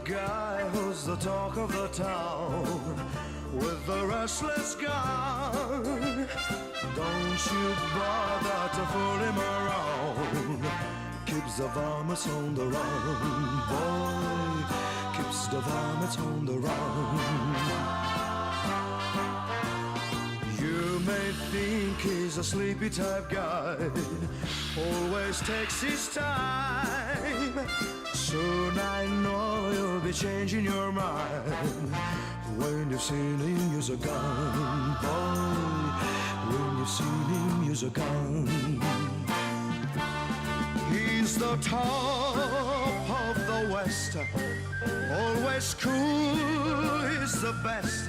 guy who's the talk of the town with the restless gun. Don't you bother to fool him around. Keeps the varmints on the run, boy. Keeps the varmints on the run. You may think he's a sleepy type guy, always takes his time. Soon I know you'll be changing your mind when you've seen him use a gun, boy. When you've seen him use a gun. He's the top of the West, always cool, he's the best.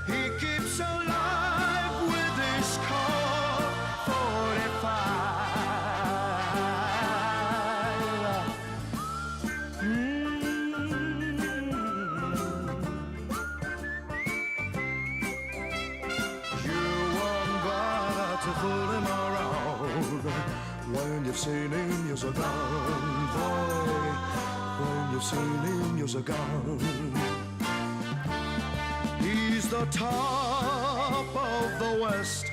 He keeps alive with his Colt 45. You won't bother to fool him around when you've seen him use a gun, boy. When you've seen him use a gun. He's the top of the West,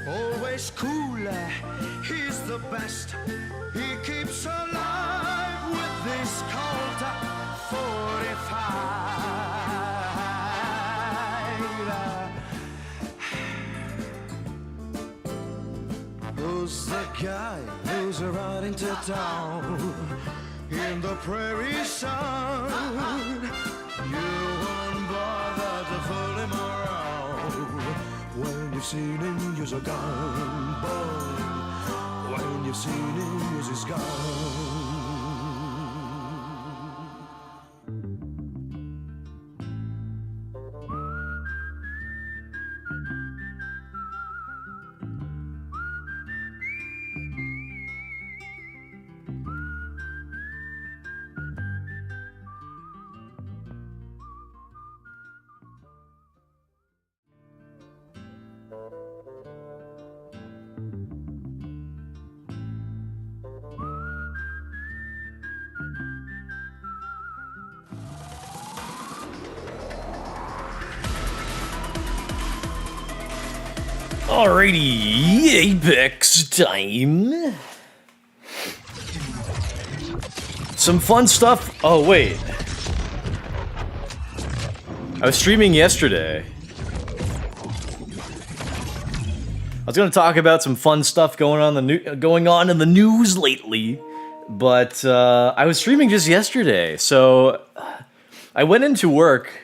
always cooler, he's the best. He keeps alive with this Colt 45. Who's the guy who's riding to town in the prairie sun? You won't bother to fool him around when you've seen him use a gun, boy. When you've seen him use his gun. Alrighty, Apex time. Some fun stuff. Oh, wait. I was streaming yesterday. I was going to talk about some fun stuff going on in the news lately, but I was streaming just yesterday. So I went into work.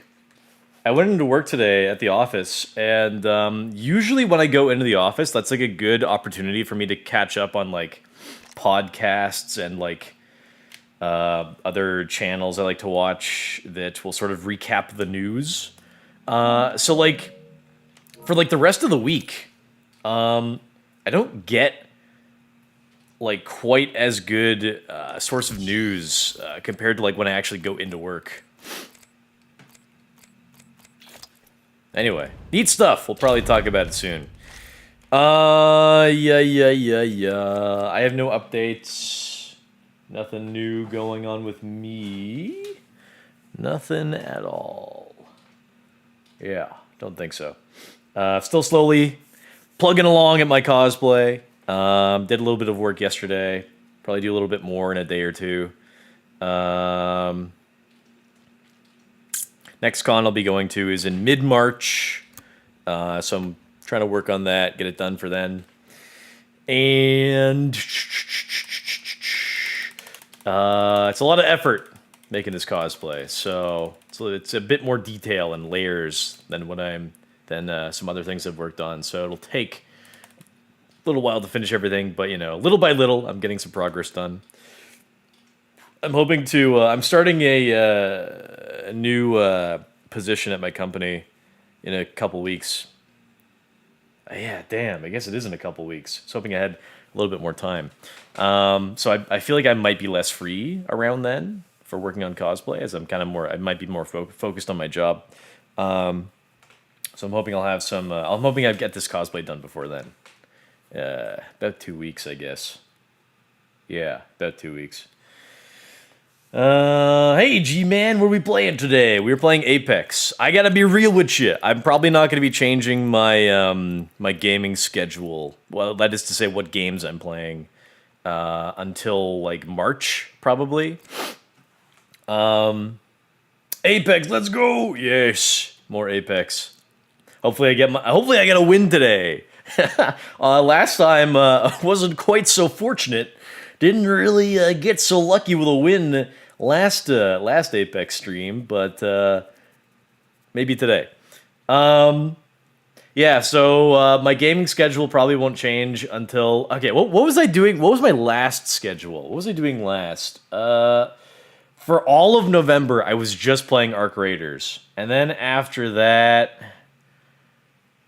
Today at the office, and usually when I go into the office, that's like a good opportunity for me to catch up on like podcasts and like other channels I like to watch that will sort of recap the news. So like for like the rest of the week, I don't get like quite as good source of news compared to like when I actually go into work. Anyway, neat stuff. We'll probably talk about it soon. Yeah. I have no updates. Nothing new going on with me. Nothing at all. Yeah, don't think so. Still slowly plugging along at my cosplay. Did a little bit of work yesterday. Probably do a little bit more in a day or two. Next con I'll be going to is in mid-March, so I'm trying to work on that, get it done for then. And it's a lot of effort making this cosplay, so it's a bit more detail and layers than some other things I've worked on. So it'll take a little while to finish everything, but you know, little by little, I'm getting some progress done. I'm hoping to. I'm starting a new position at my company in a couple weeks. Yeah, damn. I guess it is in a couple weeks. I was hoping I had a little bit more time. So I feel like I might be less free around then for working on cosplay, as I'm kind of more. I might be more focused on my job. So I'm hoping I'll have some. I'm hoping I get this cosplay done before then. About 2 weeks, I guess. Yeah, about 2 weeks. Hey, G-Man, what are we playing today? We're playing Apex. I gotta be real with you. I'm probably not gonna be changing my my gaming schedule. Well, that is to say, what games I'm playing until like March, probably. Apex, let's go! Yes, more Apex. Hopefully, I get a win today. Last time, wasn't quite so fortunate. Didn't really get so lucky with a win last Apex stream, but maybe today. Yeah, so my gaming schedule probably won't change until... Okay, what was I doing? What was my last schedule? What was I doing last? For all of November, I was just playing Arc Raiders. And then after that...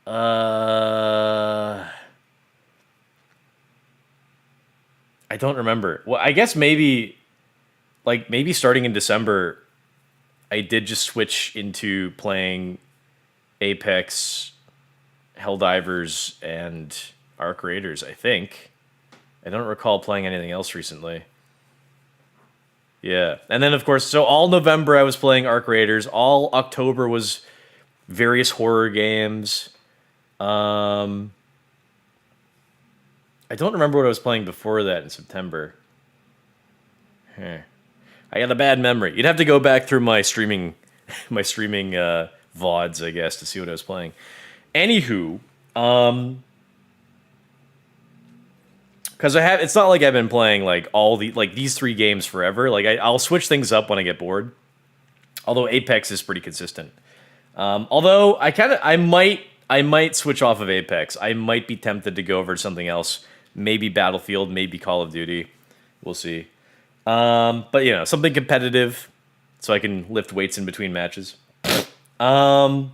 I don't remember. Well, I guess maybe starting in December, I did just switch into playing Apex, Helldivers, and Arc Raiders, I think. I don't recall playing anything else recently. Yeah. And then, of course, so all November I was playing Arc Raiders. All October was various horror games. I don't remember what I was playing before that in September. I got a bad memory. You'd have to go back through my streaming, VODs, I guess, to see what I was playing. Anywho, because it's not like I've been playing like these 3 games forever. Like I'll switch things up when I get bored. Although Apex is pretty consistent. Although I might switch off of Apex. I might be tempted to go over to something else. Maybe Battlefield, maybe Call of Duty. We'll see. But, something competitive so I can lift weights in between matches. So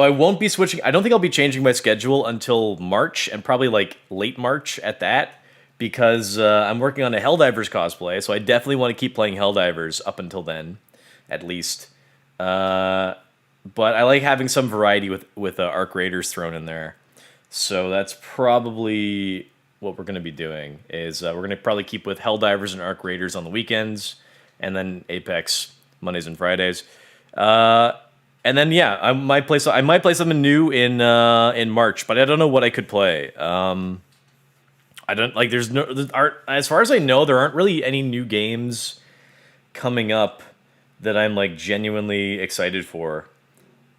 I won't be switching. I don't think I'll be changing my schedule until March, and probably like late March at that, because I'm working on a Helldivers cosplay, so I definitely want to keep playing Helldivers up until then, at least. But I like having some variety with Arc Raiders thrown in there. So that's probably what we're going to be doing, is we're going to probably keep with Helldivers and Arc Raiders on the weekends, and then Apex Mondays and Fridays. And then, yeah, I might play something new in March, but I don't know what I could play. I don't, like, as far as I know, there aren't really any new games coming up that I'm, like, genuinely excited for.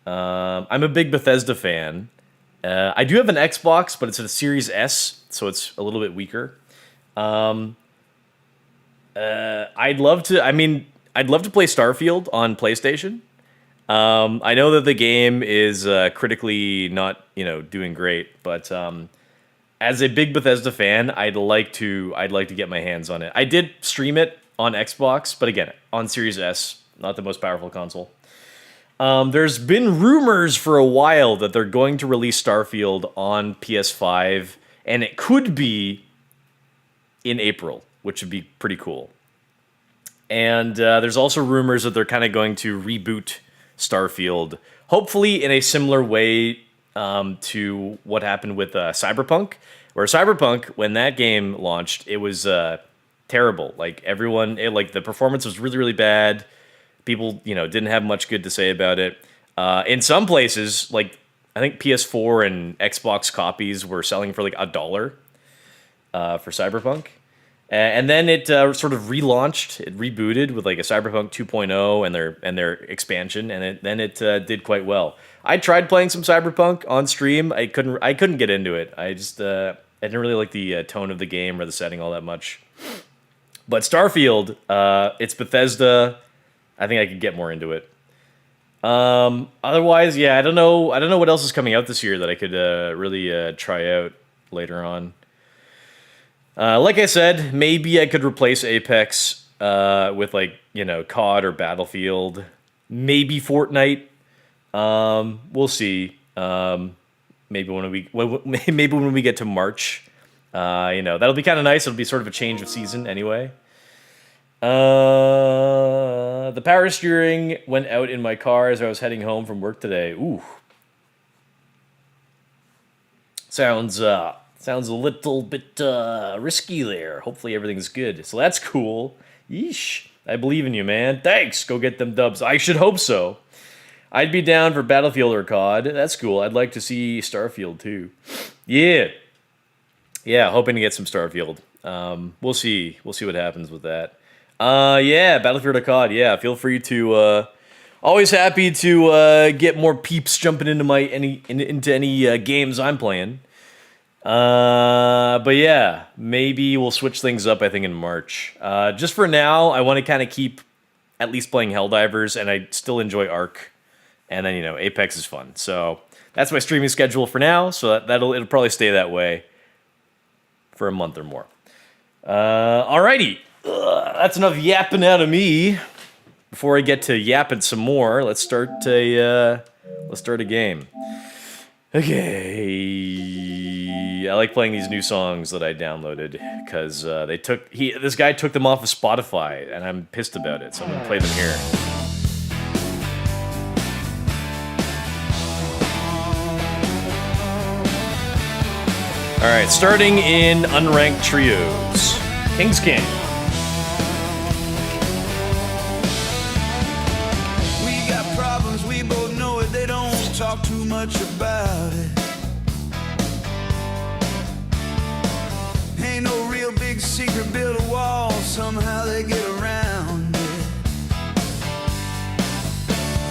I'm a big Bethesda fan. I do have an Xbox, but it's a Series S, so it's a little bit weaker. I'd love to play Starfield on PlayStation. I know that the game is critically not, doing great, but as a big Bethesda fan, I'd like to get my hands on it. I did stream it on Xbox, but again, on Series S, not the most powerful console. There's been rumors for a while that they're going to release Starfield on PS5, and it could be in April, which would be pretty cool. And there's also rumors that they're kind of going to reboot Starfield, hopefully in a similar way to what happened with Cyberpunk, where Cyberpunk, when that game launched, it was terrible. Like the performance was really, really bad. People, didn't have much good to say about it. In some places, like I think PS4 and Xbox copies were selling for like $1 for Cyberpunk. And then it sort of relaunched, it rebooted with like a Cyberpunk 2.0 and their expansion, and then it did quite well. I tried playing some Cyberpunk on stream. I couldn't get into it. I didn't really like the tone of the game or the setting all that much. But Starfield, it's Bethesda. I think I could get more into it. Otherwise, yeah, I don't know what else is coming out this year that I could really try out later on. Like I said, maybe I could replace Apex with COD or Battlefield, maybe Fortnite. We'll see. Maybe when we get to March, that'll be kind of nice. It'll be sort of a change of season anyway. The power steering went out in my car as I was heading home from work today. Ooh. Sounds Sounds a little bit risky there. Hopefully everything's good. So that's cool. Yeesh. I believe in you, man. Thanks. Go get them dubs. I should hope so. I'd be down for Battlefield or COD. That's cool. I'd like to see Starfield too. Yeah. Yeah, hoping to get some Starfield. We'll see. We'll see what happens with that. Yeah, Battlefield or COD. Yeah, feel free to. Always happy to get more peeps jumping into any games I'm playing. But yeah, maybe we'll switch things up. I think in March. Just for now, I want to kind of keep at least playing Helldivers, and I still enjoy Ark. And then Apex is fun. So that's my streaming schedule for now. So it'll probably stay that way for a month or more. Alrighty, that's enough yapping out of me. Before I get to yapping some more, let's start a game. Okay, I like playing these new songs that I downloaded because this guy took them off of Spotify, and I'm pissed about it. So I'm gonna play them here. All right, starting in unranked trios, King's King. We got problems, we both know it. They don't talk too much about it. Ain't no real big secret, build a wall. Somehow they get around it.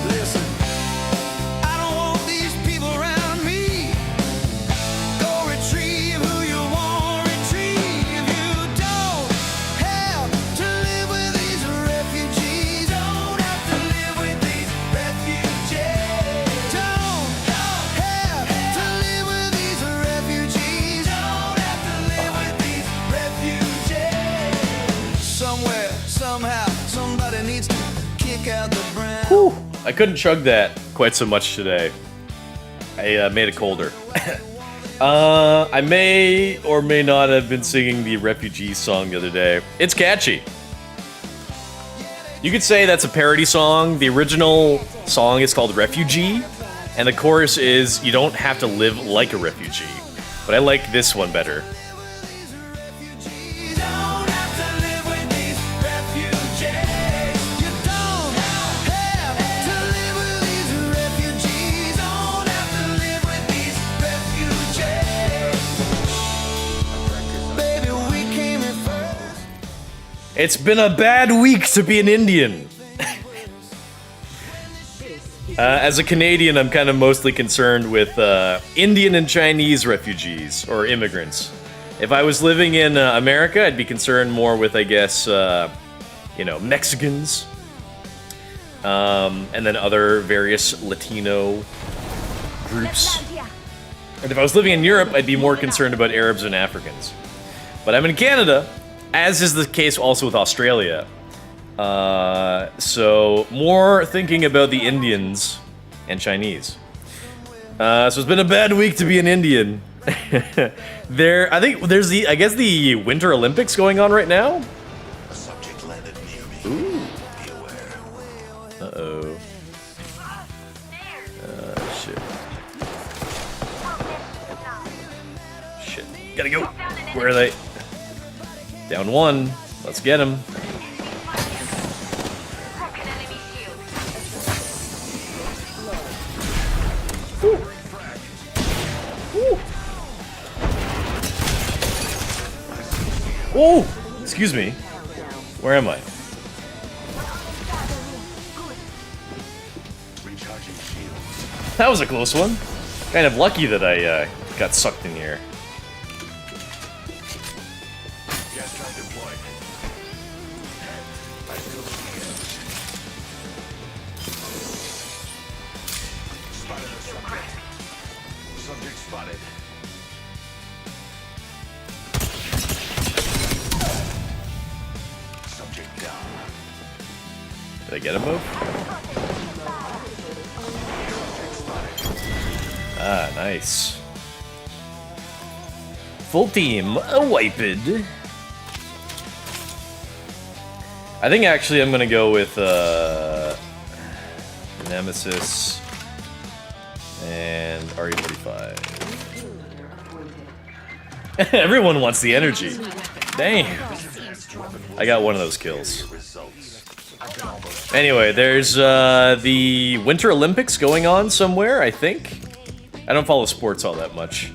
Listen, I don't want these people around me. Go retrieve who you want to retrieve. You don't have to live with these refugees. Don't have to live with these refugees. Don't have to live with these refugees. Don't have to live with these refugees. Somewhere, somehow, somebody needs to kick out the brown. Whew. I couldn't chug that quite so much today. I made it colder. I may or may not have been singing the Refugee song the other day. It's catchy. You could say that's a parody song. The original song is called Refugee, and the chorus is, you don't have to live like a refugee. But I like this one better. It's been a bad week to be an Indian. As a Canadian, I'm kind of mostly concerned with Indian and Chinese refugees, or immigrants. If I was living in America, I'd be concerned more with, I guess, Mexicans, and then other various Latino groups. And if I was living in Europe, I'd be more concerned about Arabs and Africans. But I'm in Canada, as is the case also with Australia. So more thinking about the Indians and Chinese. So it's been a bad week to be an Indian. I think there's the Winter Olympics going on right now. A subject landed near me. Ooh. Be aware. Uh-oh. Shit. Shit. Gotta go. Where are they? Down one. Let's get him. Oh, excuse me. Where am I? That was a close one. Kind of lucky that I got sucked in here. Subject spotted. Subject down. Did I get him, Move? Ah, nice. Full team wiped. I think actually I'm gonna go with Nemesis and RE45. Everyone wants the energy. Damn. I got one of those kills. Anyway, there's the Winter Olympics going on somewhere, I think. I don't follow sports all that much.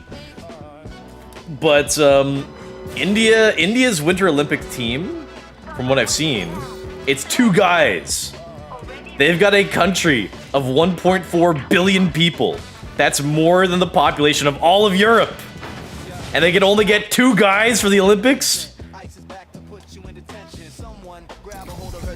But India's Winter Olympic team, from what I've seen, it's 2 guys. They've got a country of 1.4 billion people. That's more than the population of all of Europe. And they can only get 2 guys for the Olympics?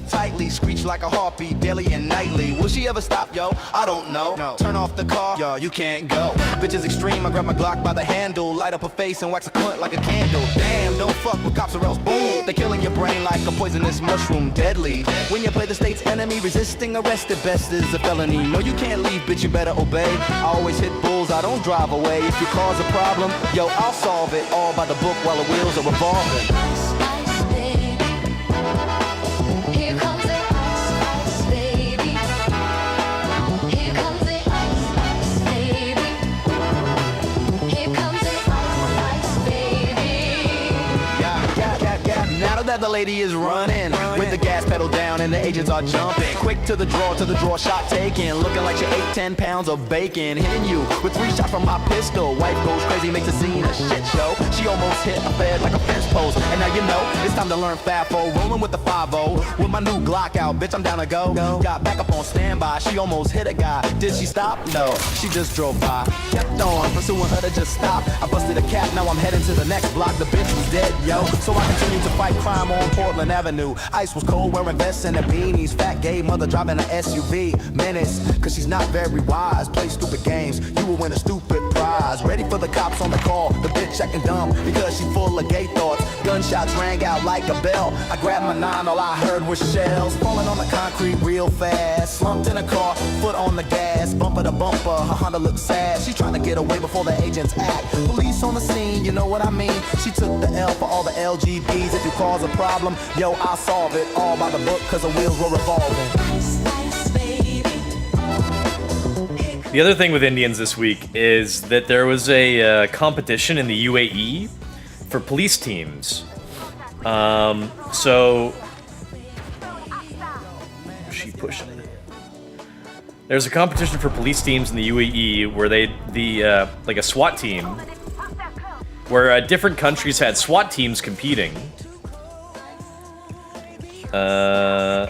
Tightly, screech like a heartbeat, daily and nightly. Will she ever stop, yo? I don't know. No. Turn off the car, yo, you can't go. Bitch is extreme, I grab my Glock by the handle, light up her face and wax a cunt like a candle. Damn, don't fuck with cops or else boom. They killing your brain like a poisonous mushroom, deadly. When you play the state's enemy, resisting arrest at best is a felony. No, you can't leave, bitch, you better obey. I always hit bulls, I don't drive away. If you cause a problem, yo, I'll solve it. All by the book while the wheels are revolving. That the lady is running with the gas pedal down and the agents are jumping. Quick to the draw, shot taken. Looking like she ate 10 pounds of bacon. Hitting you with 3 shots from my pistol. Wife goes crazy, makes a scene, a shit show. She almost hit a fed like a fence post. And now you know, it's time to learn FAFO. Rolling with the 5-0, with my new Glock out. Bitch, I'm down to go. Got back up on standby, she almost hit a guy. Did she stop? No, she just drove by. Kept on, pursuing her to just stop. I busted a cap, now I'm heading to the next block. The bitch was dead, yo. So I continued to fight crime on Portland Avenue. Ice was cold, wearing vests and the beanies. Fat gay mother driving an SUV. Menace, cause she's not very wise. Play stupid games, you will win a stupid prize. Ready for the cops on the call. The bitch acting dumb because she full of gay thoughts. Gunshots rang out like a bell. I grabbed my 9, all I heard was shells falling on the concrete real fast. Slumped in a car, foot on the gas. Bumper to bumper, her Honda looked sad. She trying to get away before the agents act. Police on the scene, you know what I mean. She took the L for all the LGBs. If you cause a problem, yo, I'll solve it. All by the book, cause the wheels were revolving. The other thing with Indians this week is that there was a competition in the UAE for police teams. So she pushing it. There's a competition for police teams in the UAE where like a SWAT team, where different countries had SWAT teams competing. Son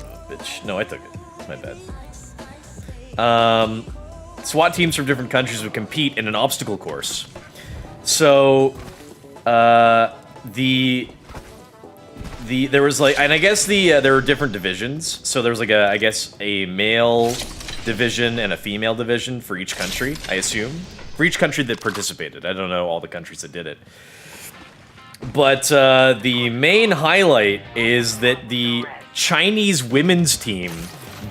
of a bitch. No, I took it. My bad. SWAT teams from different countries would compete in an obstacle course. So, there was like, and I guess there were different divisions. So there was like a male division and a female division for each country, I assume. For each country that participated. I don't know all the countries that did it. But the main highlight is that the Chinese women's team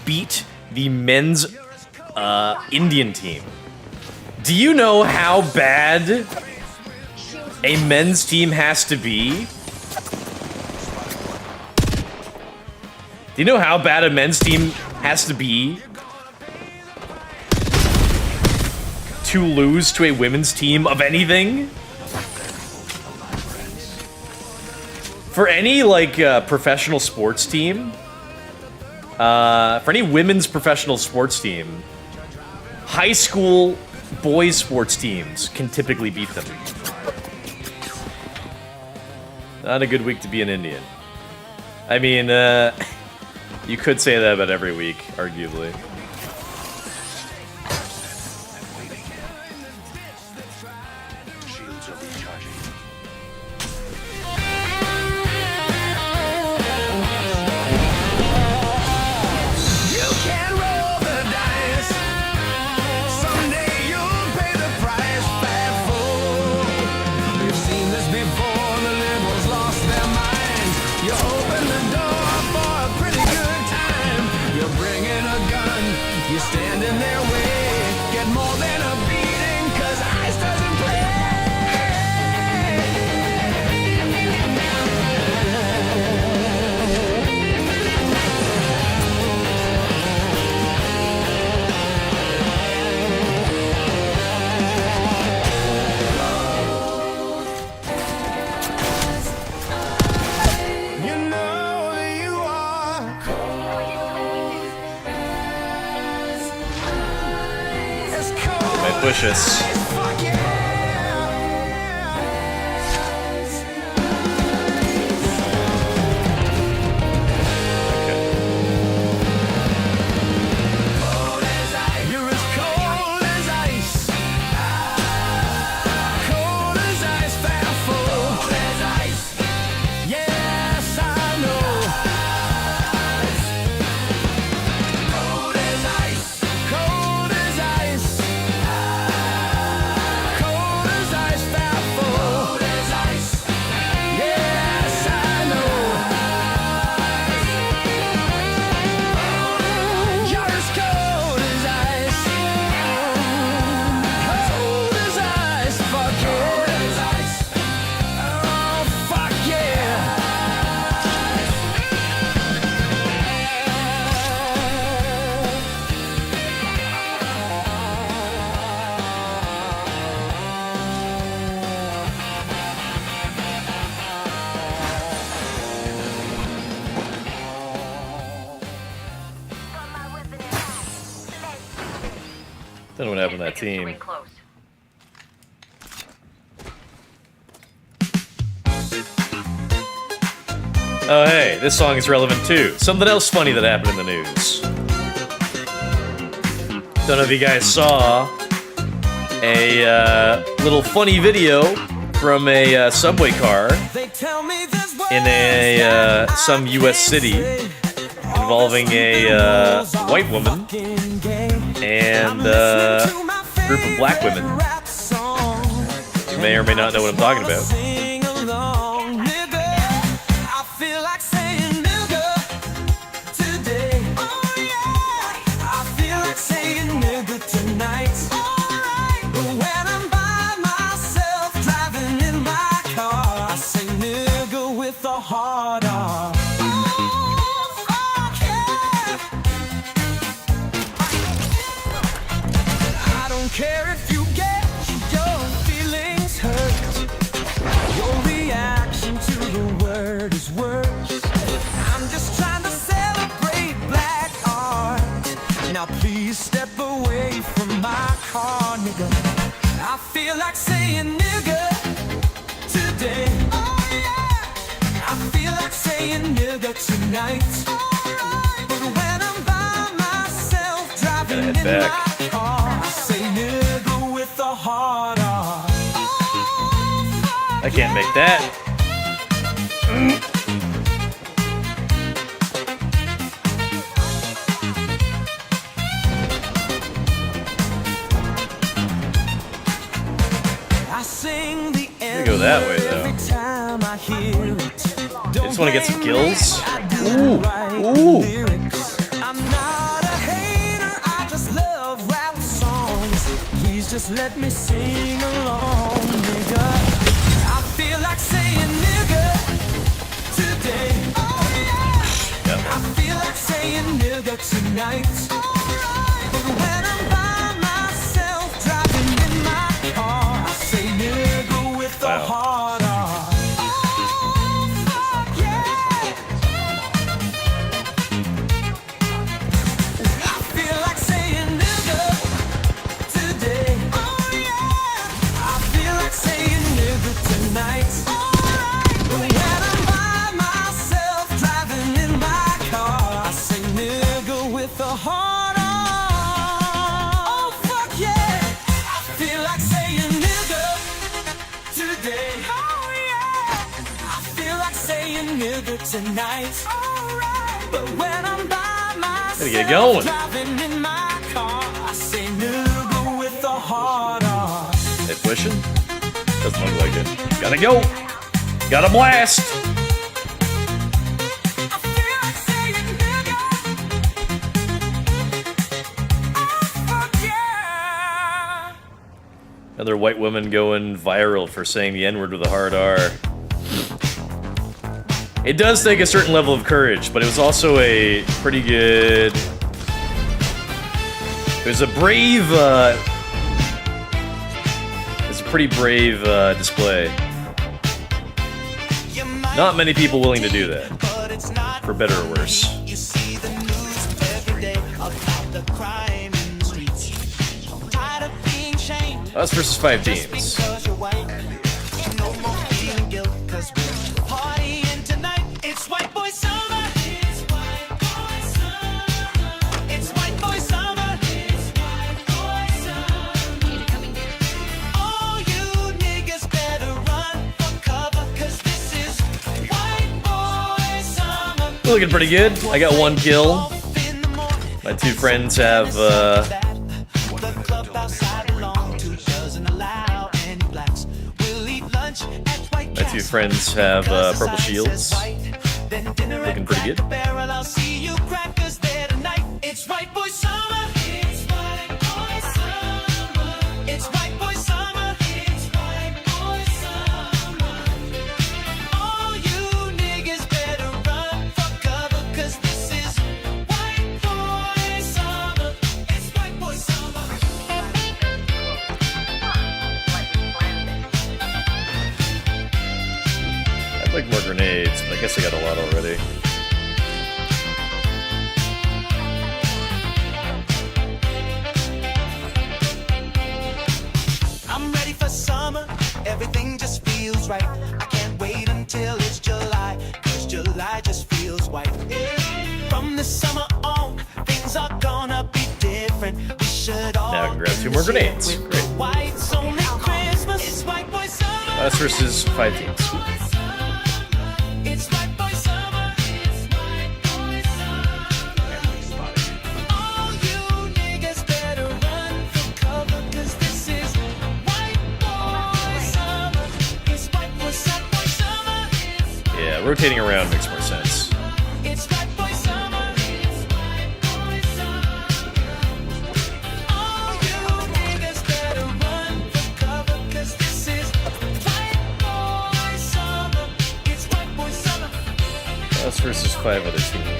beat the men's Indian team. Do you know how bad a men's team has to be? Do you know how bad a men's team has to be to lose to a women's team of anything? For any, like, professional sports team, for any women's professional sports team, high school boys sports teams can typically beat them. Not a good week to be an Indian. I mean, you could say that about every week, arguably. You open the door for a pretty good time. You're bringing a gun push us. You're as cold as ice. Cold as ice, fearful. Cold as ice. Yes, I know. Cold as ice. Cold as ice. Cold as ice, fearful. Cold as ice. Yes, I know. You're as cold as ice. Cold as ice, fuck yeah. Oh, fuck yeah. Don't know what happened to that team. Oh hey, this song is relevant too. Something else funny that happened in the news. Don't know if you guys saw a little funny video from a subway car They tell me there's in a some U.S. city involving a white woman and a group of black women. You may or may not know what I'm talking about. Hard on. I don't care if you get your feelings hurt. Your reaction to the word is worse. I'm just trying to celebrate black art. Now please step away from my car, nigga. I feel like saying nigga today. I feel like saying nigga tonight. But when I'm by myself driving in my car, I say nigga with a hard on. I can't make that. I sing the Gonna go that way though. every time I hear it. I just want to get some kills. Ooh, ooh. I'm not a hater, I just love rap songs. Please just let me sing along, nigga. I feel like saying nigga today. Oh yeah. Yep. I feel like saying nigga tonight. But when I'm by myself driving in my car, I say nigga with a hard on. Tonight, but when I'm by myself, gotta get going. driving in my car, I say nigga with a hard on. They pushing? Doesn't look like it. Gotta go. Gotta blast. I feel like saying nigga. Oh, fuck yeah. Another white woman going viral for saying the N-word with a hard R. It does take a certain level of courage, but it was also a pretty good... It was a brave... It's a pretty brave display. Not many people willing to do that, for better or worse. You see the news every day about the crime in the streets. I'm tired of being shamed. Us versus 5 teams. Looking pretty good. I got 1 kill. My 2 friends have purple shields. Looking pretty good. I'd like more grenades, but I guess I got a lot already. I'm ready for summer, everything just feels right. I can't wait until it's July, 'cause July just feels white. From this summer on, things are gonna be different. We should all Now I can grab 2 more grenades. Great. White's only Christmas. It's white boy summer. Us versus 5 teams. It's white boy summer. It's white boy summer. All you niggas better run for cover, 'cause this is white boy summer. It's white boy summer. Yeah, rotating around makes more sense. It's white boy summer. It's white boy summer. All you niggas better run for cover, 'cause this is white boy summer. It's white boy summer. Us versus 5 other teams.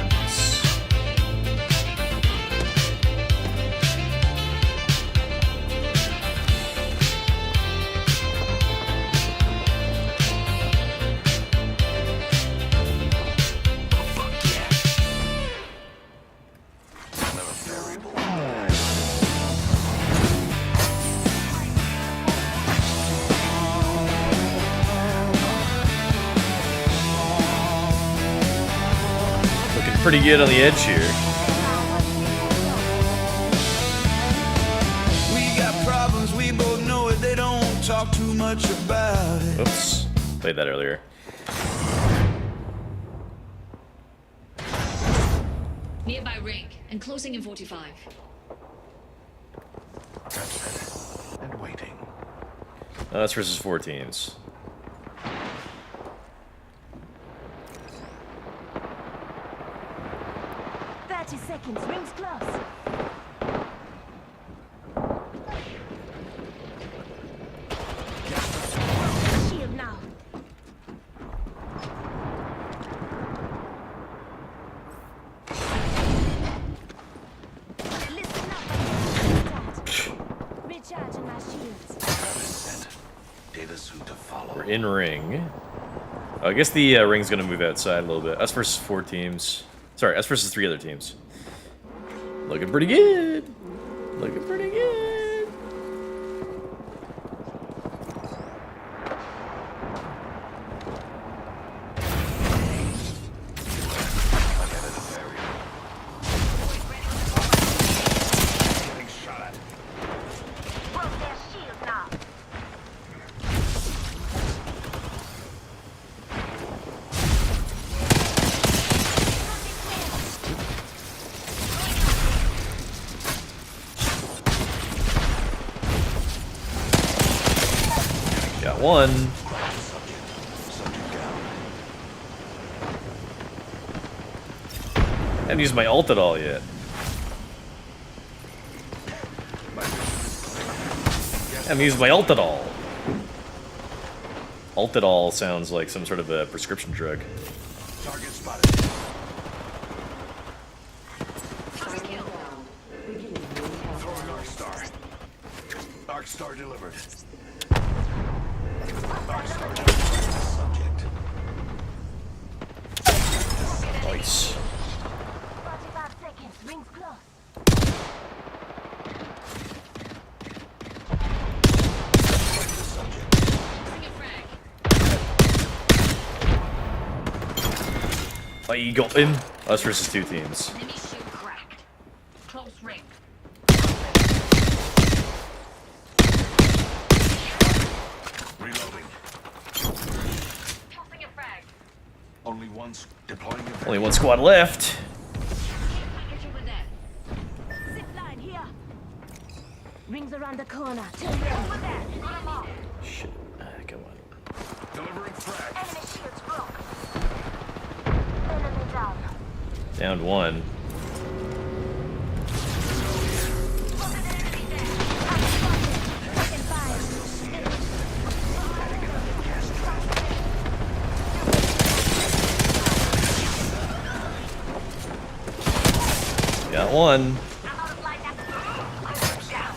Looking pretty good on the edge here. We got problems, we both know it. They don't talk too much about it. Oops. Played that earlier. Nearby ring and closing in 45. And waiting. Us versus 4 teams. Seconds, rings close. Shield now. Listen up, recharging my shields. Data suit to follow. We're in ring. Oh, I guess the ring's gonna move outside a little bit. Us versus 4 teams. Sorry, us versus 3 other teams. Looking pretty good. Looking pretty good. Getting shot at. Broke their shield now. Got 1. I haven't used my ult at all yet. I haven't used my ult at all. Ult at all sounds like some sort of a prescription drug. Target spotted. Throwing Arc Star. Arc Star delivered. Arc Star delivered. Subject. Nice. 45 seconds, rings close. You go in. Us versus 2 teams. Enemy shield cracked. Close ring. Reloading. Tossing a frag. Only once. Deploying a Only one squad left. Get you with that. Zip line here. Rings around the corner. Turn around with that. Got 'em all. Shit. Come on. delivering frag. Enemy shields broke. Enemy down. Down 1. Spotted enemy there. I'm spotted. Taking fire. Got 1. I'm out of line. I'm down.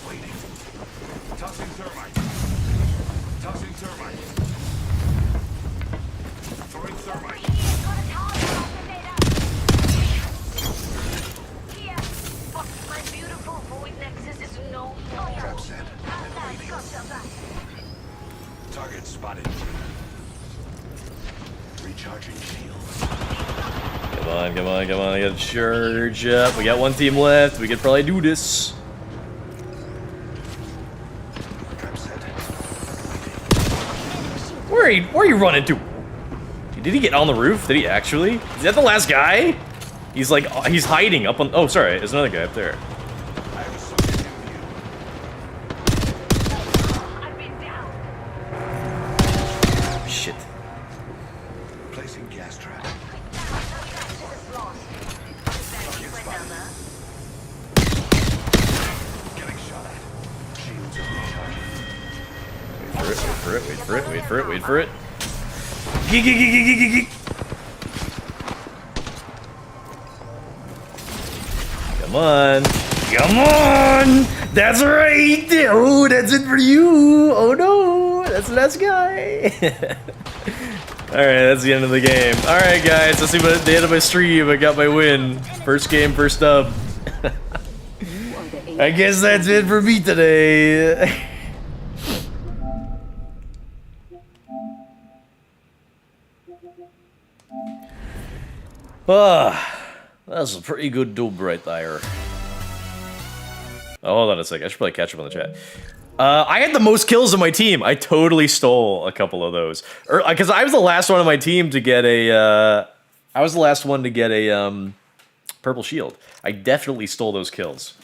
Waiting. Tossing thermite. Tossing thermite. Throwing thermite. Got a target grenade out. Here. Fuck, my beautiful void nexus is no more. Trap set. Outside, gotcha, back. Target spotted. Recharging shields. Come on, come on, come on. I gotta charge up. We got 1 team left. We could probably do this. Trap set. Where are you running to? Did he get on the roof? Did he actually? Is that the last guy? He's like, he's hiding up on. Oh, sorry. There's another guy up there. I have a subject in view. I've been down. Shit. Placing gas trap. Getting shot at. Shields are recharging. Wait for it, wait for it, wait for it, wait for it, wait for it. Geek, geek, geek, geek, geek, geek. Come on. Come on! That's right! Oh, that's it for you! Oh no! That's the last guy! Alright, that's the end of the game. Alright guys, let's see what at the end of my stream I got my win. First game, first dub. I guess that's it for me today. That's a pretty good dub right there. Oh, hold on a sec. I should probably catch up on the chat. I had the most kills on my team. I totally stole a couple of those. Because I was the last one on my team to get a... I was the last one to get a purple shield. I definitely stole those kills.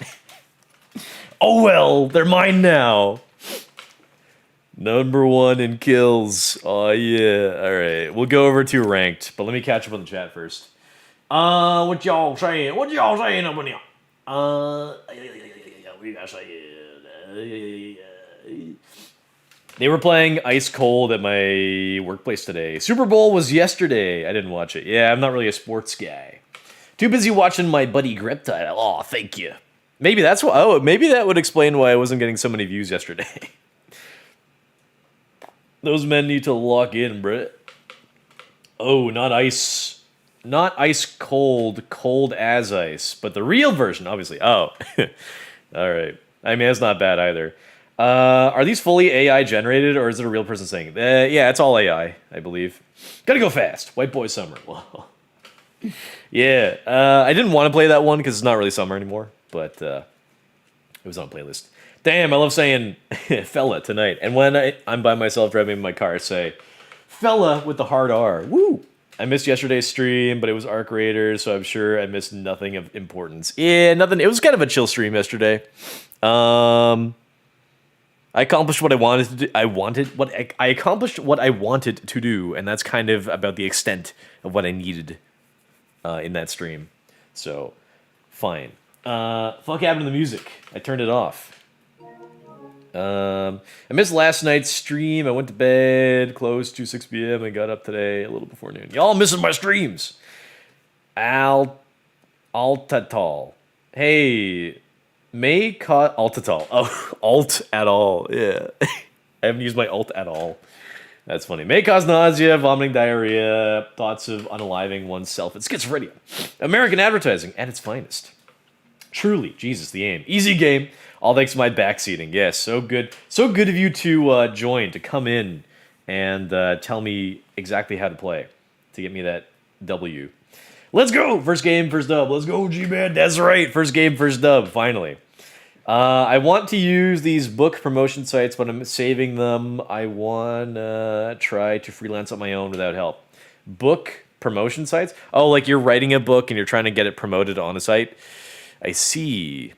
Oh well, they're mine now. Number 1 in kills. Oh yeah. Alright, we'll go over to ranked. But let me catch up on the chat first. What y'all saying? What y'all saying up in here? We got saying. They were playing Ice Cold at my workplace today. Super Bowl was yesterday. I didn't watch it. Yeah, I'm not really a sports guy. Too busy watching my buddy Greptyle. Oh, thank you. Maybe that's why. Oh, maybe that would explain why I wasn't getting so many views yesterday. Those men need to lock in, bruh. Oh, not ice. Not ice cold, cold as ice, but the real version, obviously. Oh, all right. I mean, that's not bad either. Are these fully AI generated, or is it a real person saying? Yeah, it's all AI, I believe. Gotta go fast. White Boy Summer. Whoa. Yeah, I didn't want to play that one because it's not really summer anymore, but it was on a playlist. Damn, I love saying fella tonight. And when I'm by myself driving in my car, I say fella with the hard R. Woo! I missed yesterday's stream, but it was Arc Raiders, so I'm sure I missed nothing of importance. Yeah, nothing. It was kind of a chill stream yesterday. I accomplished what I wanted to do. I accomplished what I wanted to do, and that's kind of about the extent of what I needed in that stream. So, fine. Fuck happened to the music? I turned it off. I missed last night's stream. I went to bed close to 6 p.m. I got up today a little before noon. Y'all missing my streams. Altatal. Hey, Altatal. Oh, alt at all. Yeah. I haven't used my alt at all. That's funny. May cause nausea, vomiting, diarrhea, thoughts of unaliving oneself. It's schizophrenia. American advertising at its finest. Truly, Jesus, the aim. Easy game. All thanks to my backseating. Yes, so good. So good of you to join, to come in and tell me exactly how to play, to get me that W. Let's go! First game, first dub. Let's go, G-Man. That's right. First game, first dub. Finally. I want to use these book promotion sites, but I'm saving them. I want to try to freelance on my own without help. Book promotion sites? Oh, like you're writing a book and you're trying to get it promoted on a site? I see.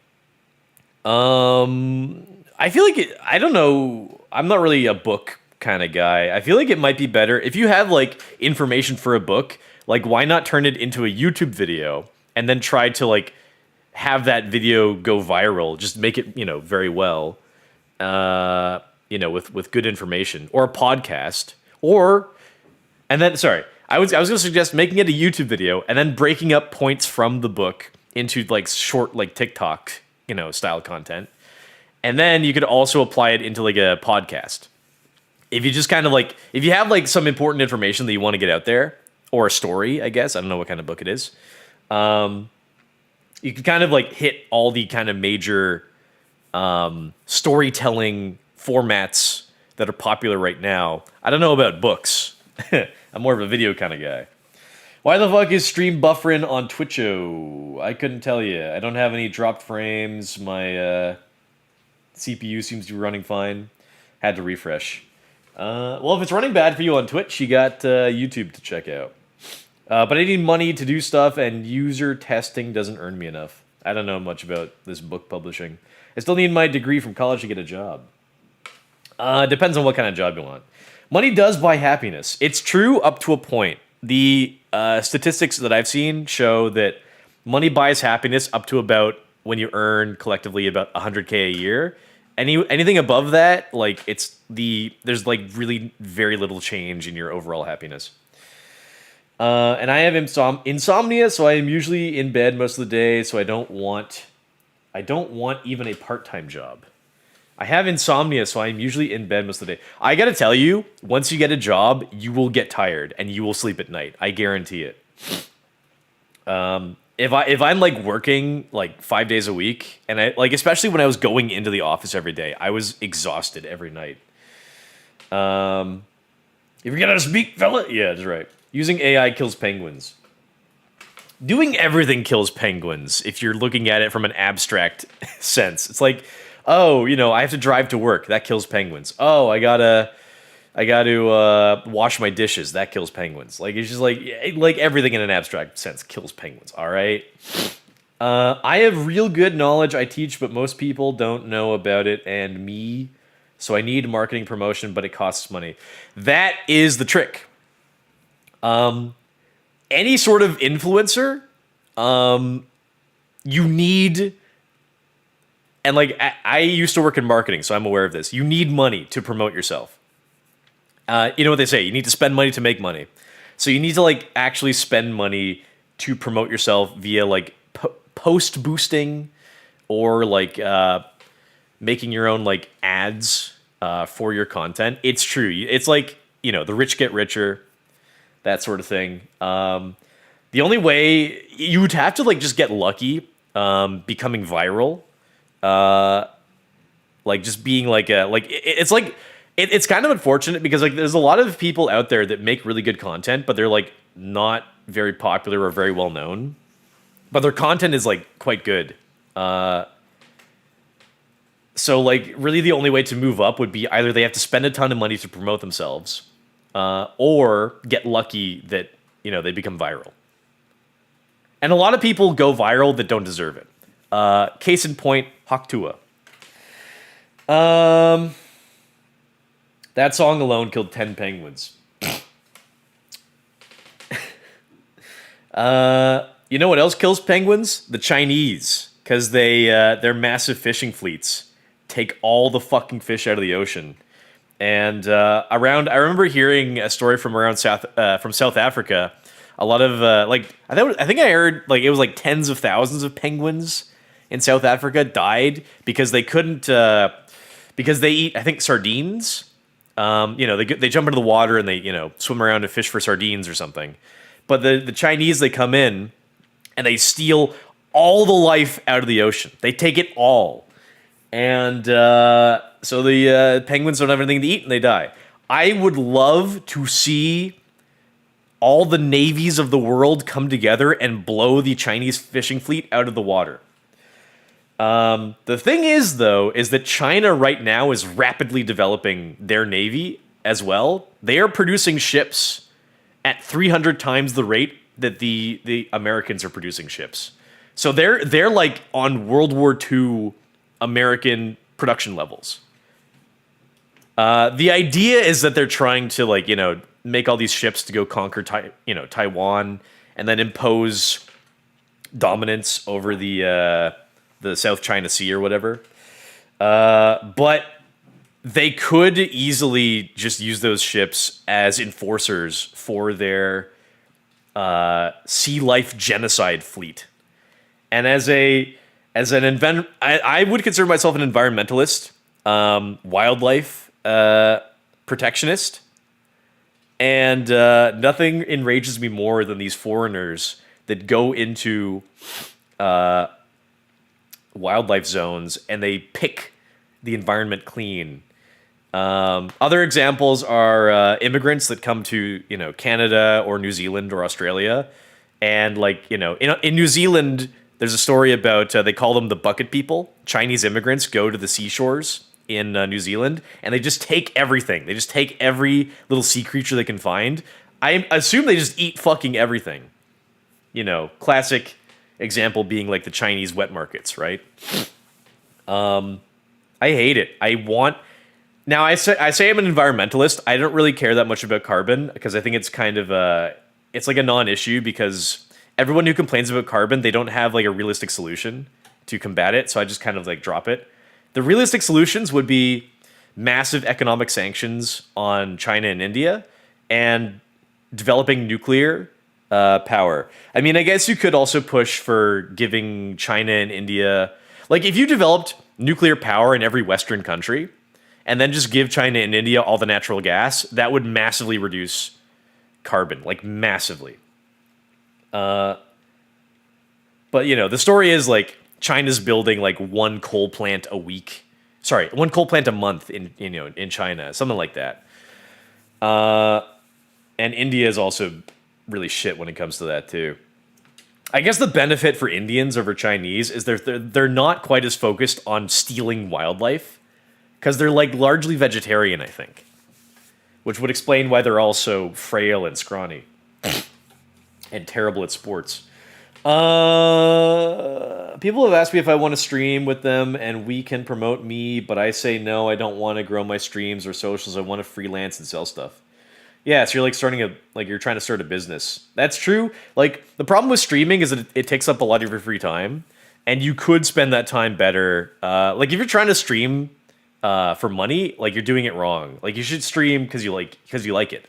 I feel like I don't know. I'm not really a book kind of guy. I feel like it might be better if you have like information for a book. Like, why not turn it into a YouTube video and then try to like have that video go viral? Just make it, very well. With good information, or a podcast, I was going to suggest making it a YouTube video and then breaking up points from the book into like short like TikTok, style content. And then you could also apply it into like a podcast. If you just kind of like, if you have like some important information that you want to get out there, or a story, I guess, I don't know what kind of book it is. You can kind of like hit all the kind of major storytelling formats that are popular right now. I don't know about books. I'm more of a video kind of guy. Why the fuck is stream buffering on Twitcho? I couldn't tell you. I don't have any dropped frames. My CPU seems to be running fine. Had to refresh. Well, if it's running bad for you on Twitch, you got YouTube to check out. But I need money to do stuff, and user testing doesn't earn me enough. I don't know much about this book publishing. I still need my degree from college to get a job. Depends on what kind of job you want. Money does buy happiness. It's true up to a point. The statistics that I've seen show that money buys happiness up to about when you earn collectively about 100K a year. Anything above that, like there's like really very little change in your overall happiness. And I have insomnia, so I am usually in bed most of the day. So I don't want even a part-time job. I have insomnia, so I'm usually in bed most of the day. I gotta tell you, once you get a job, you will get tired and you will sleep at night. I guarantee it. If I'm like working like 5 days a week, and I like, especially when I was going into the office every day, I was exhausted every night. You forget how to speak, fella? Yeah, that's right. Using AI kills penguins. Doing everything kills penguins if you're looking at it from an abstract sense. It's like, oh, I have to drive to work. That kills penguins. Oh, I gotta wash my dishes. That kills penguins. Like, it's just like everything in an abstract sense kills penguins. All right. I have real good knowledge I teach, but most people don't know about it and me. So I need marketing promotion, but it costs money. That is the trick. Any sort of influencer, you need, and like I used to work in marketing, so I'm aware of this. You need money to promote yourself. You know what they say, you need to spend money to make money. So you need to like actually spend money to promote yourself via like post boosting, or like making your own like ads for your content. It's true. It's like, the rich get richer, that sort of thing. The only way you would have to like just get lucky, becoming viral, like just being like it's kind of unfortunate because like there's a lot of people out there that make really good content, but they're like not very popular or very well known, but their content is like quite good. So like really the only way to move up would be either they have to spend a ton of money to promote themselves, or get lucky that, they become viral. And a lot of people go viral that don't deserve it. Case in point, Haktua. That song alone killed 10 penguins. You know what else kills penguins? The Chinese, because their massive fishing fleets take all the fucking fish out of the ocean. And I remember hearing a story from South Africa. A lot of I think I heard like it was like tens of thousands of penguins in South Africa died because they couldn't because they eat, I think, sardines. They jump into the water and they swim around to fish for sardines or something. But the Chinese, they come in and they steal all the life out of the ocean. They take it all. And so the penguins don't have anything to eat and they die. I would love to see all the navies of the world come together and blow the Chinese fishing fleet out of the water. The thing is, though, is that China right now is rapidly developing their navy as well. They are producing ships at 300 times the rate that the Americans are producing ships. So they're like on World War II American production levels. The idea is that they're trying to, like, you know, make all these ships to go conquer Taiwan and then impose dominance over the South China Sea or whatever. But they could easily just use those ships as enforcers for their sea life genocide fleet. And I would consider myself an environmentalist, wildlife protectionist, and nothing enrages me more than these foreigners that go into wildlife zones and they pick the environment clean. Other examples are immigrants that come to, you know, Canada or New Zealand or Australia, and, like, you know, in New Zealand, there's a story about they call them the bucket people. Chinese immigrants go to the seashores in New Zealand and they just take everything. They just take every little sea creature they can find. I assume they just eat fucking everything. You know, classic example being like the Chinese wet markets, right? I hate it. Now, I say I'm an environmentalist. I don't really care that much about carbon because I think it's kind of it's like a non-issue, because everyone who complains about carbon, they don't have like a realistic solution to combat it. So I just kind of like drop it. The realistic solutions would be massive economic sanctions on China and India and developing nuclear power. I mean, I guess you could also push for giving China and India, like, if you developed nuclear power in every Western country and then just give China and India all the natural gas, that would massively reduce carbon, like massively. But, you know, the story is, like, China's building like one coal plant a month in China, something like that. And India is also really shit when it comes to that too. I guess the benefit for Indians over Chinese is they're not quite as focused on stealing wildlife, because they're like largely vegetarian, I think, which would explain why they're all so frail and scrawny and terrible at sports. People have asked me if I want to stream with them and we can promote me, but I say no, I don't want to grow my streams or socials. I want to freelance and sell stuff. Yeah, so you're like you're trying to start a business. That's true. Like, the problem with streaming is that it takes up a lot of your free time, and you could spend that time better. Like, if you're trying to stream for money, like, you're doing it wrong. Like, you should stream because you like it.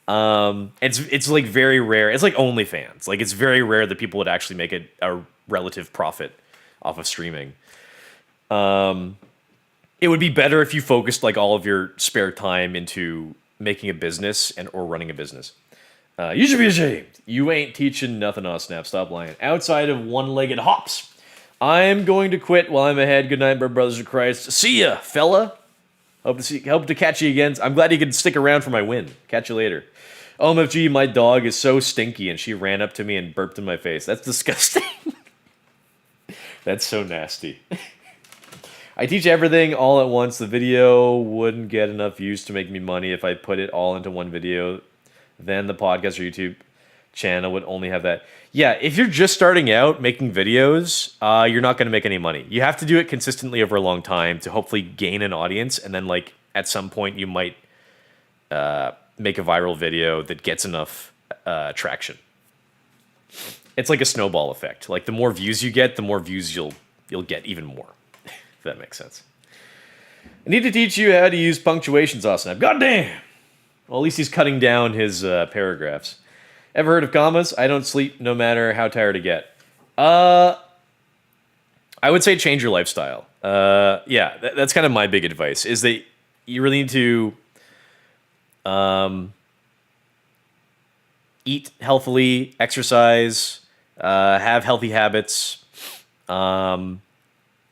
It's like very rare. It's like OnlyFans. Like, it's very rare that people would actually make a relative profit off of streaming. It would be better if you focused like all of your spare time into making a business or running a business. You should be ashamed. You ain't teaching nothing on Snap. Stop lying. Outside of one-legged hops, I'm going to quit while I'm ahead. Good night, my brothers in Christ. See ya, fella. Hope to catch you again. I'm glad you could stick around for my win. Catch you later. OMFG, my dog is so stinky, and she ran up to me and burped in my face. That's disgusting. That's so nasty. I teach everything all at once. The video wouldn't get enough views to make me money if I put it all into one video. Then the podcast or YouTube channel would only have that. Yeah, if you're just starting out making videos, you're not going to make any money. You have to do it consistently over a long time to hopefully gain an audience, and then, like, at some point you might make a viral video that gets enough traction. It's like a snowball effect. Like, the more views you get, the more views you'll get even more. If that makes sense. I need to teach you how to use punctuations, Austin. God damn! Well, at least he's cutting down his paragraphs. Ever heard of commas? I don't sleep no matter how tired I get. I would say change your lifestyle. Yeah, that's kind of my big advice, is that you really need to eat healthily, exercise, have healthy habits,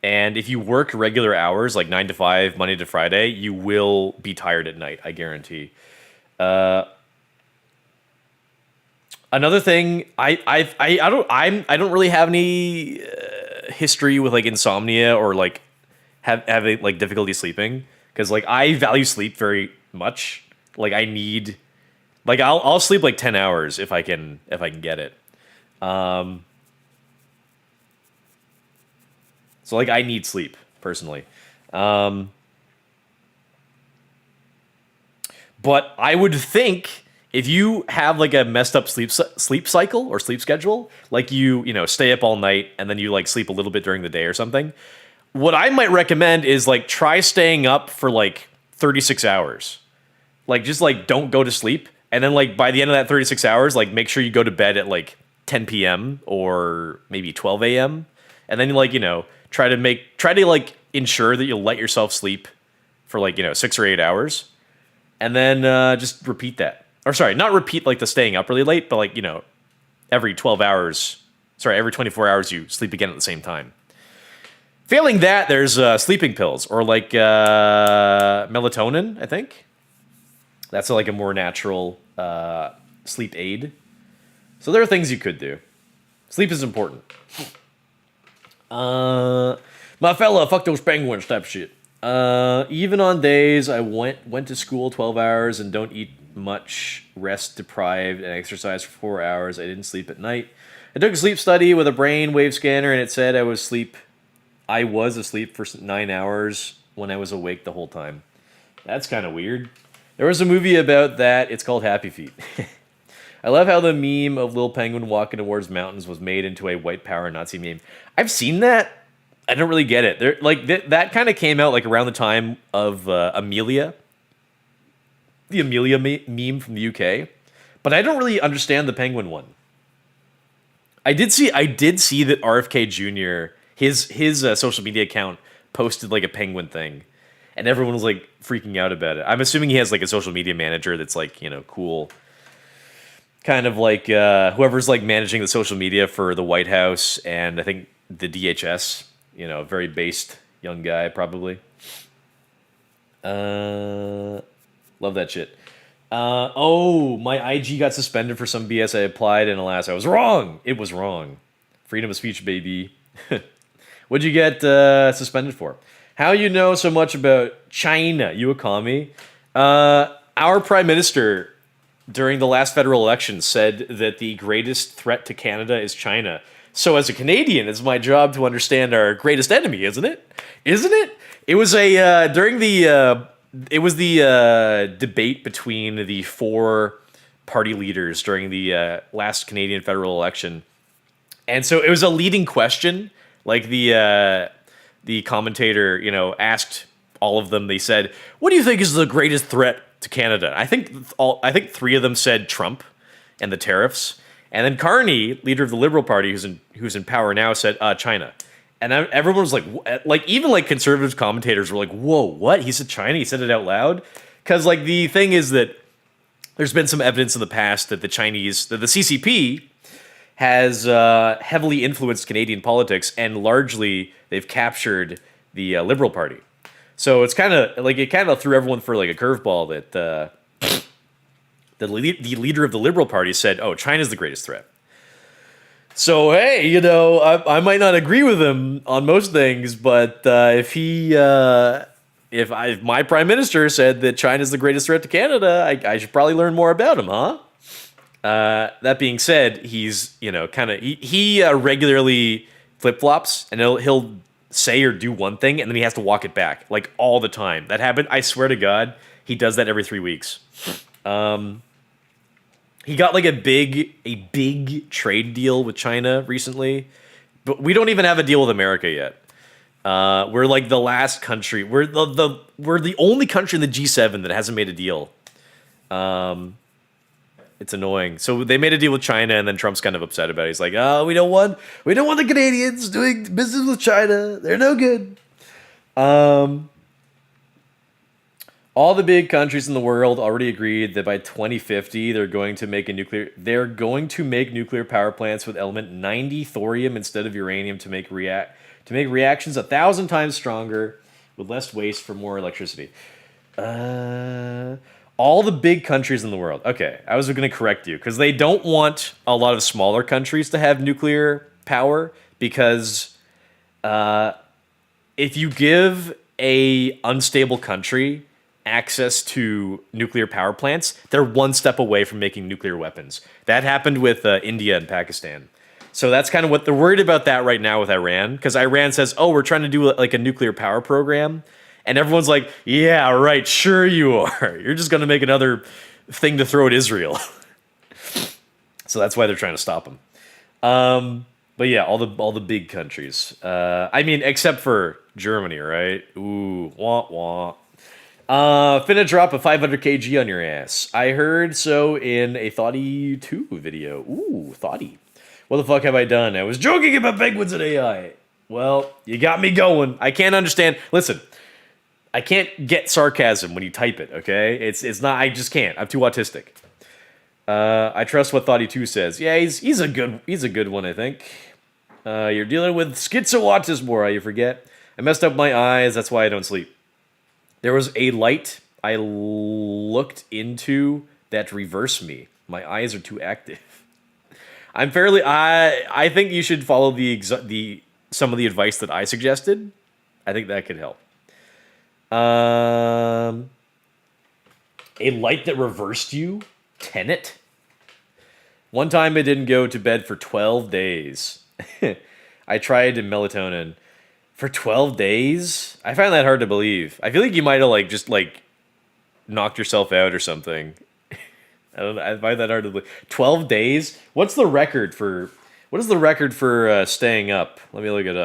and if you work regular hours, like 9 to 5, Monday to Friday, you will be tired at night, I guarantee. Another thing, I don't really have any history with like insomnia or like having like difficulty sleeping because like I value sleep very much. Like I need, like I'll sleep like 10 hours if I can get it. So like I need sleep personally. But I would think if you have like a messed up sleep cycle or sleep schedule, like you know stay up all night and then you like sleep a little bit during the day or something, what I might recommend is like try staying up for like 36 hours. Like just like don't go to sleep, and then like by the end of that 36 hours, like make sure you go to bed at like 10 p.m. or maybe 12 a.m. and then like you know try to like ensure that you'll let yourself sleep for like you know 6 or 8 hours, and then just repeat that. Or sorry, not repeat like the staying up really late, but like you know every 12 hours, every 24 hours you sleep again at the same time. Failing that, there's sleeping pills or like melatonin, I think. That's like a more natural sleep aid. So there are things you could do. Sleep is important. My fella, fuck those penguins type shit. Even on days I went to school 12 hours and don't eat much, rest deprived, and exercise for 4 hours, I didn't sleep at night. I took a sleep study with a brain wave scanner and it said I was asleep for 9 hours when I was awake the whole time. That's kind of weird. There was a movie about that. It's called Happy Feet. I love how the meme of Lil Penguin walking towards mountains was made into a white power Nazi meme. I've seen that. I don't really get it. There, like that kind of came out like around the time of Amelia, the Amelia meme from the UK, but I don't really understand the Penguin one. I did see that RFK Jr. his social media account posted like a penguin thing. And everyone was like freaking out about it. I'm assuming he has like a social media manager that's like, you know, cool. Kind of like whoever's like managing the social media for the White House and I think the DHS, you know, very based young guy probably. Love that shit. My IG got suspended for some BS I applied and alas, I was wrong. It was wrong. Freedom of speech, baby. What'd you get suspended for? How you know so much about China, you a commie? Our prime minister during the last federal election said that the greatest threat to Canada is China. So as a Canadian, it's my job to understand our greatest enemy, isn't it? Isn't it? It was the debate between the four party leaders during the last Canadian federal election. And so it was a leading question, like the commentator, you know, asked all of them. They said, "What do you think is the greatest threat to Canada?" I think three of them said Trump and the tariffs, and then Carney, leader of the Liberal Party, who's in power now, said China. And everyone was like even like conservative commentators were like, "Whoa, what? He said China? He said it out loud?" Because like the thing is that there's been some evidence in the past that the CCP has heavily influenced Canadian politics, and largely they've captured the Liberal Party. So it's kind of like it kind of threw everyone for like a curveball that the leader of the Liberal Party said, "Oh, China's the greatest threat." So hey, you know, I might not agree with him on most things, but if my prime minister said that China's the greatest threat to Canada, I should probably learn more about him, huh? That being said, he's, you know, kind of he regularly flip-flops, and he'll say or do one thing and then he has to walk it back like all the time. That happened, I swear to God, he does that every 3 weeks. He got like a big trade deal with China recently, but we don't even have a deal with America yet. We're like the last country. We're the only country in the G7 that hasn't made a deal. It's annoying. So they made a deal with China, and then Trump's kind of upset about it. He's like, "Oh, we don't want the Canadians doing business with China. They're no good." All the big countries in the world already agreed that by 2050 they're going to make nuclear power plants with element 90 thorium instead of uranium to make reactions 1,000 times stronger with less waste for more electricity. all the big countries in the world. Okay, I was going to correct you because they don't want a lot of smaller countries to have nuclear power because if you give a unstable country access to nuclear power plants, they're one step away from making nuclear weapons. That happened with India and Pakistan. So that's kind of what they're worried about that right now with Iran, because Iran says, oh, we're trying to do like a nuclear power program. And everyone's like, yeah, right, sure you are. You're just going to make another thing to throw at Israel. So that's why they're trying to stop them. But yeah, all the big countries. I mean, except for Germany, right? Ooh, wah, wah. Finna drop a 500 kg on your ass. I heard so in a Thoughty 2 video. Ooh, Thoughty. What the fuck have I done? I was joking about penguins and AI. Well, you got me going. I can't understand. Listen, I can't get sarcasm when you type it, okay? It's not, I just can't. I'm too autistic. I trust what Thoughty 2 says. Yeah, he's a good one, I think. You're dealing with schizoautism, Mora, you forget. I messed up my eyes, that's why I don't sleep. There was a light I looked into that reversed me. My eyes are too active. I'm fairly. I think you should follow some of the advice that I suggested. I think that could help. A light that reversed you, Tenet. One time I didn't go to bed for 12 days. I tried melatonin for 12 days. I find that hard to believe. I feel like you might have just knocked yourself out or something. I don't know. I find that hard to believe. 12 days? What is the record for staying up? Let me look it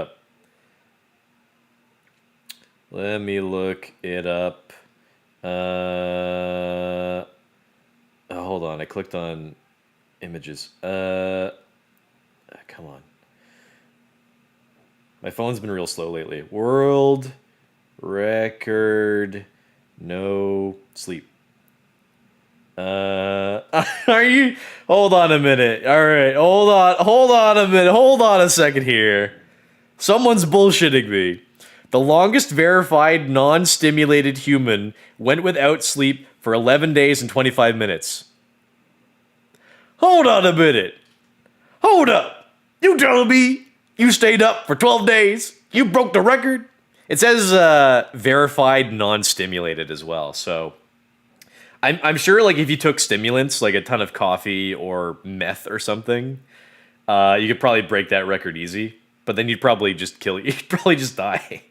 up. Oh, hold on. I clicked on images. Come on. My phone's been real slow lately. World record no sleep. Are you? Hold on a minute. All right, hold on a minute. Hold on a second here. Someone's bullshitting me. The longest verified non-stimulated human went without sleep for 11 days and 25 minutes. Hold on a minute. Hold up. You telling me you stayed up for 12 days? You broke the record? It says verified non-stimulated as well, so I'm sure if you took stimulants, like a ton of coffee or meth or something, you could probably break that record easy. But then you'd probably just you'd probably just die.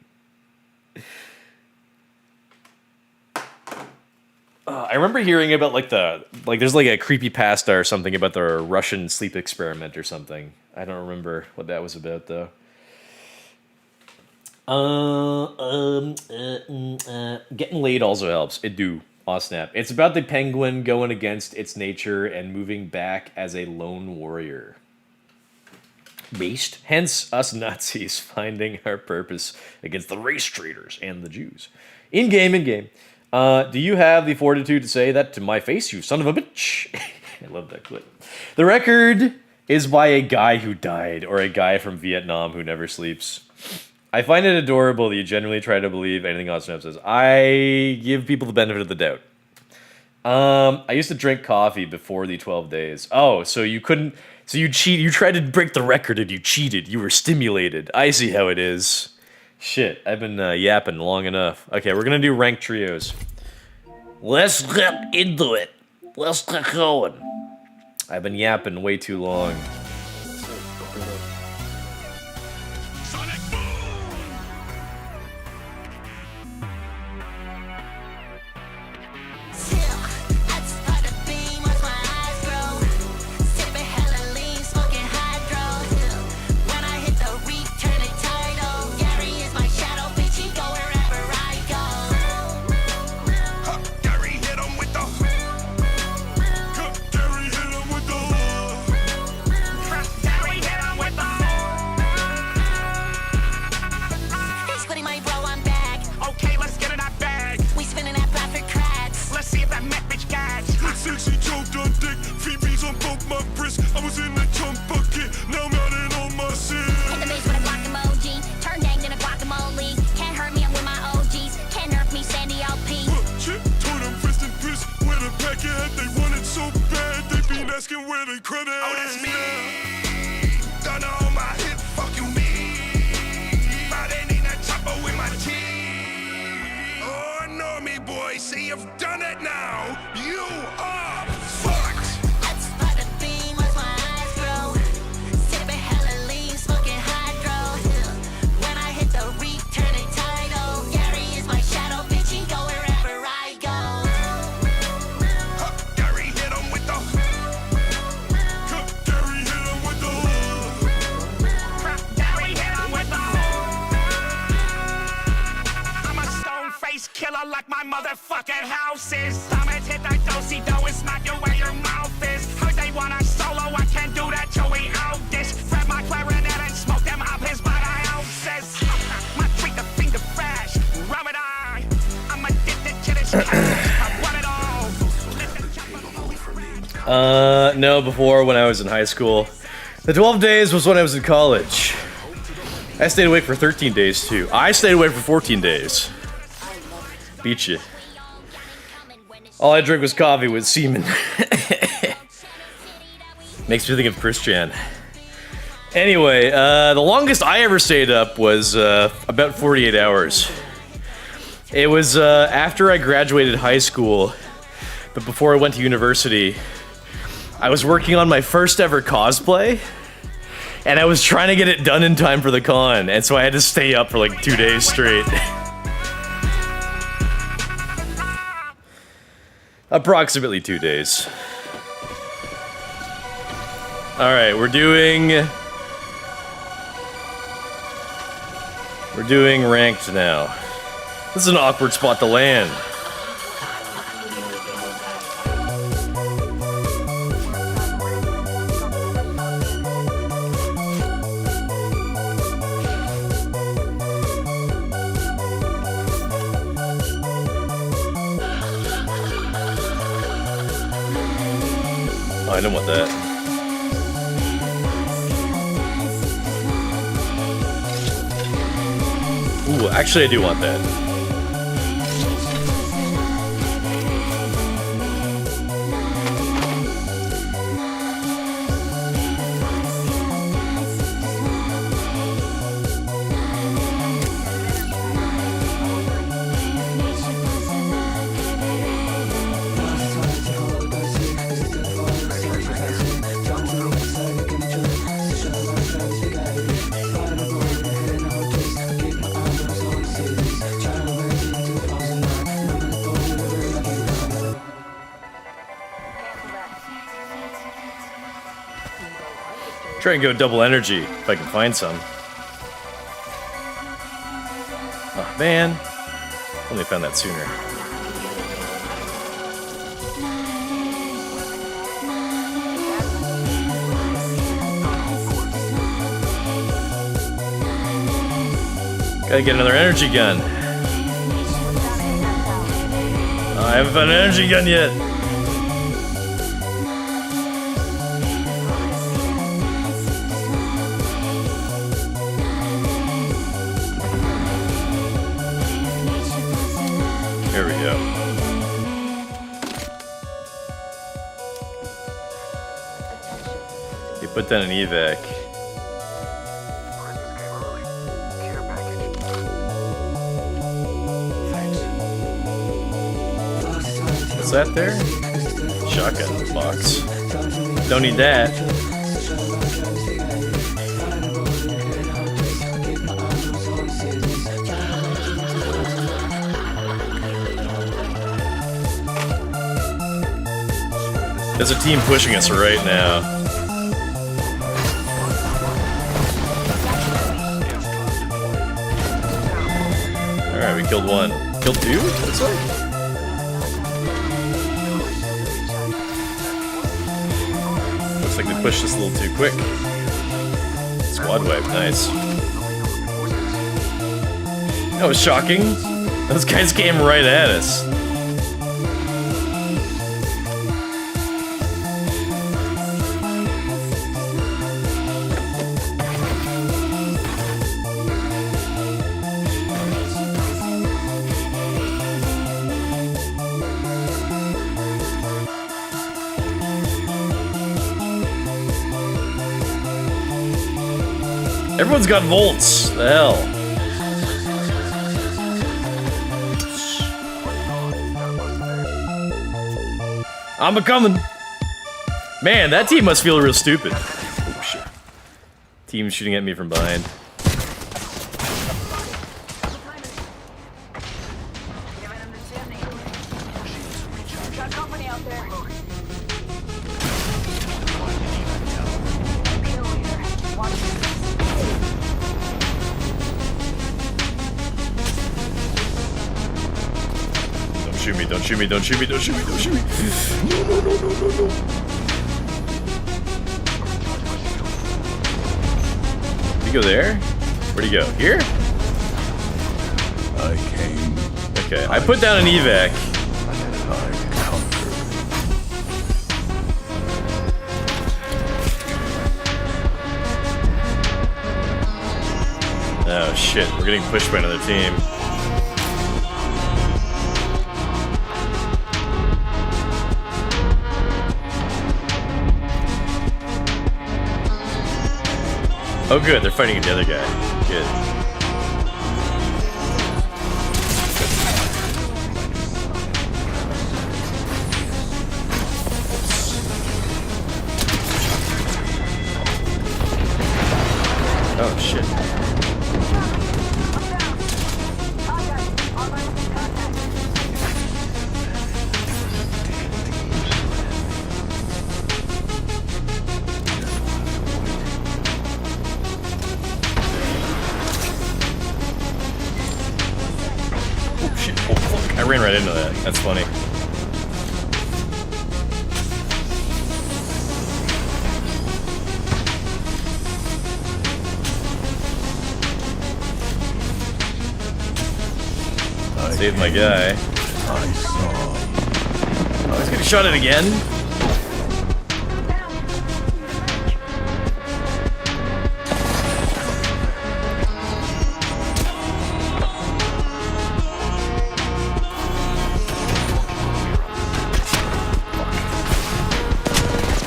I remember hearing about there's a creepypasta or something about the Russian sleep experiment or something. I don't remember what that was about though. Getting laid also helps. It do. Aw snap. It's about the penguin going against its nature and moving back as a lone warrior. Beast. Hence us Nazis finding our purpose against the race traitors and the Jews. In-game. Do you have the fortitude to say that to my face, you son of a bitch? I love that clip. The record is by a guy who died or a guy from Vietnam who never sleeps. I find it adorable that you genuinely try to believe anything Austin says. I give people the benefit of the doubt. I used to drink coffee before the 12 days. Oh, so you couldn't... So you cheat. You tried to break the record and you cheated. You were stimulated. I see how it is. Shit, I've been yapping long enough. Okay, we're gonna do ranked trios. Let's get into it. Let's get going. I've been yapping way too long. With Oh, that's me. Done on my hip, fuck you me. But ain't in that chopper with my teeth. Oh, know me, boy. See, you've done it now. You are fucked. That's part of the theme, watch my eyes grow. Sipping hella lean, smoking hydro. When I hit the reef, turning tidal. Gary is my shadow, bitch, he go wherever I go. Huh, Gary hit him with the. Huh, Gary hit him with the. Gary hit him with the. I'm a stone-faced killer like my motherfucking house is. Summit hit that do-si-do and smack you where your mouth is. Heard they want a solo, I can't do that till we out this. Grab my clarinet and smoke them up his body ounces. My treat the finger fast, rub it on. I'm addicted to this cash, I want it all. No, before when I was in high school. The 12 days was when I was in college. I stayed awake for 13 days too. I stayed awake for 14 days. Beat you. All I drank was coffee with semen. Makes me think of Christian. Anyway, the longest I ever stayed up was about 48 hours. It was after I graduated high school, but before I went to university. I was working on my first ever cosplay, and I was trying to get it done in time for the con, and so I had to stay up for like 2 days straight. Approximately 2 days. Alright, we're doing ranked now. This is an awkward spot to land. Oh, I don't want that. Ooh, actually I do want that. Try and go double energy if I can find some. Oh man, only found that sooner. Gotta get another energy gun. Oh, I haven't found an energy gun yet. Here we go. You put down an evac. What's that there? Shotgun box. Don't need that. There's a team pushing us right now. Alright, we killed one. Killed two? Looks like? Looks like we pushed this a little too quick. Squad wipe, nice. That was shocking. Those guys came right at us. Everyone's got volts. The hell. I'm a-coming. Man, that team must feel real stupid. Oh, shit. Team shooting at me from behind. Don't shoot me, don't shoot me, don't shoot me, don't shoot me, don't shoot me. No, no, no, no, no, no. Did he go there? Where'd he go? Here? I came. Okay, I put down an evac. I conquered. Oh shit, we're getting pushed by another team. Oh good, they're fighting the other guy. Good. Oh shit. Oh shit, oh fuck. I ran right into that. That's funny. Saved my guy. I saw. Oh, he's getting shot at again.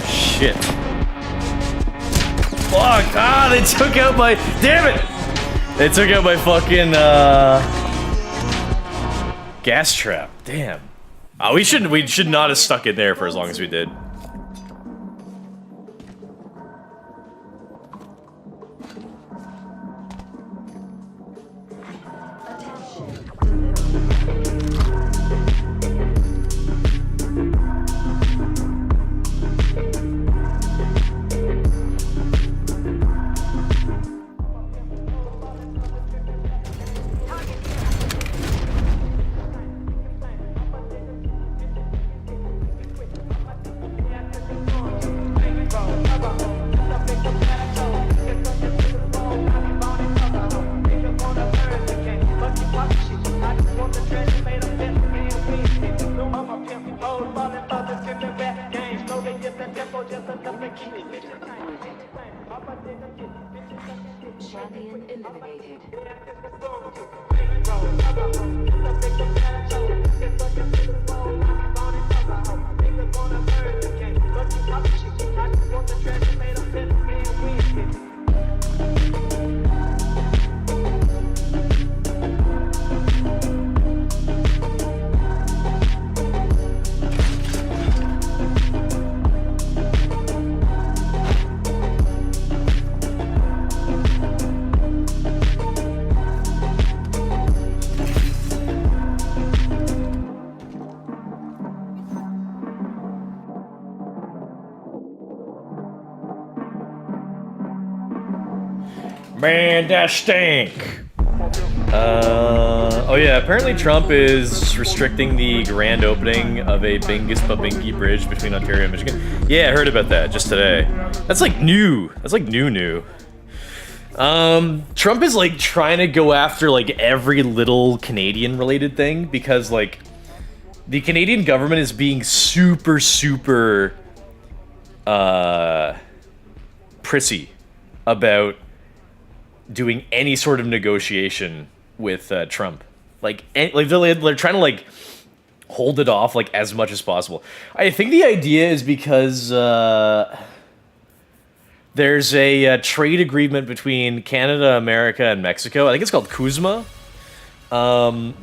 Shit. Fuck! Ah, they took out my... Damn it! They took out my fucking, gas trap. Damn. Oh, we should not have stuck it there for as long as we did. Champion eliminated. Man, that stink. Oh yeah, apparently Trump is restricting the grand opening of a Bingus Babingi bridge between Ontario and Michigan. Yeah, I heard about that just today. That's like new. That's like new. Trump is like trying to go after like every little Canadian related thing because like the Canadian government is being super prissy about doing any sort of negotiation with Trump. Like they're trying to like hold it off like as much as possible. I think the idea is because There's a trade agreement between Canada, America, and Mexico. I think it's called CUSMA. And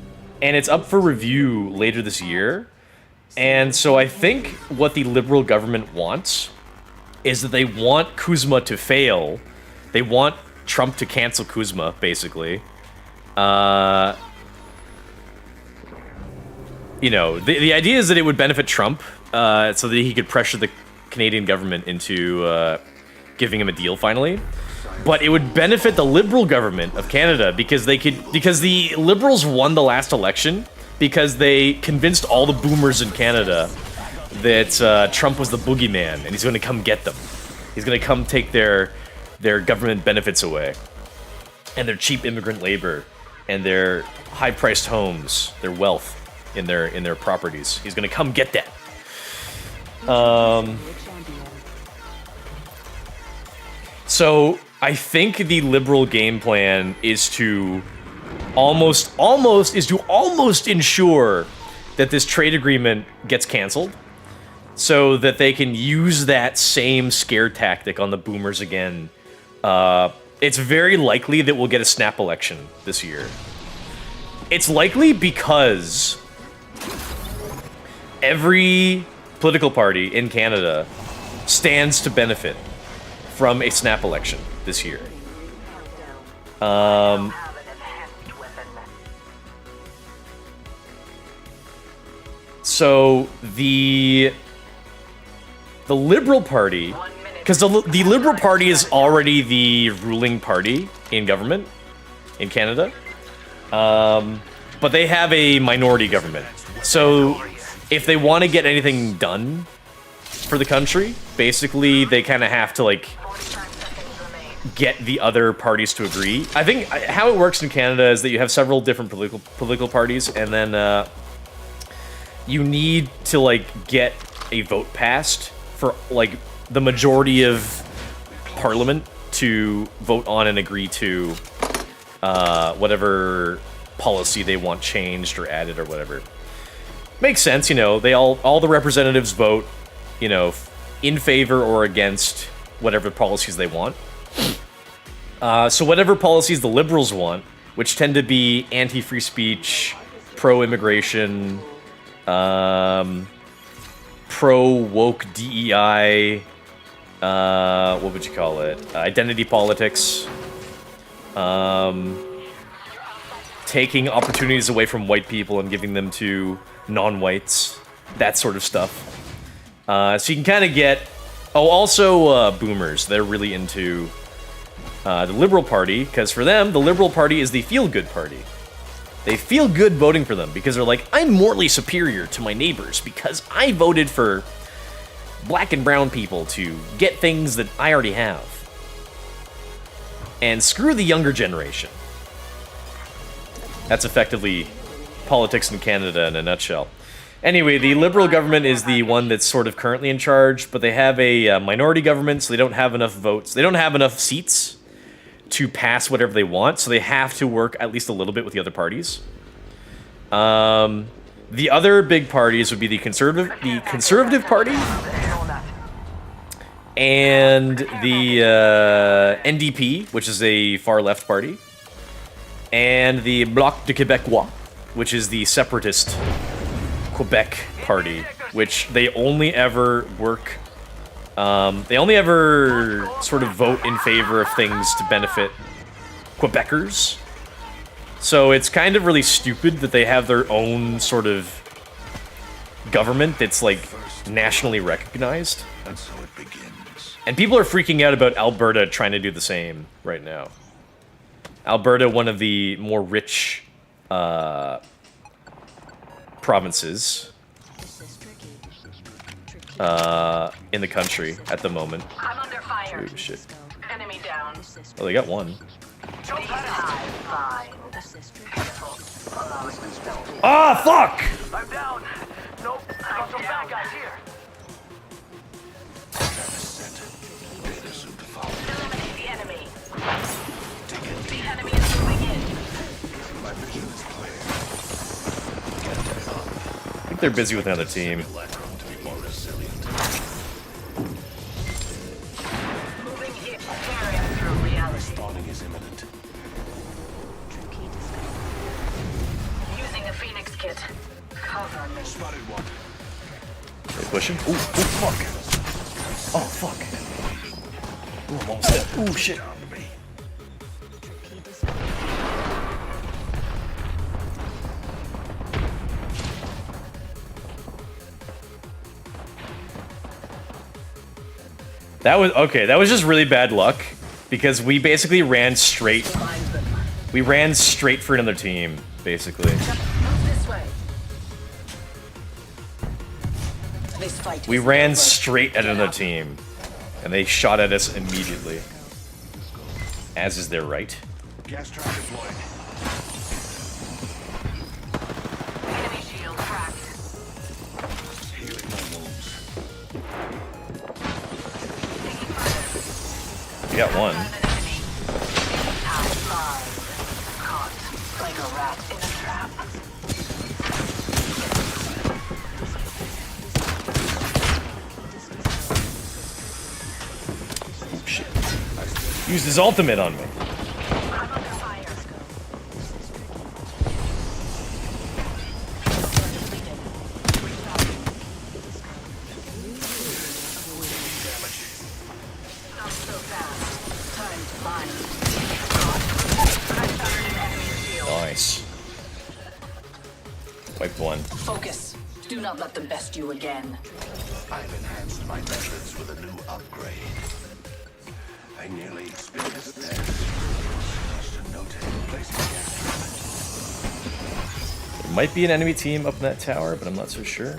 it's up for review later this year. And so I think what the Liberal government wants is that they want CUSMA to fail. They want Trump to cancel CUSMA, basically. You know, the idea is that it would benefit Trump so that he could pressure the Canadian government into giving him a deal finally. But it would benefit the Liberal government of Canada because the Liberals won the last election because they convinced all the boomers in Canada that Trump was the boogeyman and he's going to come get them. He's going to come take their government benefits away and their cheap immigrant labor and their high-priced homes, their wealth in their properties. He's going to come get that. So I think the Liberal game plan is to almost ensure that this trade agreement gets canceled so that they can use that same scare tactic on the boomers again. It's very likely that we'll get a snap election this year. It's likely because every political party in Canada stands to benefit from a snap election this year. So the Liberal Party, because the Liberal Party is already the ruling party in government in Canada, but they have a minority government. So if they want to get anything done for the country, basically they kind of have to like get the other parties to agree. I think how it works in Canada is that you have several different political parties, and then you need to like get a vote passed for like the majority of Parliament to vote on and agree to whatever policy they want changed or added or whatever. Makes sense, you know. They all the representatives vote, you know, in favor or against whatever policies they want. So whatever policies the Liberals want, which tend to be anti-free speech, pro-immigration, pro-woke DEI, what would you call it? Identity politics, taking opportunities away from white people and giving them to non-whites, that sort of stuff. So you can kind of get... Oh, also boomers. They're really into the Liberal Party, because for them, the Liberal Party is the feel-good party. They feel good voting for them, because they're like, I'm morally superior to my neighbors, because I voted for black and brown people to get things that I already have. And screw the younger generation. That's effectively politics in Canada in a nutshell. Anyway, the Liberal government is the one that's sort of currently in charge, but they have a minority government, so they don't have enough votes. They don't have enough seats to pass whatever they want, so they have to work at least a little bit with the other parties. The other big parties would be the Conservative Party and the NDP, which is a far-left party, and the Bloc de Québécois, which is the separatist Quebec party, which they only ever work... they only ever sort of vote in favor of things to benefit Quebecers. So it's kind of really stupid that they have their own sort of government that's like nationally recognized. That's how it begins. And people are freaking out about Alberta trying to do the same right now. Alberta, one of the more rich provinces in the country at the moment. I'm under fire. Ooh, shit. Enemy down. Oh, they got one. Ah, fuck! I'm down. Nope. Got some bad guys here. Eliminate the enemy. The enemy is moving in. I think they're busy with another team. Moving is imminent. Using a Phoenix kit. Cover me. Spotted one. They pushing? Ooh, fuck. Oh, fuck. Ooh, I'm almost dead. Ooh, shit. That was okay. That was just really bad luck because we basically ran straight. We ran straight for another team, basically. This way. This fight We is ran over. straight at another team, and they shot at us immediately. As is their right. Gas trap deployed. Enemy shield cracked. Healing my wounds. We got one. Time flies. Caught like a rat in a trap. Shit. Used his ultimate on me. I'm under fire. Not so fast. Time to mine. I found an enemy shield. Nice. Wiped one. Focus. Do not let them best you again. I've enhanced my methods with a new upgrade. I nearly experienced theirs. Just a note. Placing gas trap. There might be an enemy team up in that tower, but I'm not so sure.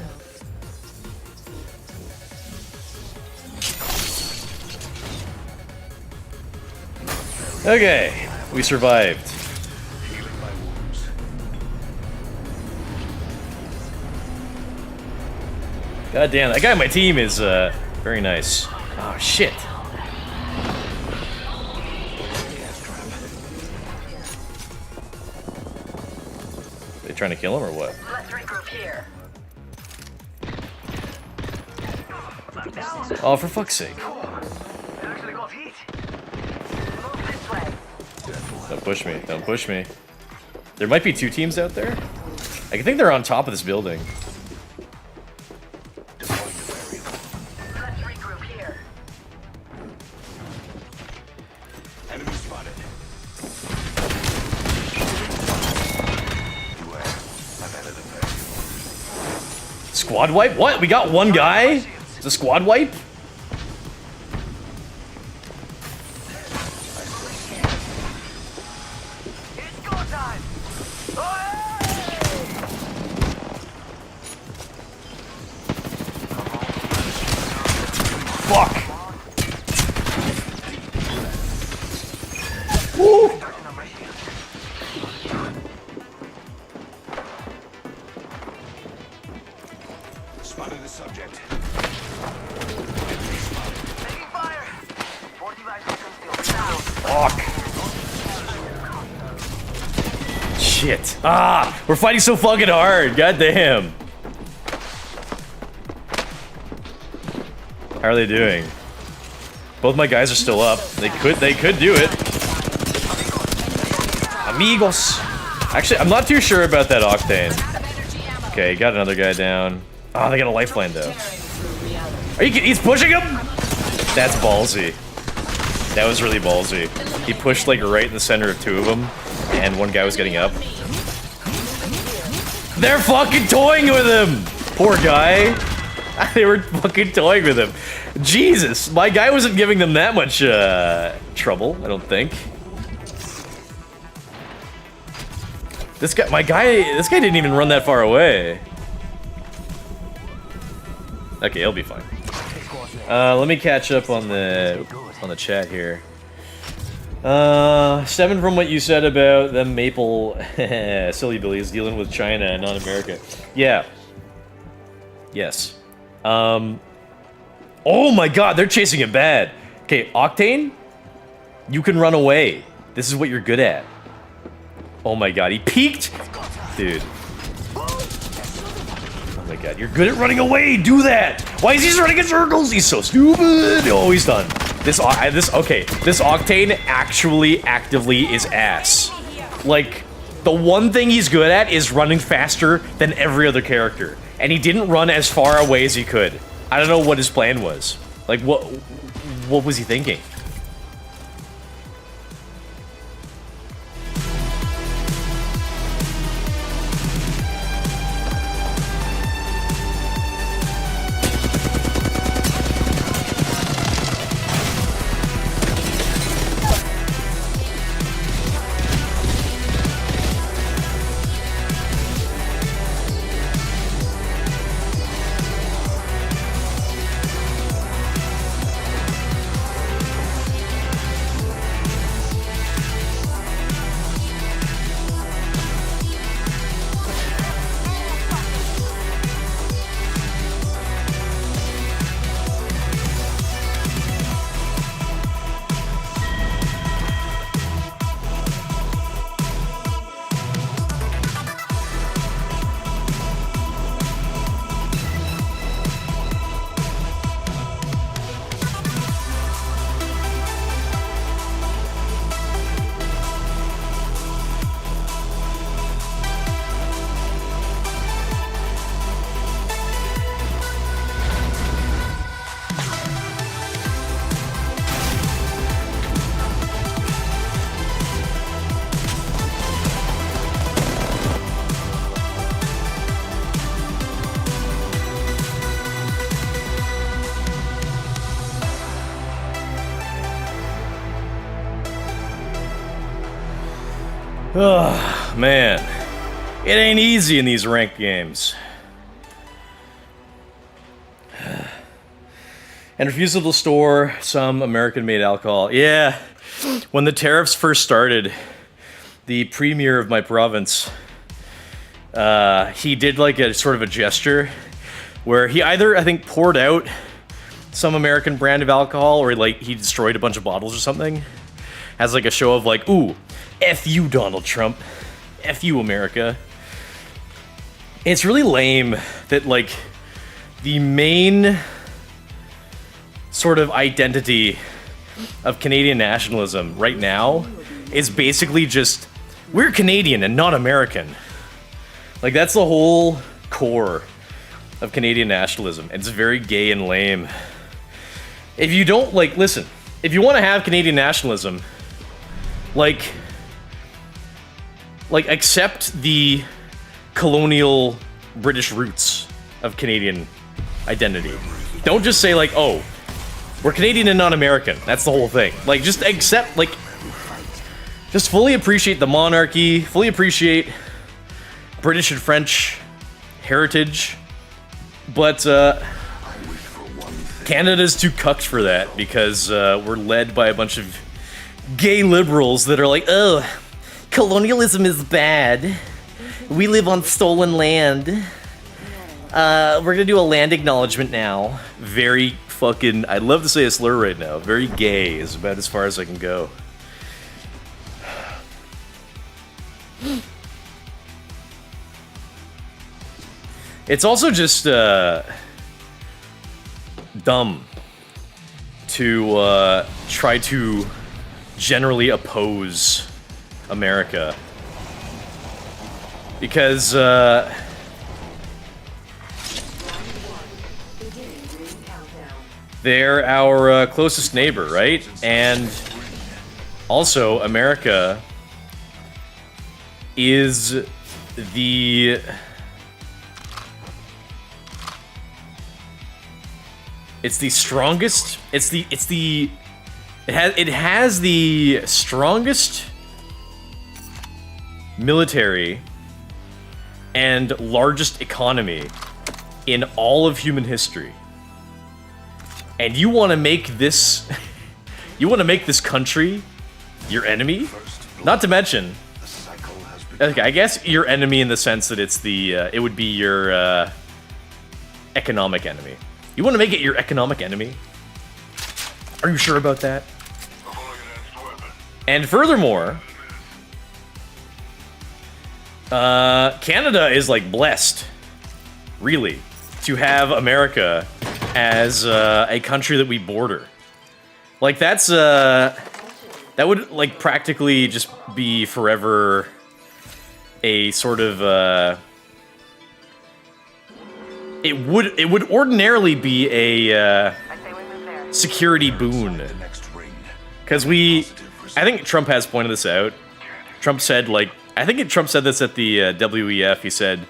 Okay, we survived. Healing my wounds. God damn, that guy on my team is very nice. Oh shit. They trying to kill him or what? Let's regroup here. Oh, for fuck's sake. Move this way. Don't push me. Don't push me. There might be two teams out there. I think they're on top of this building. Deploying the barrier. Let's regroup here. Enemy spotted. Beware. I've added a barrier. Squad wipe? What? We got one guy? It's a squad wipe? It's go time! Fuck! Woo! Spotted the subject. Taking fire! 45 seconds till down. Fuck! Shit. Ah! We're fighting so fucking hard. God damn. How are they doing? Both my guys are still up. They could do it. Amigos. Actually, I'm not too sure about that Octane. Okay, got another guy down. Oh, they got a lifeline though. Are you kidding? He's pushing him? That's ballsy. That was really ballsy. He pushed like right in the center of two of them, and one guy was getting up. They're fucking toying with him! Poor guy. They were fucking toying with him. Jesus, my guy wasn't giving them that much trouble, I don't think. This guy didn't even run that far away. Okay, he'll be fine. Let me catch up on the chat here. 7 from what you said about the Maple silly billies dealing with China and not America. Yeah. Yes. Oh my god, they're chasing it bad. Okay, Octane, you can run away. This is what you're good at. Oh my god, he peeked? Dude. Oh my god, you're good at running away. Do that. Why is he running in circles? He's so stupid. Oh, he's done. This Octane actually actively is ass. Like, the one thing he's good at is running faster than every other character. And he didn't run as far away as he could. I don't know what his plan was. Like, what was he thinking? Oh, man. It ain't easy in these ranked games. And refusal to store some American-made alcohol. Yeah, when the tariffs first started, the premier of my province, he did like a sort of a gesture where he either, I think, poured out some American brand of alcohol or like he destroyed a bunch of bottles or something. As like a show of like, ooh, F you, Donald Trump. F you, America. It's really lame that, like, the main sort of identity of Canadian nationalism right now is basically just, we're Canadian and not American. Like, that's the whole core of Canadian nationalism. It's very gay and lame. If you don't, like, listen, if you want to have Canadian nationalism, like, accept the colonial British roots of Canadian identity. Don't just say, like, oh, we're Canadian and not American. That's the whole thing. Like, just accept, like, just fully appreciate the monarchy, fully appreciate British and French heritage, but, Canada's too cucked for that because, we're led by a bunch of gay liberals that are like, oh, colonialism is bad. We live on stolen land. We're gonna do a land acknowledgement now. Very fucking, I'd love to say a slur right now. Very gay is about as far as I can go. It's also just, dumb to, try to generally oppose America. Because, they're our closest neighbor, right? And also, America is the... It's the strongest... It has the strongest military and largest economy in all of human history. And you want to make this you want to make this country your enemy? Not to mention, okay, I guess your enemy in the sense that it's the it would be your economic enemy. You want to make it your economic enemy? Are you sure about that? And furthermore, Canada is like blessed, really, to have America as a country that we border. Like that's that would like practically just be forever a sort of it would ordinarily be a I say we move there. security boon. Because I think Trump has pointed this out. Trump said, like, Trump said this at the WEF. He said,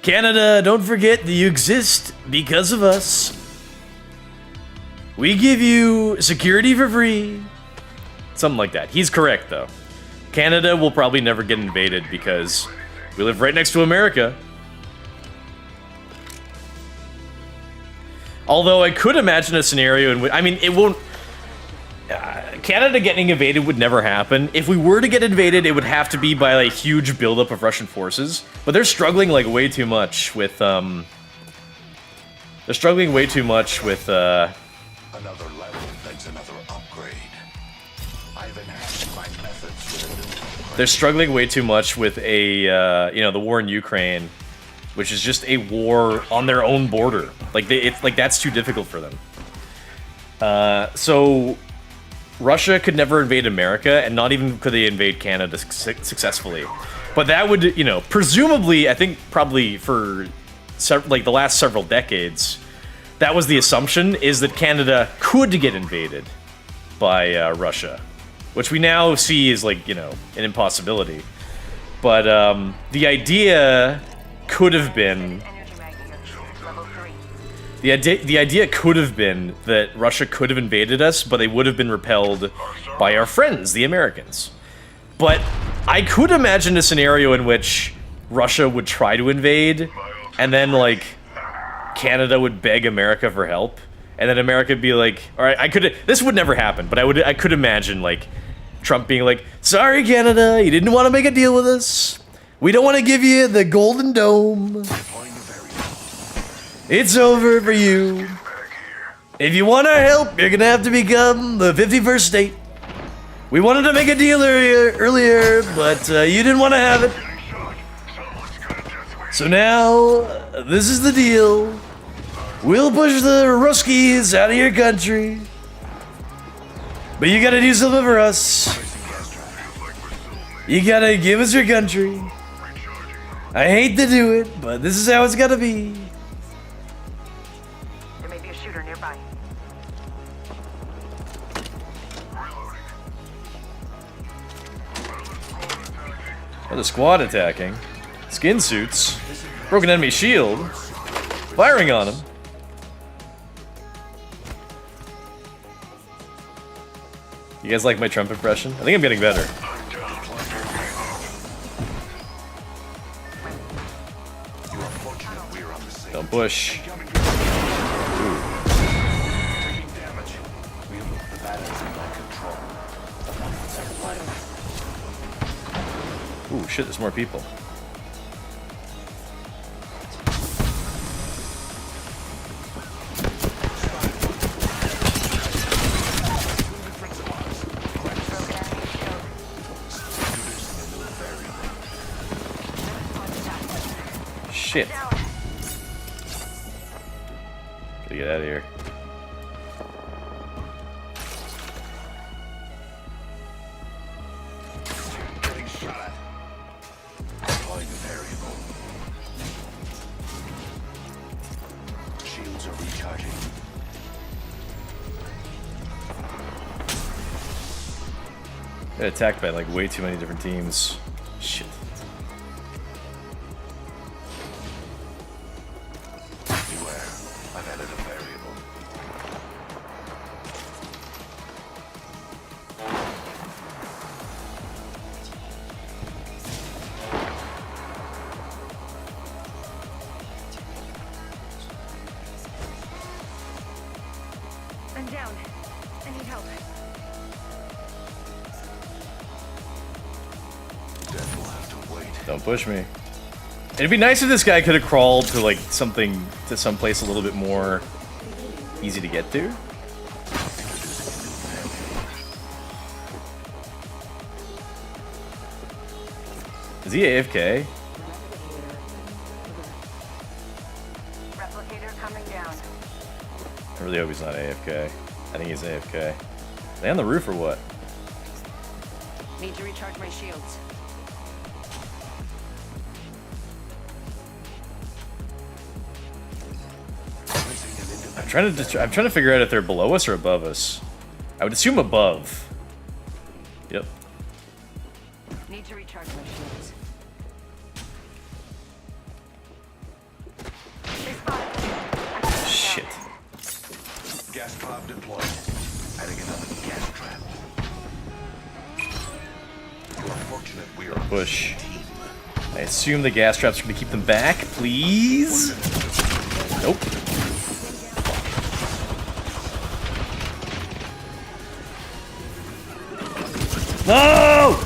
Canada, don't forget that you exist because of us. We give you security for free. Something like that. He's correct, though. Canada will probably never get invaded because we live right next to America. Although I could imagine a scenario in which, I mean, it won't. Canada getting invaded would never happen. If we were to get invaded, it would have to be by like huge buildup of Russian forces. But they're struggling like way too much with They're struggling way too much with Another level begs another upgrade. I've enhanced my methods with a new They're struggling way too much with a the war in Ukraine, which is just a war on their own border. Like it's like that's too difficult for them. So Russia could never invade America, and not even could they invade Canada successfully. But that would, presumably, I think probably for like the last several decades, that was the assumption, is that Canada could get invaded by Russia, which we now see is like, an impossibility. But the idea could have been Energy mag here. Level 3. the idea could have been that Russia could have invaded us, but they would have been repelled by our friends, the Americans. But I could imagine a scenario in which Russia would try to invade, and then, like, Canada would beg America for help, and then America would be like, all right, this would never happen, but I could imagine, like, Trump being like, sorry, Canada, you didn't want to make a deal with us. We don't want to give you the Golden Dome. It's over for you. If you want our help, you're gonna have to become the 51st state. We wanted to make a deal earlier, but you didn't want to have it. So now, this is the deal. We'll push the Ruskies out of your country. But you gotta do something for us. You gotta give us your country. I hate to do it, but this is how it's gotta be. There may be a shooter nearby. Oh, the squad attacking. Skin suits. Broken enemy shield. Firing on him. You guys like my Trump impression? I think I'm getting better. Don't push. Ooh, shit, there's more people. Shit. Gotta get out of here. getting shot at. Deploying a variable. Shields are recharging. Got attacked by like way too many different teams. Shit. Beware, I've added a variable. I'm down. I need help. Death will have to wait. Don't push me. It'd be nice if this guy could have crawled to like something, to someplace a little bit more easy to get to. Is he AFK? Replicator coming down. I really hope he's not AFK. I think he's AFK. Are they on the roof or what? Need to recharge my shields. I'm trying to figure out if they're below us or above us. I would assume above. Yep. Need to recharge my shields. Shit. Gas cloud deployed. Adding another gas trap. You are fortunate we are Push. I assume the gas traps are going to keep them back, please. Nope. No!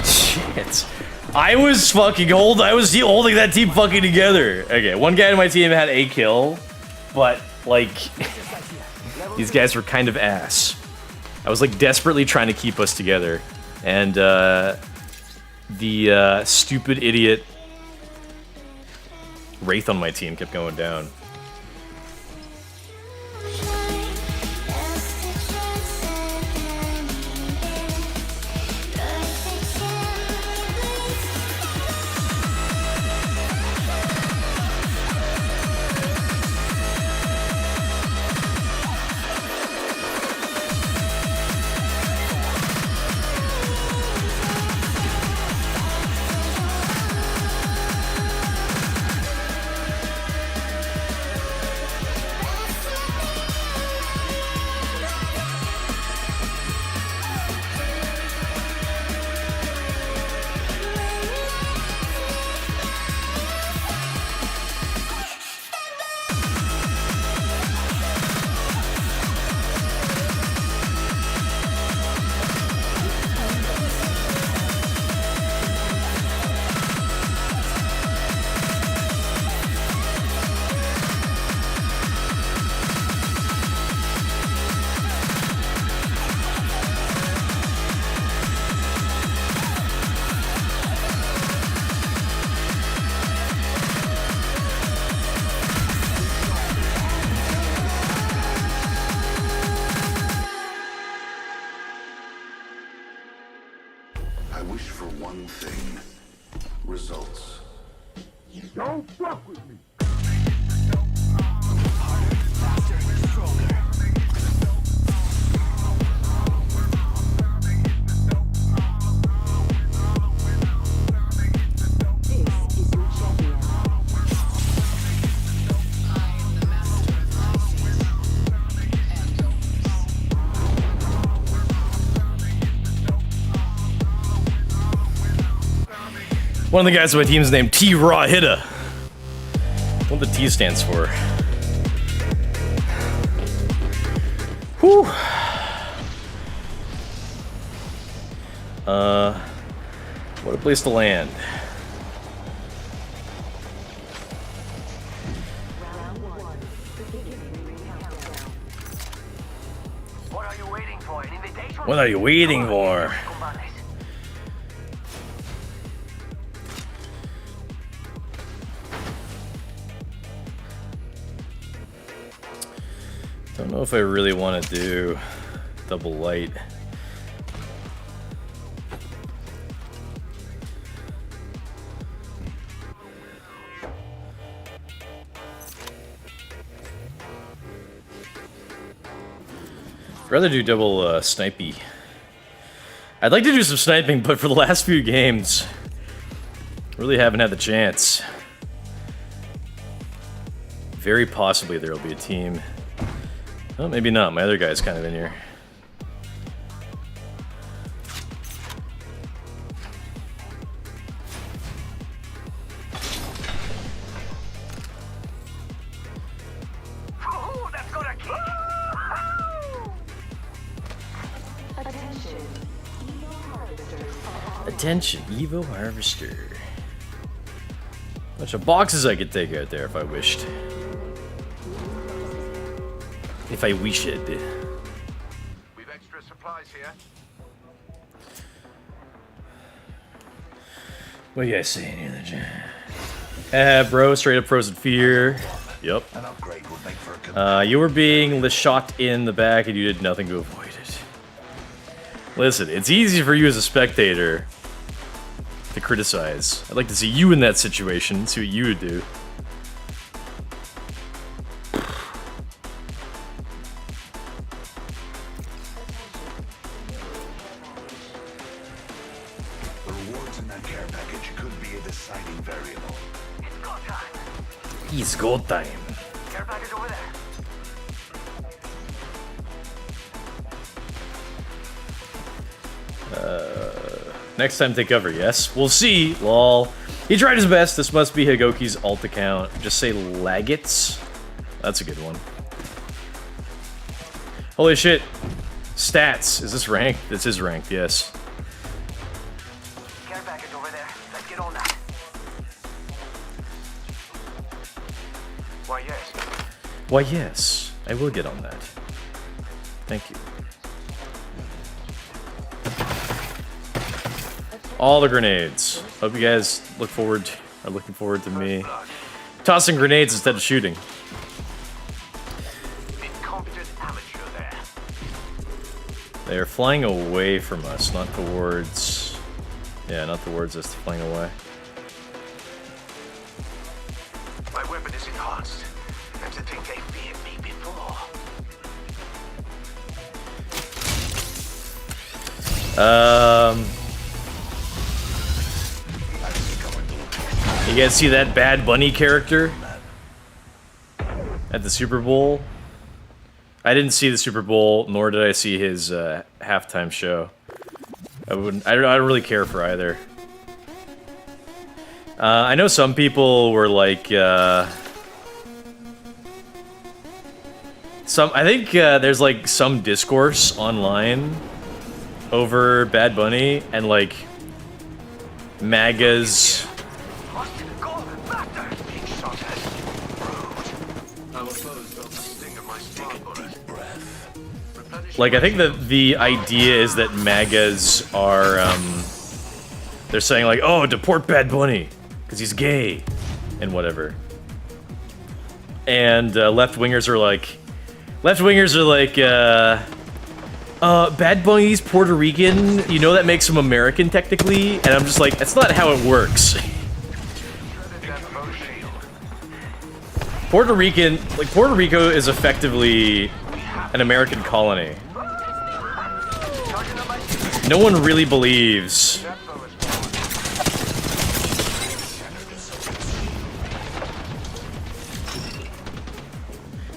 Shit. I was holding that team fucking together. Okay, one guy in my team had a kill, but like these guys were kind of ass. I was like desperately trying to keep us together, and the stupid idiot Wraith on my team kept going down. I wish for one thing. Results. Don't fuck with me. One of the guys on my team is named T Raw Hitta. What the T stands for. Whew. What a place to land. What are you waiting for? An invitation? What are you waiting for? Don't know if I really want to do double light. I'd rather do double snipey. I'd like to do some sniping, but for the last few games, really haven't had the chance. Very possibly there will be a team. Oh, maybe not. My other guy's kind of in here. Ooh, that's gonna kick. Attention, Evo Harvester. Bunch of boxes I could take out there if I wished. If I wished. We've extra supplies here. What you guys saying here, then? Bro, straight up frozen fear. Yep. An upgrade would make for a You were being shot in the back and you did nothing to avoid it. Listen, it's easy for you as a spectator to criticize. I'd like to see you in that situation, see what you would do. The rewards in that care package could be a deciding variable. It's go time. It's go time. Care package over there. Next time take cover, yes. We'll see, lol. He tried his best. This must be Higoki's alt account. Just say Lagits. That's a good one. Holy shit. Stats. Is this ranked? This is ranked, yes. Care package over there. Let's get on that. Why, yes. Why, yes. I will get on that. Thank you. All the grenades. Hope you guys are looking forward to me tossing grenades instead of shooting. Incompetent amateur there. They are flying away from us, not towards... Yeah, not towards us, flying away. My weapon is enhanced. And to think they feared me before. You guys see that Bad Bunny character at the Super Bowl? I didn't see the Super Bowl, nor did I see his halftime show. I don't really care for either. I know some people were like, I think there's like some discourse online over Bad Bunny and like MAGA's. Go faster! Being shot at. Rude. Our foes felt the sting of my smart bullet. Like, I think that the idea is that MAGAs are, they're saying like, oh, deport Bad Bunny, because he's gay, and whatever. And left-wingers are like, Bad Bunny's Puerto Rican, you know that makes him American technically? And I'm just like, that's not how it works. Puerto Rico is effectively an American colony. No one really believes.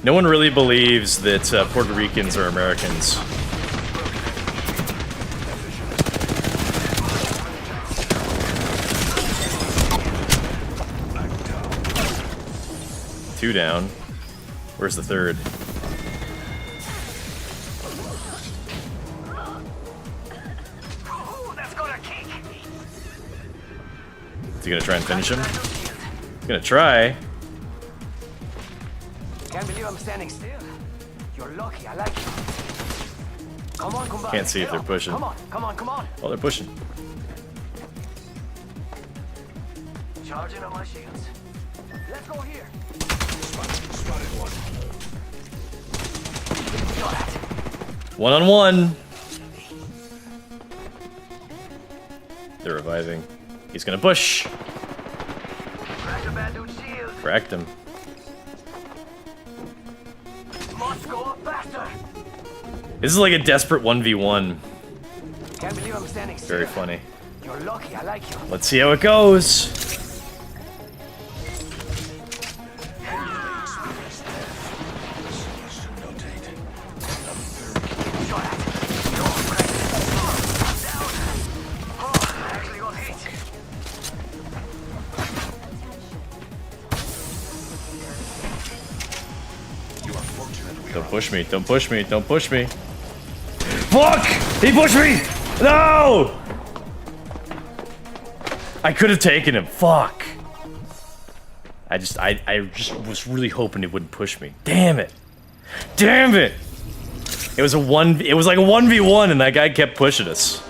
No one really believes that Puerto Ricans are Americans. Two down. Where's the third? Ooh, that's gonna kick. Is he gonna try and finish him? He's gonna try. Can't believe I'm standing still. You're lucky, I like you. Come on, come on. Can't see if they're pushing. Come on, come on, come on. Oh, they're pushing. Charging on my shields. Let's go here. One-on-one. They're reviving. He's gonna push. Crack the bad dude's shield. Cracked him. Must go up faster. This is like a desperate 1v1. Can't believe I'm standing still. Very funny. You're lucky, I like you. Let's see how it goes. Don't push me, don't push me, don't push me. Fuck! He pushed me! No! I could have taken him. Fuck. I just was really hoping it wouldn't push me. Damn it. Damn it! It was like a 1v1 and that guy kept pushing us.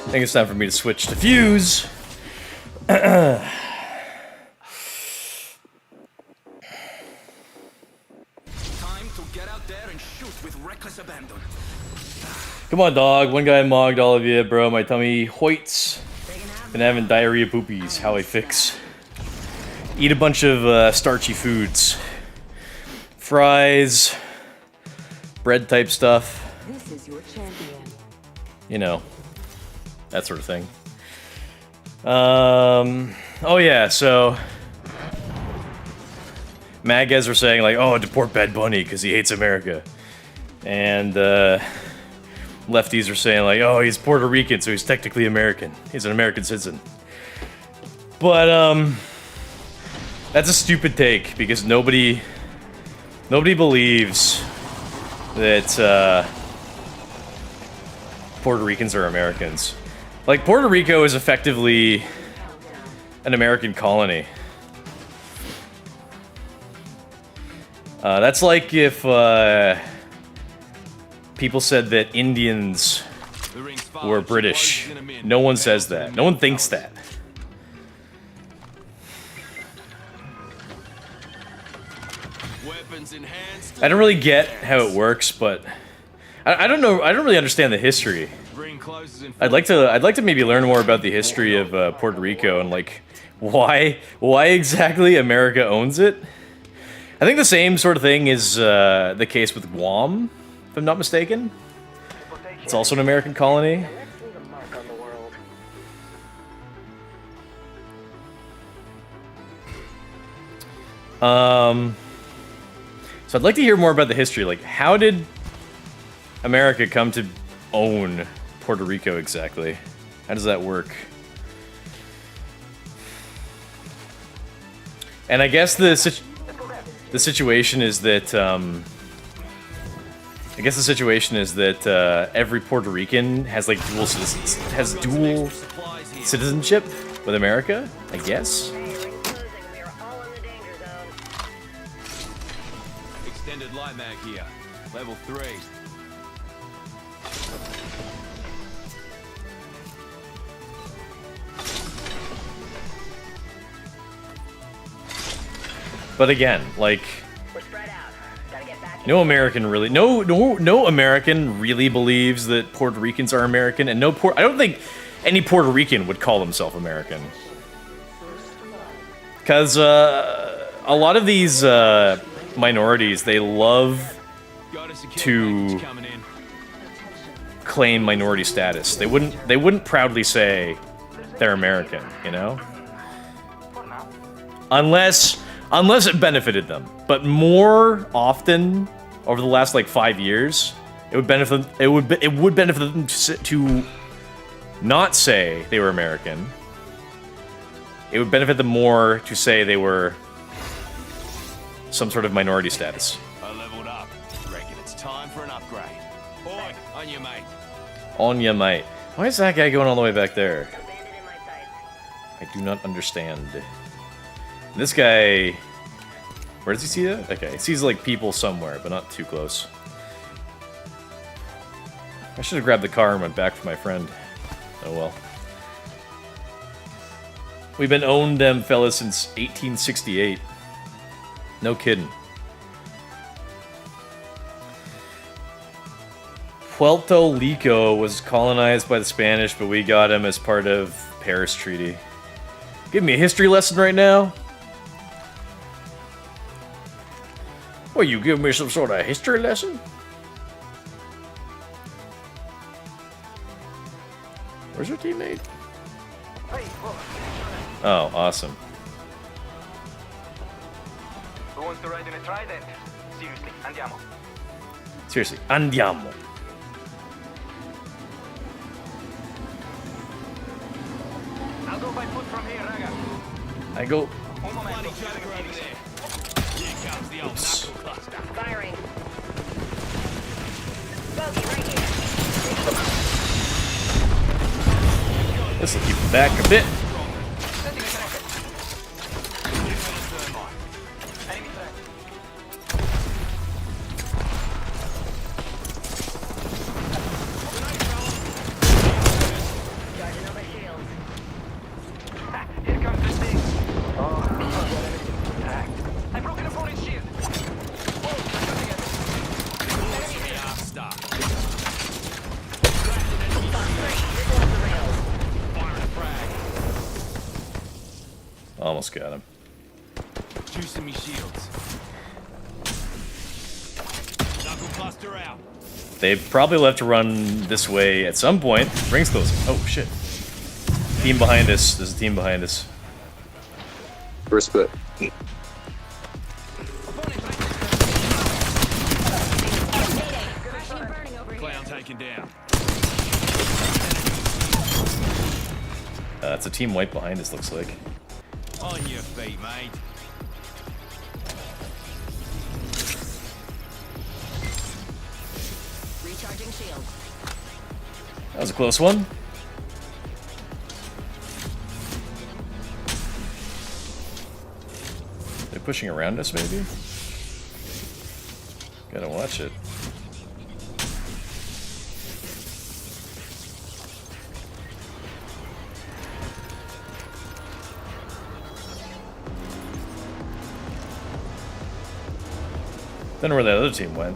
I think it's time for me to switch to fuse. Time to get out there and shoot with reckless abandon. Come on, dog. One guy mogged all of you, bro. My tummy hoits. Been having diarrhea poopies. How I fix. Eat a bunch of starchy foods. Fries. Bread type stuff. This is your champion. You know. That sort of thing. Oh yeah, so... Mad guys were saying like, oh, deport Bad Bunny because he hates America. And lefties are saying like, oh, he's Puerto Rican, so he's technically American. He's an American citizen. But that's a stupid take because nobody believes that Puerto Ricans are Americans. Like, Puerto Rico is effectively an American colony. That's like if people said that Indians were British. No one says that. No one thinks that. I don't really get how it works, but I don't know. I don't really understand the history. I'd like to maybe learn more about the history of Puerto Rico and like why exactly America owns it. I think the same sort of thing is the case with Guam, if I'm not mistaken. It's also an American colony. Let's leave a mark on the world. So I'd like to hear more about the history. Like, how did America come to own Puerto Rico exactly? How does that work? And I guess the situation is that every Puerto Rican has like dual citizenship with America. I guess. Hey, ring closing. We are all in the danger zone. Extended light mag here. Level 3. But again, like, We're spread out. Gotta get back in. no American really believes that Puerto Ricans are American, and I don't think any Puerto Rican would call himself American. Because a lot of these minorities, they love to claim minority status. They wouldn't proudly say they're American, you know? Unless it benefited them. But more often, over the last like 5 years, it would benefit them to not say they were American. It would benefit them more to say they were some sort of minority status. I leveled up. Reckon it's time for an upgrade. Boy, on you, mate. On ya, mate. Why is that guy going all the way back there? Bandit in my sights. I do not understand. This guy... Where does he see that? Okay, he sees like people somewhere, but not too close. I should have grabbed the car and went back for my friend. Oh well. We've been owned them fellas since 1868. No kidding. Puerto Rico was colonized by the Spanish, but we got him as part of Paris Treaty. Give me a history lesson right now. Well, you give me some sort of history lesson? Where's your teammate? Oh, awesome. Who wants to ride in a trident? Seriously, andiamo. Seriously, andiamo. I'll go by foot from here, Raga. I go. Un momento. Here comes the old knuckle cluster. Firing. Bogey right here. This will keep him back a bit. Enemy threat. almost got him. Juicing me shields. Knuckle cluster out. They probably left to run this way at some point. Ring's closing. Oh shit. Team behind us. There's a team behind us. First foot. Crashing and burning over here. Clown taken down. It's a team white behind us, looks like. On your feet, mate. Recharging shield. That was a close one. They're pushing around us, maybe? Gotta watch it. Don't know where that other team went.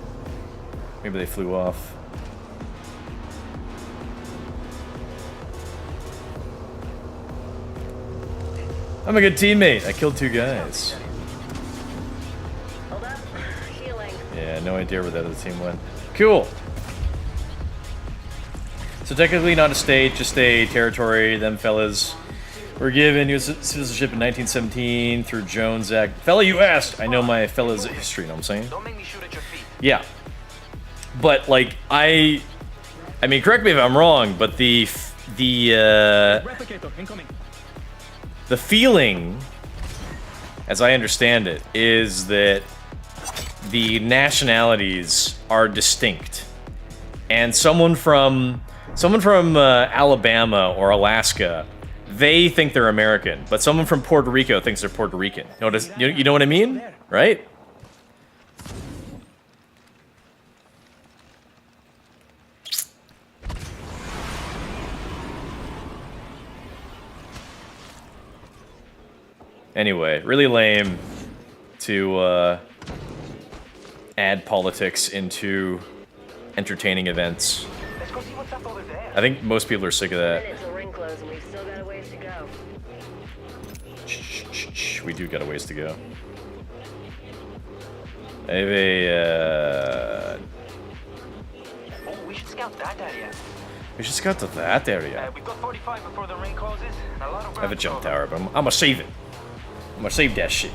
Maybe they flew off. I'm a good teammate. I killed 2 guys. Hold up. Healing. Yeah, no idea where that other team went. Cool. So technically not a state, just a territory. Them fellas were given U.S. citizenship in 1917 through Jones Act. Fella, you asked. I know my fella's history, you know what I'm saying? Don't make me shoot at your feet. Yeah. But, like, I mean, correct me if I'm wrong, but the feeling, as I understand it, is that the nationalities are distinct, and someone from Alabama or Alaska, they think they're American, but someone from Puerto Rico thinks they're Puerto Rican. You know what I mean, right? Anyway, really lame to add politics into entertaining events. Let's go see what's up over there. I think most people are sick of that. Minutes till ring close, and we've still got a ways to go. Shh, we do got a ways to go. I have a, Oh, we should scout that area. we should scout to that area. We've got 45 before the rain closes. And a lot of I have a ground jump to tower, cover. but I'm gonna save it. I'm gonna save that shit.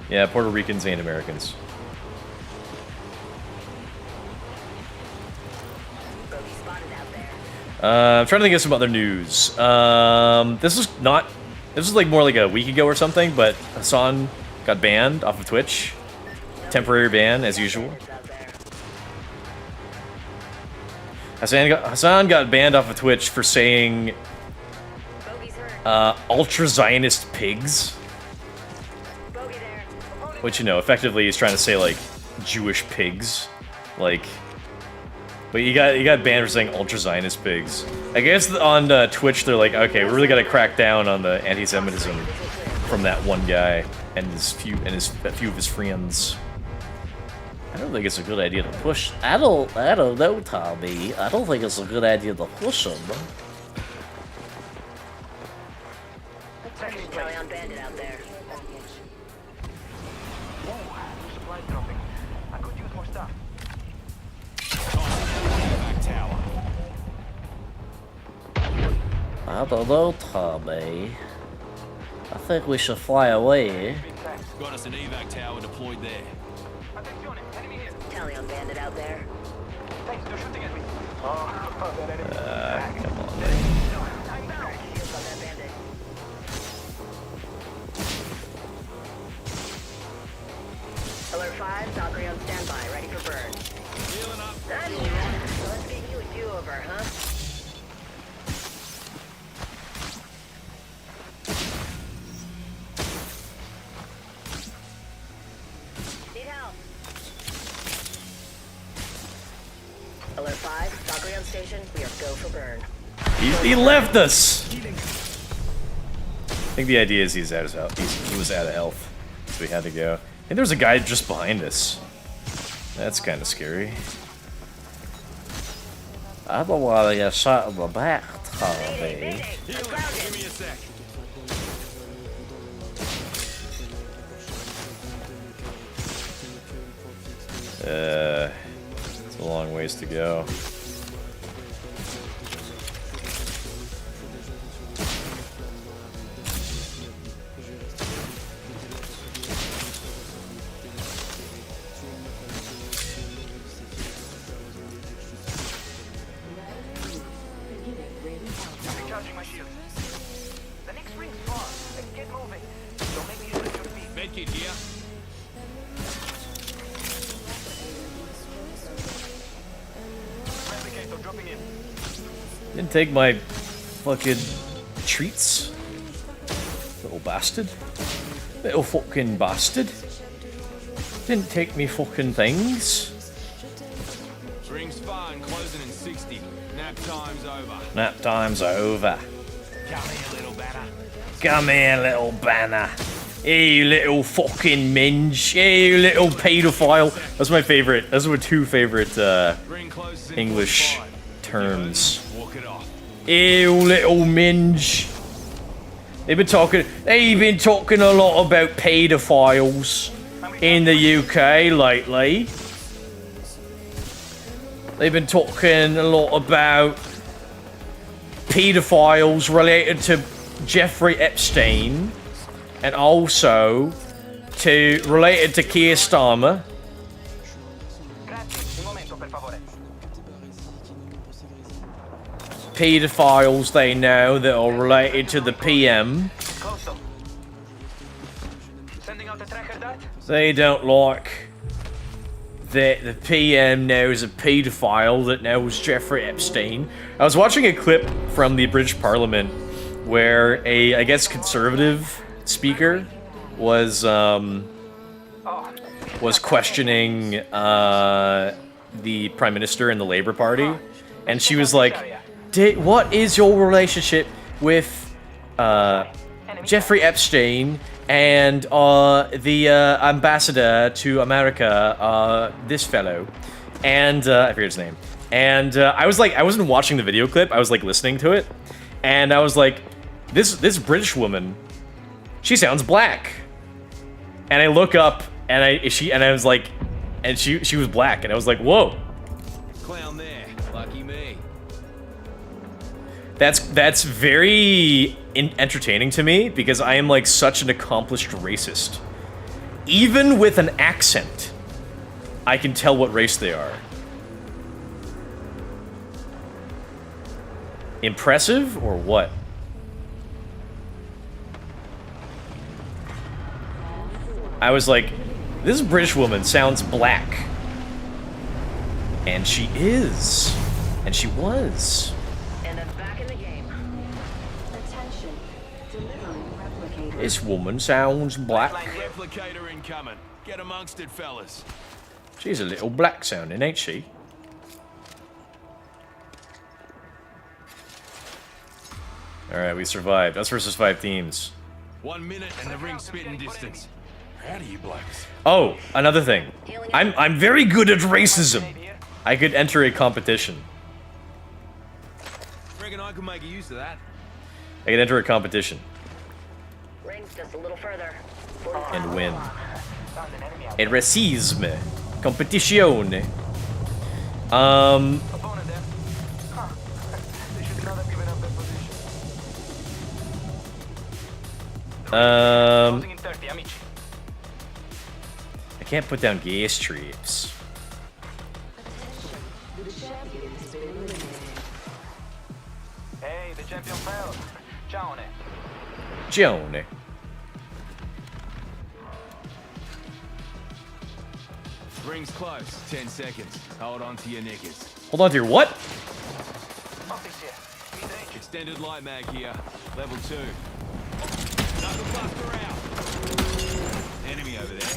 Yeah, Puerto Ricans ain't Americans. Bogey spotted out there. I'm trying to think of some other news. This was like more like a week ago or something, but Hassan got banned off of Twitch. Temporary ban, as usual. It's out there. Hassan got banned off of Twitch for saying Bogey's hurt. ultra Zionist pigs. Bogey there. Which, you know, effectively he's trying to say, like, Jewish pigs. Like, but he got banned for saying ultra Zionist pigs. I guess on Twitch they're like, okay, we really gotta crack down on the anti-Semitism from that one guy and a few of his friends. I don't think it's a good idea to push. I don't know, Tommy. I don't think it's a good idea to push him. Tally on bandit out there. Whoa, supplies dropping. I could use more stuff. Back tower. I don't know, Tommy. I think we should fly away. Got us an evac tower deployed there. Attenzione, enemy here. Tally on bandit out there. Thanks, they're shooting at me. Oh, that enemy. Come on, man. Shields on that bandit. Alert 5, Valkyrie on standby, ready for burn. Healing up. So let's get you a do-over, huh? Need help. Alert 5, Valkyrie on station, we are go for burn. He left us. I think the idea is he's out of health. He was out of health, so we had to go. I think there was a guy just behind us. That's kind of scary. I don't want to get shot in the back, Harvey. Healing. Give me a sec. It's a long ways to go. Recharging my shield. The next ring's far. Let's get moving. Don't make me use your feet. Medkit here. Replicator dropping in. Didn't take my fucking treats. Little bastard. Little fucking bastard. Didn't take me fucking things. Ring's far and closing in 60. Nap time's over. Nap time's over. Come here, little banner. Come here, little banner. Hey, you little fucking minge. Hey, you little paedophile. That's my favorite. Those are my two favorite Ring closes in English 45. terms. Walk it off. Ew, little minge. They've been talking a lot about paedophiles in the UK lately. They've been talking a lot about paedophiles related to Jeffrey Epstein and also related to Keir Starmer. Grazie, un momento, per favore. Paedophiles they know that are related to the PM. Close them. Sending out a tracker dart. They don't like that the PM knows a paedophile that knows Jeffrey Epstein. I was watching a clip from the British Parliament where a, I guess, conservative speaker was questioning the Prime Minister and the Labour Party, and she was like, what is your relationship with Jeffrey Epstein and the ambassador to America, this fellow, and I forget his name. And I was like, I wasn't watching the video clip, I was like listening to it, and I was like, this British woman, she sounds black. And I look up, and I was like, and she was black, and I was like, whoa. Clown there. Lucky me. That's very entertaining to me because I am like such an accomplished racist. Even with an accent, I can tell what race they are. Impressive or what? I was like, this British woman sounds black. And she is. And she was. And I'm back in the game. Attention. Delivering replicator. This woman sounds black. Replicator incoming. Get amongst it, fellas. She's a little black sounding, ain't she? Alright, we survived. Us versus 5 teams. 1 minute and the ring's spitting distance. How do you blacks? Oh, another thing. I'm very good at racism. I could enter a competition. Reckon I could make use of that. I could enter a competition Rings just a little further. and win. A racisme. Competizione. Opponent there. Huh. They should not have given up their position. Closing in 30, amici. I can't put down gas traps. Hey, the champion fell. Ciao, ne. Gione. Ring's close. 10 seconds. Hold on to your knickers. Hold on to your what? Optics here. Mid-range. Extended light mag here. Level 2. Knuckle buster out. Enemy over there.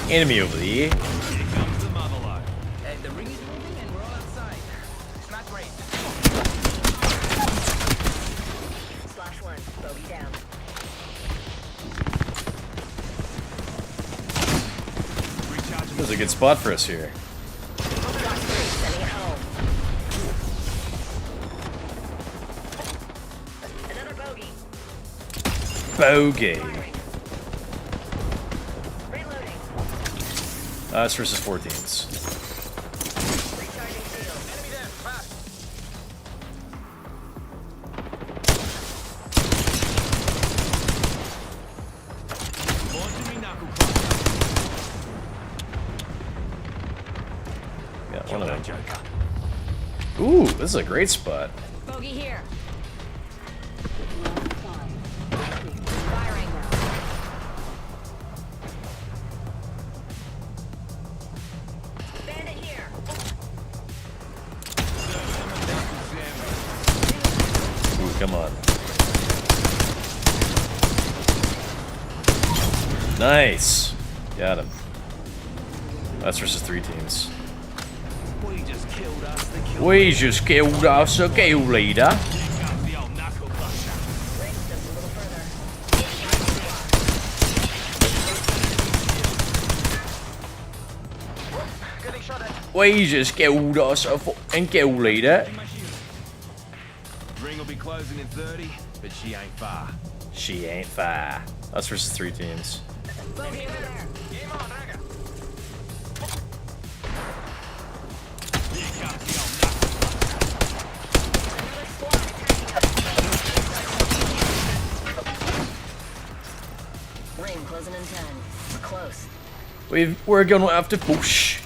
Enemy over there. Here comes the motherload. Hey, the ring is moving and we're all outside. It's not great. /1. Bogey down. This is a good spot for us here. Sending it home. bogey. Reloading. Us versus 14s. Recharging shield. Enemy there, fast. Launching me knuckle cluster. Yeah, one of them. Joker. Ooh, this is a great spot. Bogey here. Firing now. Bandit here. Ooh, come on. Nice. Got him. Us versus 3 teams. We just killed us. The kill. We just killed us a kill leader. Here comes the old knuckle cluster. Rings just a little further. Getting shot at. We just killed us a fucking kill leader. In my shield. Ring will be closing in 30, but she ain't far. She ain't far. Us versus 3 teams. Bogey over there. Game on, Raga. Here comes the old knuckle cluster. Another squad attacking. Ring closing in 10. We're close. We're gonna have to push.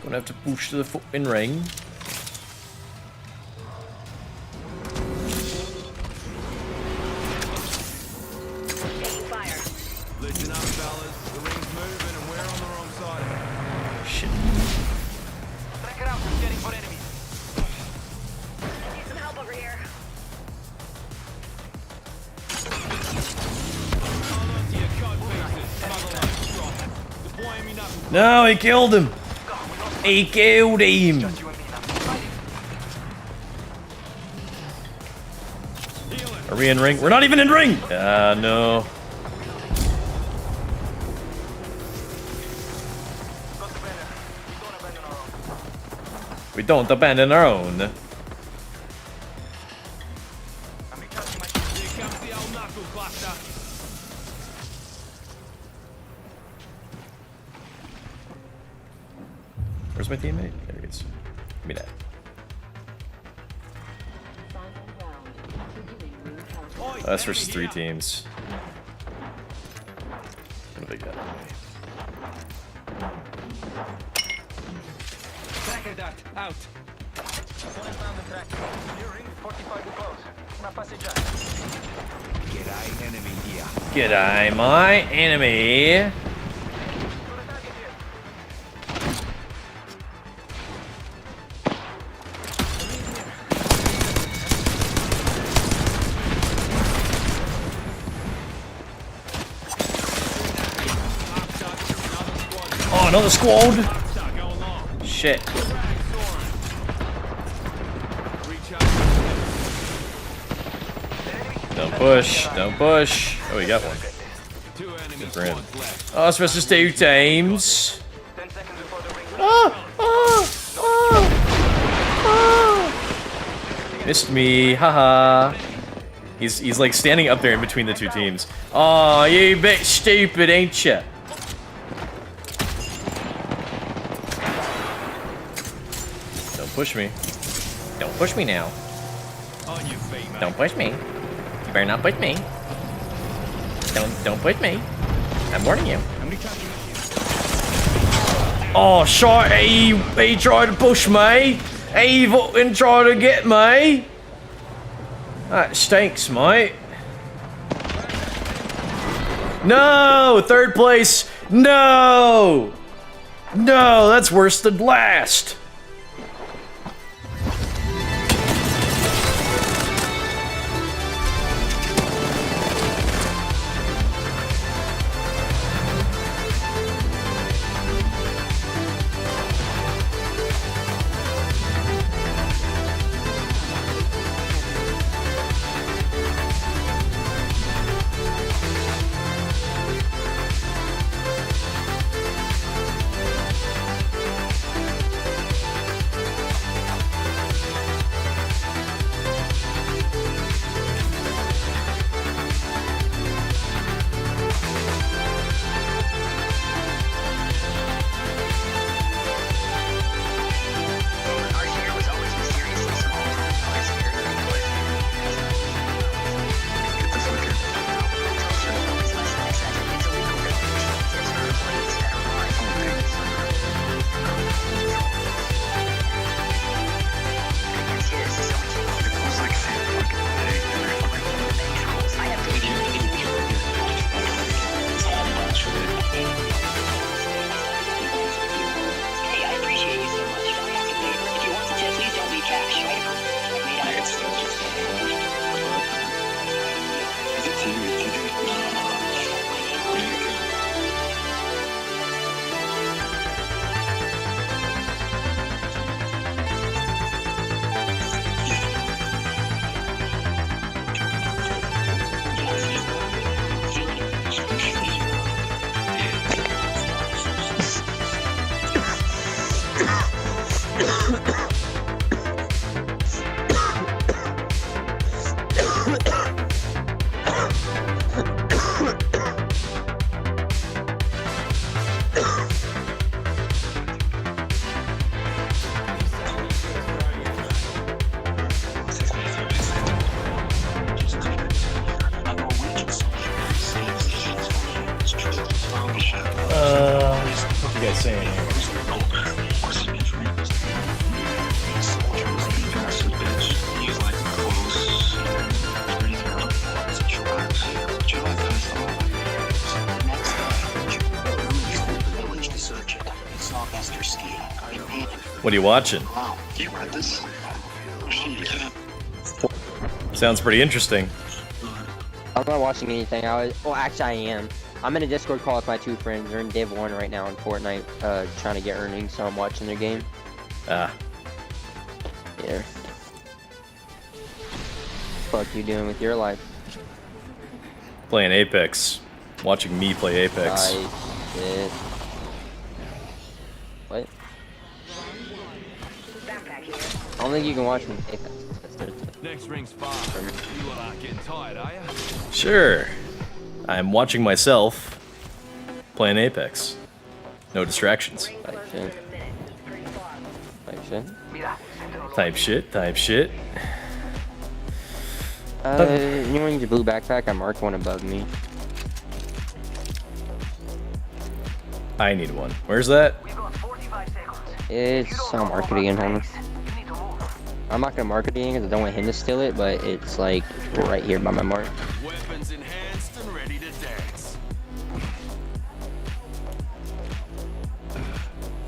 Gonna have to push to the fucking ring. Taking fire. Listen up, fellas. The ring's moving and we're on the wrong side of it. Shit. Track it out. Scanning for enemies. Need some help over here. Hold on to your cod pieces. Smuggle those drop. Deploying me knuckle. No, he killed him. He killed him. Healing. Are we in ring? We're not even in ring. No. We don't abandon our own. Here comes the old knuckle cluster. Where's my teammate? There he is. Give me that. Oi, Us versus enemy 3 here. teams. What have they got on me? Tracker dart out. G'day, enemy here. G'day, my enemy. Oh, another squad. Start going long. Shit. Don't push. Don't push. Oh, we got one. Two enemy for him. squads left. Us versus 2 teams. Ah, ah, ah, ah. Missed me. Haha. He's like standing up there in between the 2 teams. Oh, you bit stupid, ain't ya? Don't push me. Don't push me now. On your feet, mate. Don't push me. You better not push me. Don't push me. I'm warning you. How many times you Oh, shit, he tried to push me. He fucking tried to get me. That stinks, mate. No, 3rd place. No. No, that's worse than last. What are you watching? Sounds pretty interesting. I'm not watching anything. Well, actually, I am. I'm in a Discord call with my 2 friends. They're in Div 1 right now in Fortnite, trying to get earnings, so I'm watching their game. Ah. Yeah. What you doing with your life? Playing Apex. Watching me play Apex. Nice shit. What? I don't think you can watch me play Apex. Next ring's far. You are getting tired, are you? Sure. I'm watching myself playing Apex. No distractions. Type shit. Type shit. Type shit, type shit. Anyone need a blue backpack? I marked one above me. I need one. Where's that? It's, I'll mark it again, homie. I'm not gonna mark it again because I don't want him to steal it, but it's like right here by my mark. Weapons enhanced and ready to dance.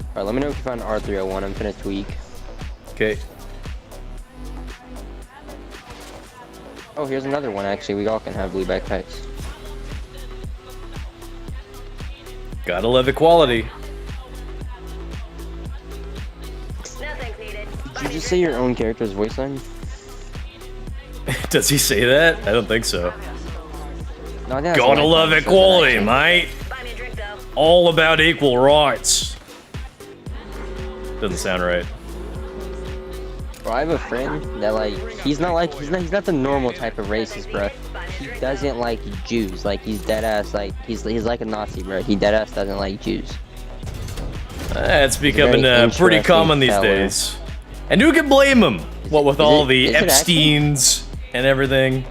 Alright, let me know if you find R301. I'm finna tweak. Okay. Oh, here's another one actually. We all can have blue backpacks. Gotta love equality. Did you just say your own character's voice line? Does he say that? I don't think so. No, that's Gotta love equality, mate. All about equal rights. Doesn't sound right. Bro, I have a friend that like he's not the normal type of racist, bro. He doesn't like Jews. Like he's dead ass like he's like a Nazi, bro. He dead ass doesn't like Jews. It's becoming Very pretty interesting common these fellow. days. And who can blame him? What with all the is it actually? Epsteins and everything?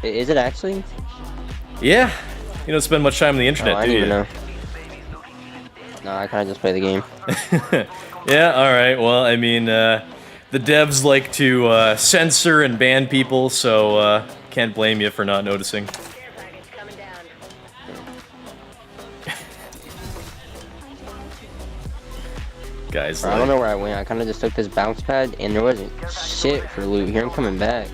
Is it actually? Yeah. You don't spend much time on the internet, Oh, I do didn't you? even know. No, I kind of just play the game. Yeah, alright. Well, I mean, the devs like to censor and ban people, so can't blame you for not noticing. Guys, Bro, I don't know where I went. I kind of just took this bounce pad, and there wasn't shit for loot. Here I'm coming back.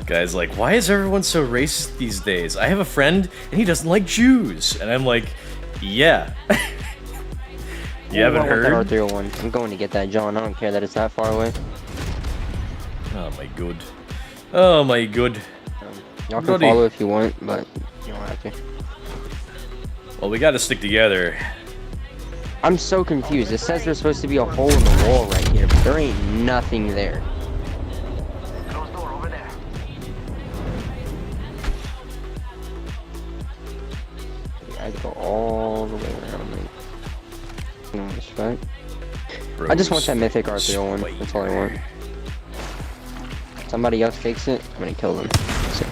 Guys, like, why is everyone so racist these days? I have a friend, and he doesn't like Jews. And I'm like, yeah. You haven't heard? That R301. I'm going to get that, John. I don't care that it's that far away. Oh my god. Oh my god. Y'all can Bloody. follow if you want, but you don't have to. Well, we gotta stick together. I'm so confused. It says there's supposed to be a hole in the wall right here, but there ain't nothing there. I had to go all the way around. Like, respect. I just want that mythic R301. That's all I want. Somebody else takes it, I'm gonna kill them. So.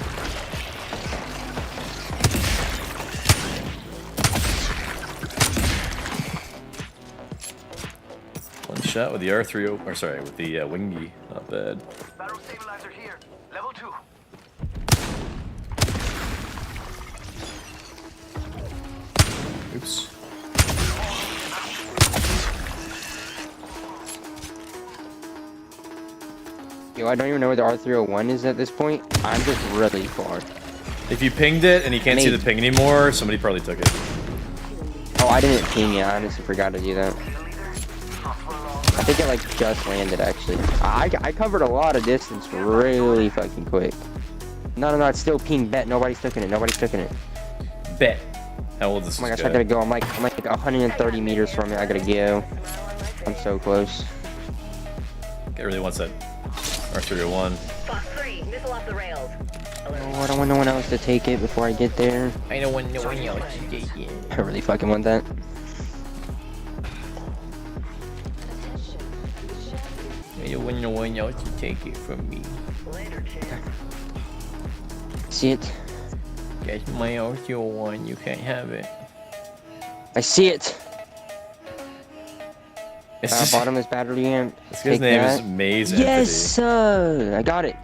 One shot with the R30, or sorry, with the wingy. Not bad. Barrel stabilizer here. Level 2. Oops. Yo, I don't even know where the R301 is at this point. I'm just really far. If you pinged it and you can't see the ping anymore, somebody probably took it. Oh, I didn't ping it. I honestly forgot to do that. I think it like just landed actually. I covered a lot of distance really fucking quick. No, it's still ping. Bet nobody's taking it. Nobody's taking it. Bet. How old is this Oh my gosh, guy? I gotta go. I'm like 130 meters from it. I gotta go. I'm so close. Guy really wants that R301. Fox 3, missile off the rails. Oh, I don't want no one else to take it before I get there. I don't want no one else to take it. I really fucking want that. I don't want no one else to take it from me. See it? That's my R301. You can't have it. I see it. It's Bottomless battery amp. This guy's Take name that. is Maze Yes, I got it.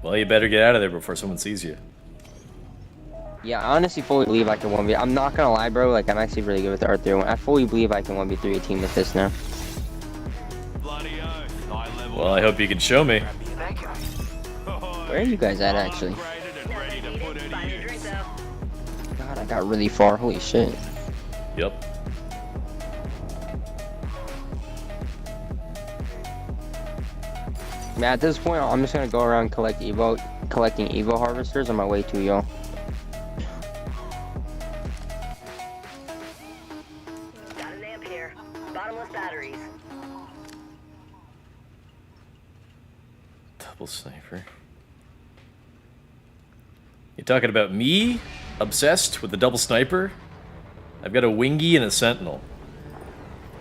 Well, you better get out of there before someone sees you. Yeah, I honestly fully believe I can 1v. I'm not gonna lie, bro. Like, I'm actually really good with the R301. I fully believe I can 1v3 a team with this now. Bloody oath. High level. Well, I hope you can show me. Where are you guys at, actually? Upgraded and ready to put it to use. God, I got really far. Holy shit. Yep. Man, at this point, I'm just gonna go around collecting Evo harvesters on my way to y'all. Got an amp here. Bottomless batteries. Double sniper. You talking about me? Obsessed with the double sniper? I've got a wingy and a sentinel.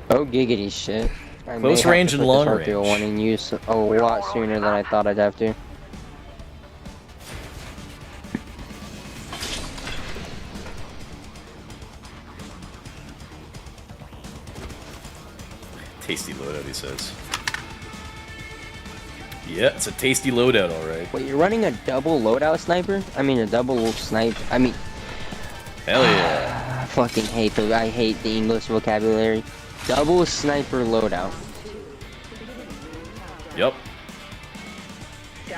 Oh, giggity shit. I may Close have range to and put this long R301 range. in use a lot sooner than I thought I'd have to. Tasty loadout, he says. Yeah, it's a tasty loadout, alright. Wait, you're running a double loadout sniper? I mean, a double snipe. I mean, Hell yeah. I fucking hate I hate the English vocabulary. Double sniper loadout. Yep.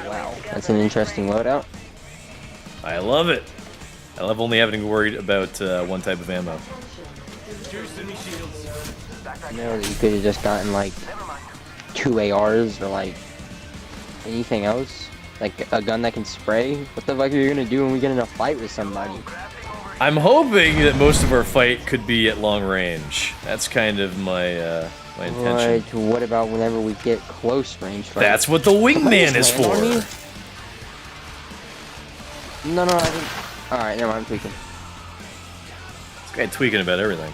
Wow, that's an interesting loadout. I love it. I love only having to worry about one type of ammo. I know that you could have just gotten like 2 ARs or like anything else. Like a gun that can spray. What the fuck are you gonna do when we get in a fight with somebody? I'm hoping that most of our fight could be at long range. That's kind of my my intention. What about whenever we get close range fight? That's what the wingman is Somebody land on for. me? No, I didn't. Alright, never mind, I'm tweaking. This guy tweaking about everything.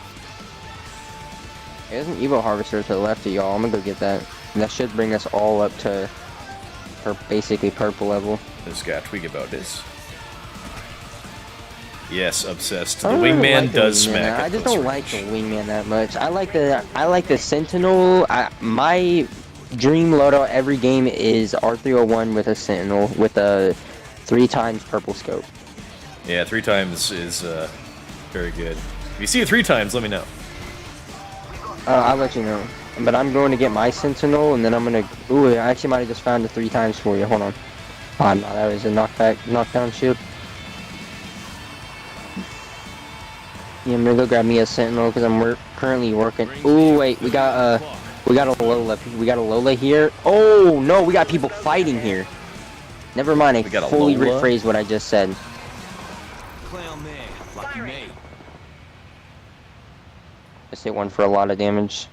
There's an Evo Harvester to the left of y'all. I'm gonna go get that. And that should bring us all up to basically purple level. This guy tweak about this. Yes, obsessed. The I don't really wingman like the does wingman. smack. I at just close don't like range. the wingman that much. I like the sentinel. My dream loadout every game is R301 with a sentinel with a 3x purple scope. Yeah, 3 times is very good. If you see it 3 times, let me know. I'll let you know. But I'm going to get my sentinel and then I'm gonna. Ooh, I actually might have just found it 3 times for you. Hold on. Oh no, that was a knockdown shield. Yeah, I'm gonna go grab me a sentinel because I'm currently working. Ooh, wait, we got a Lola. We got a Lola here. Oh no, we got people fighting here. Never mind, I We got a fully Lola? rephrased what I just said. Clown there. Lucky me. Just hit one for a lot of damage.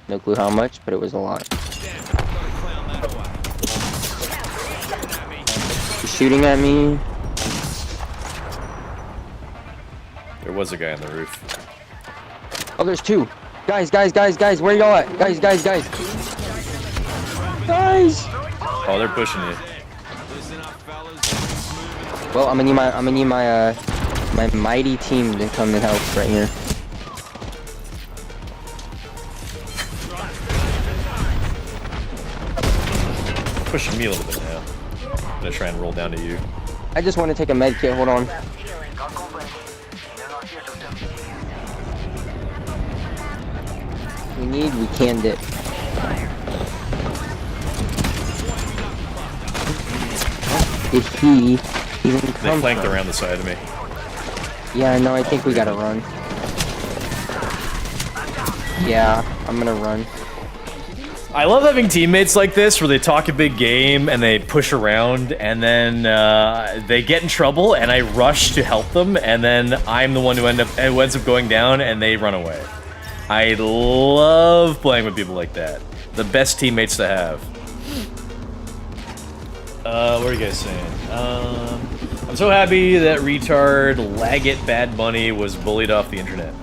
No clue how much, but it was a lot. Damn, gotta clown that away. He's shooting at me. There was a guy on the roof. Oh, there's 2. Guys, where y'all at? Guys. Guys! Oh, they're pushing you. Listen up, fellas. Well, I'm gonna need my mighty team to come and help right here. Pushing me a little bit now. I'm gonna try and roll down to you. I just want to take a med kit. Hold on. We canned it. Did he even They come flanked from? around the side of me. Yeah, no, I think we gotta run. Yeah, I'm gonna run. I love having teammates like this where they talk a big game and they push around and then they get in trouble and I rush to help them and then I'm the one who ends up going down and they run away. I love playing with people like that. The best teammates to have. What are you guys saying? I'm so happy that retard Laggett Bad Bunny was bullied off the internet.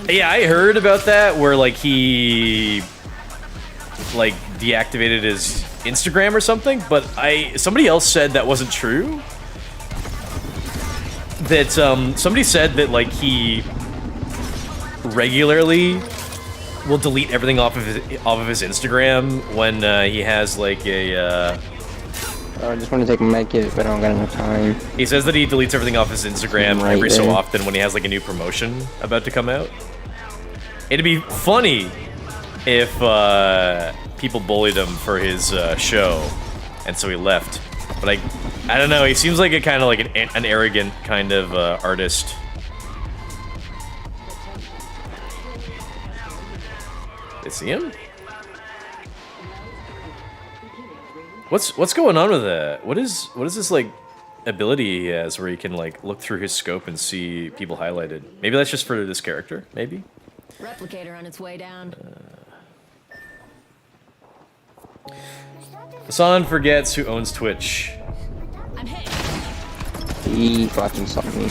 Yeah, I heard about that where like he like deactivated his Instagram or something, but somebody else said that wasn't true. That somebody said that like he regularly will delete everything off of his Instagram when he has like a I just want to take a med kit, but I don't got enough time. He says that he deletes everything off his Instagram Right every so there. often when he has like a new promotion about to come out. It'd be funny if people bullied him for his show, and so he left. But I don't know. He seems like a kind of like an arrogant kind of artist. You see him? What's going on with that? What is this like ability he has where he can like look through his scope and see people highlighted? Maybe that's just for this character. Maybe. Replicator on its way down. Hassan forgets who owns Twitch. I'm hit. He fucking saw me.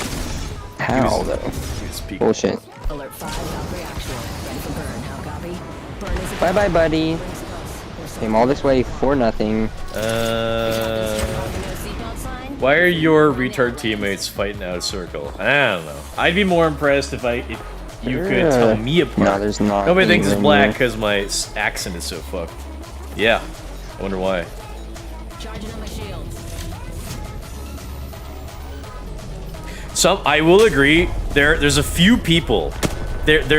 How though? Speak. Bullshit. Alert 5, Valkyrie actual. Ready for burn. How copy? Burn is Bye bye, buddy. Came all this way for nothing. Why are your retard teammates fighting out of circle? I don't know. I'd be more impressed if you could tell me apart. No, there's not. Nobody thinks it's even black here. because my accent is so fucked. Yeah, I wonder why. charging on my shields. I will agree. There's a few people. There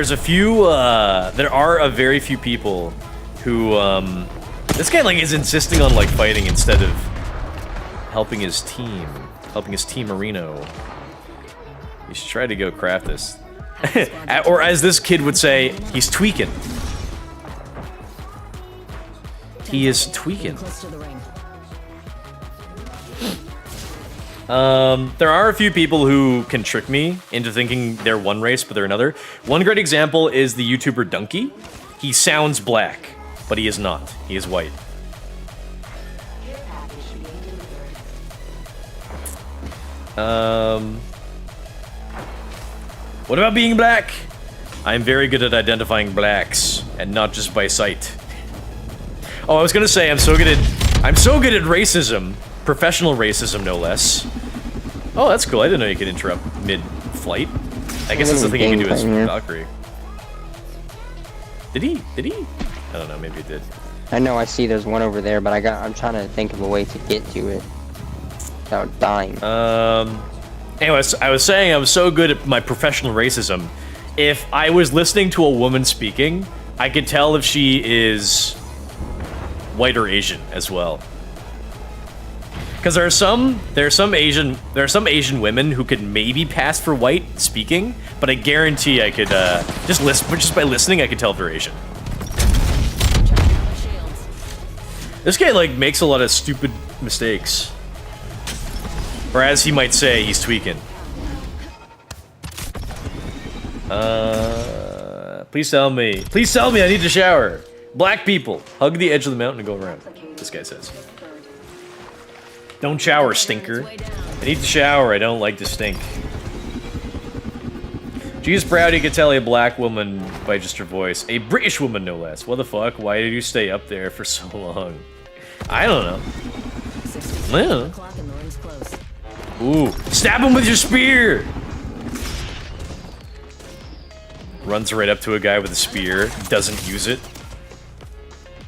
are a very few people who this guy like is insisting on like fighting instead of helping his team Marino. You should try to go craft this. Or as this kid would say, he's tweaking. He is tweaking. Close to the ring. There are a few people who can trick me into thinking they're one race, but they're another. One great example is the YouTuber Donkey. He sounds black, but he is not. He is white. What about being black? I'm very good at identifying blacks, and not just by sight. Oh, I was gonna say I'm so good at racism, professional racism, no less. Oh, that's cool. I didn't know you could interrupt mid-flight. I guess that's the thing you can do as Valkyrie. Did he? I don't know. Maybe he did. I know. I see. There's one over there, but I'm trying to think of a way to get to it without dying. Anyways, I was saying I'm so good at my professional racism. If I was listening to a woman speaking, I could tell if she is white or Asian as well. Because there are some Asian women who could maybe pass for white speaking, but I guarantee I could just by listening I could tell if they're Asian. This guy like makes a lot of stupid mistakes. Or as he might say, he's tweaking. Please tell me, I need to shower. Black people, hug the edge of the mountain and go around. This guy says. Don't shower, stinker. I need to shower, I don't like to stink. She's proud you could tell a black woman by just her voice. A British woman, no less. What the fuck? Why did you stay up there for so long? I don't know. I don't know. Ooh, stab him with your spear! Runs right up to a guy with a spear, doesn't use it.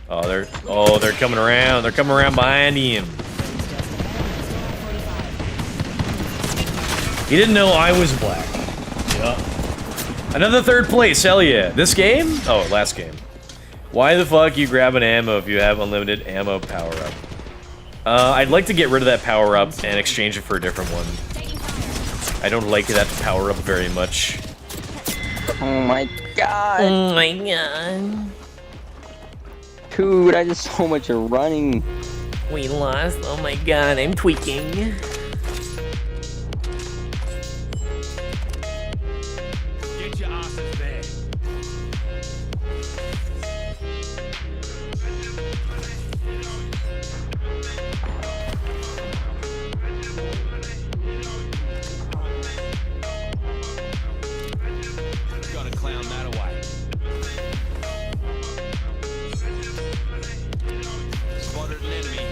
Oh, they're coming around. They're coming around behind him. He didn't know I was black. Yup. Another third place, hell yeah. This game? Oh, last game. Why the fuck you grab an ammo if you have unlimited ammo power-up? I'd like to get rid of that power-up and exchange it for a different one. I don't like that power-up very much. Oh my god. Oh my god. Dude, I just so much running. We lost. Oh my god, I'm tweaking. Get your asses there. Gotta clown that away. Spotted an enemy.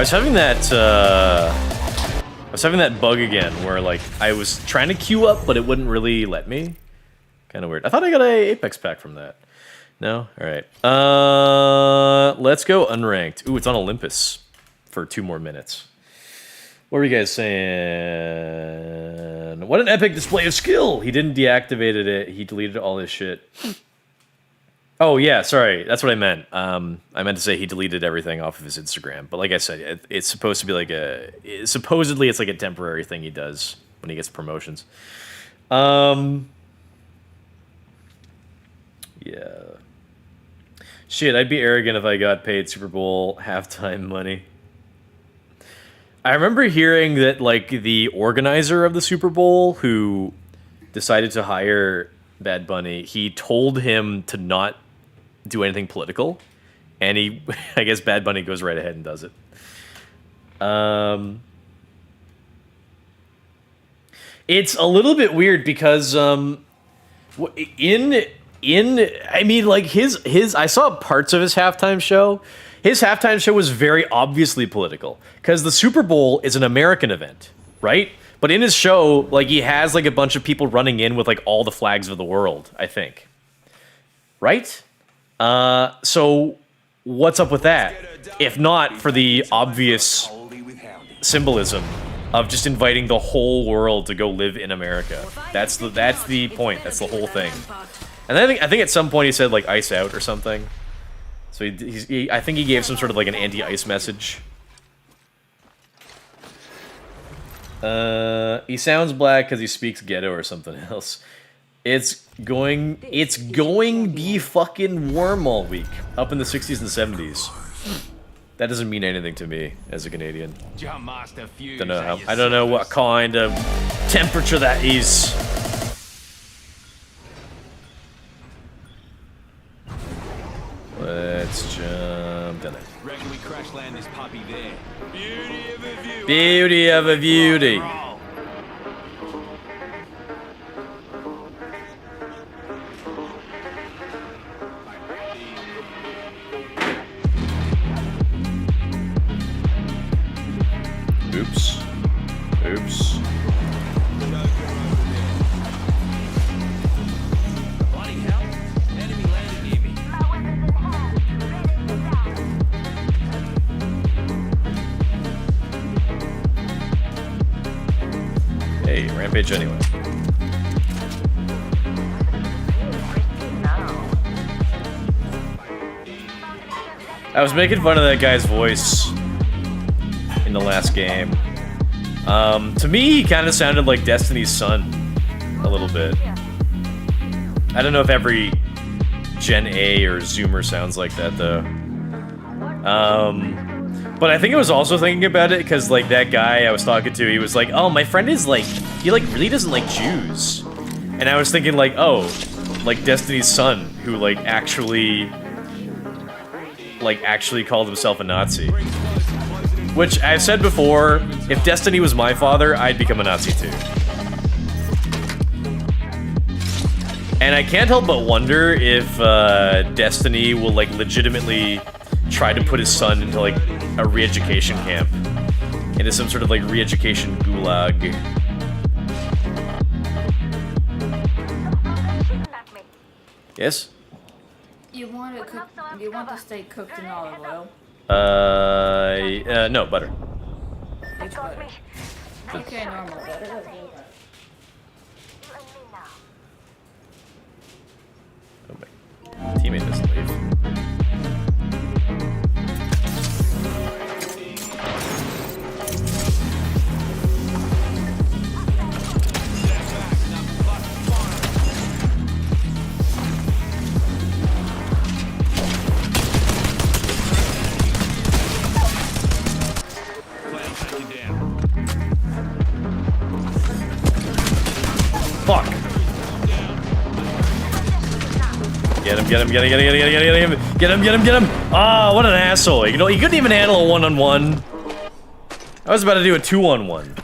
was having that bug again where like I was trying to queue up, but it wouldn't really let me. Kind of weird. I thought I got a Apex pack from that. No? Alright. Let's go unranked. Ooh, it's on Olympus for 2 more minutes. What were you guys saying? What an epic display of skill! He didn't deactivated it. He deleted all his shit. Oh, yeah, sorry. That's what I meant. I meant to say he deleted everything off of his Instagram. But like I said, it's supposed to be like supposedly it's like a temporary thing he does when he gets promotions. Yeah. Shit, I'd be arrogant if I got paid Super Bowl halftime money. I remember hearing that, like, the organizer of the Super Bowl, who decided to hire Bad Bunny, he told him to not do anything political, and he, I guess Bad Bunny goes right ahead and does it. It's a little bit weird because, I mean, like, his I saw parts of his halftime show. His halftime show was very obviously political because the Super Bowl is an American event, right? But in his show, like, he has like a bunch of people running in with like all the flags of the world, I think. Right? So what's up with that? If not for the obvious symbolism of just inviting the whole world to go live in America. That's the point. That's the whole thing. And I think at some point he said like ice out or something. So I think he gave some sort of like an anti-ice message. He sounds black because he speaks ghetto or something else. It's going be fucking warm all week, up in the 60s and 70s. That doesn't mean anything to me as a Canadian. I don't know what kind of temperature that is. Let's jump down there. Reckon we crash land this puppy there. Beauty of a view. Beauty of a beauty. Oops. Oops. Bloody hell. Enemy landed near me. Hey, rampage anyway. I was making fun of that guy's voice in the last game. To me, he kind of sounded like Destiny's son a little bit. I don't know if every Gen A or Zoomer sounds like that though. But I think I was also thinking about it because like that guy I was talking to, he was like, "Oh, my friend is like, he like really doesn't like Jews," and I was thinking like, "Oh, like Destiny's son who like actually called himself a Nazi." Which I've said before, if Destiny was my father, I'd become a Nazi too. And I can't help but wonder if Destiny will like legitimately try to put his son into like a re-education camp, into some sort of like re-education gulag. Yes? You want the steak cooked in olive oil? No, butter. Which butter? Okay, normal butter. Oh, my teammate doesn't leave. Fuck. Get him. Ah, what an asshole. You know, he couldn't even handle a one-on-one. I was about to do a two-on-one.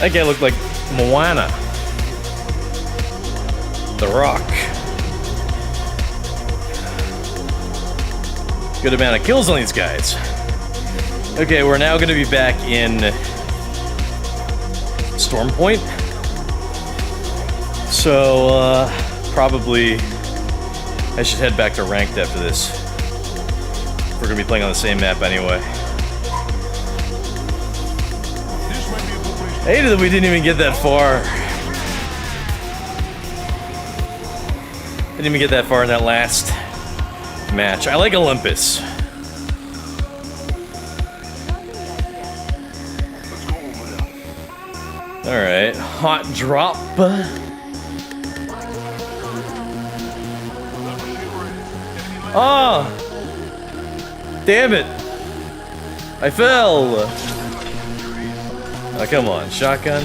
That guy looked like Moana. The Rock. Good amount of kills on these guys. Okay, we're now going to be back in Storm Point. So, probably I should head back to Ranked after this. We're going to be playing on the same map anyway. I hated that we didn't even get that far. Didn't even get that far in that last match. I like Olympus. Alright, hot drop. Oh! Damn it! I fell! Oh, come on, shotgun.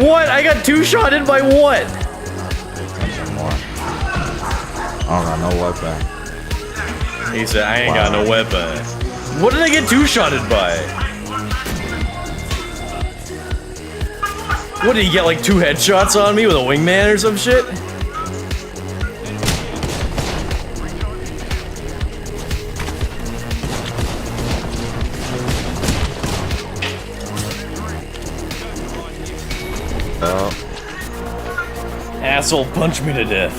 What? I got two-shotted by what? I don't got no weapon. He said, I ain't got no weapon. What did I get two-shotted by? What, did he get like 2 headshots on me with a wingman or some shit? Asshole punched me to death.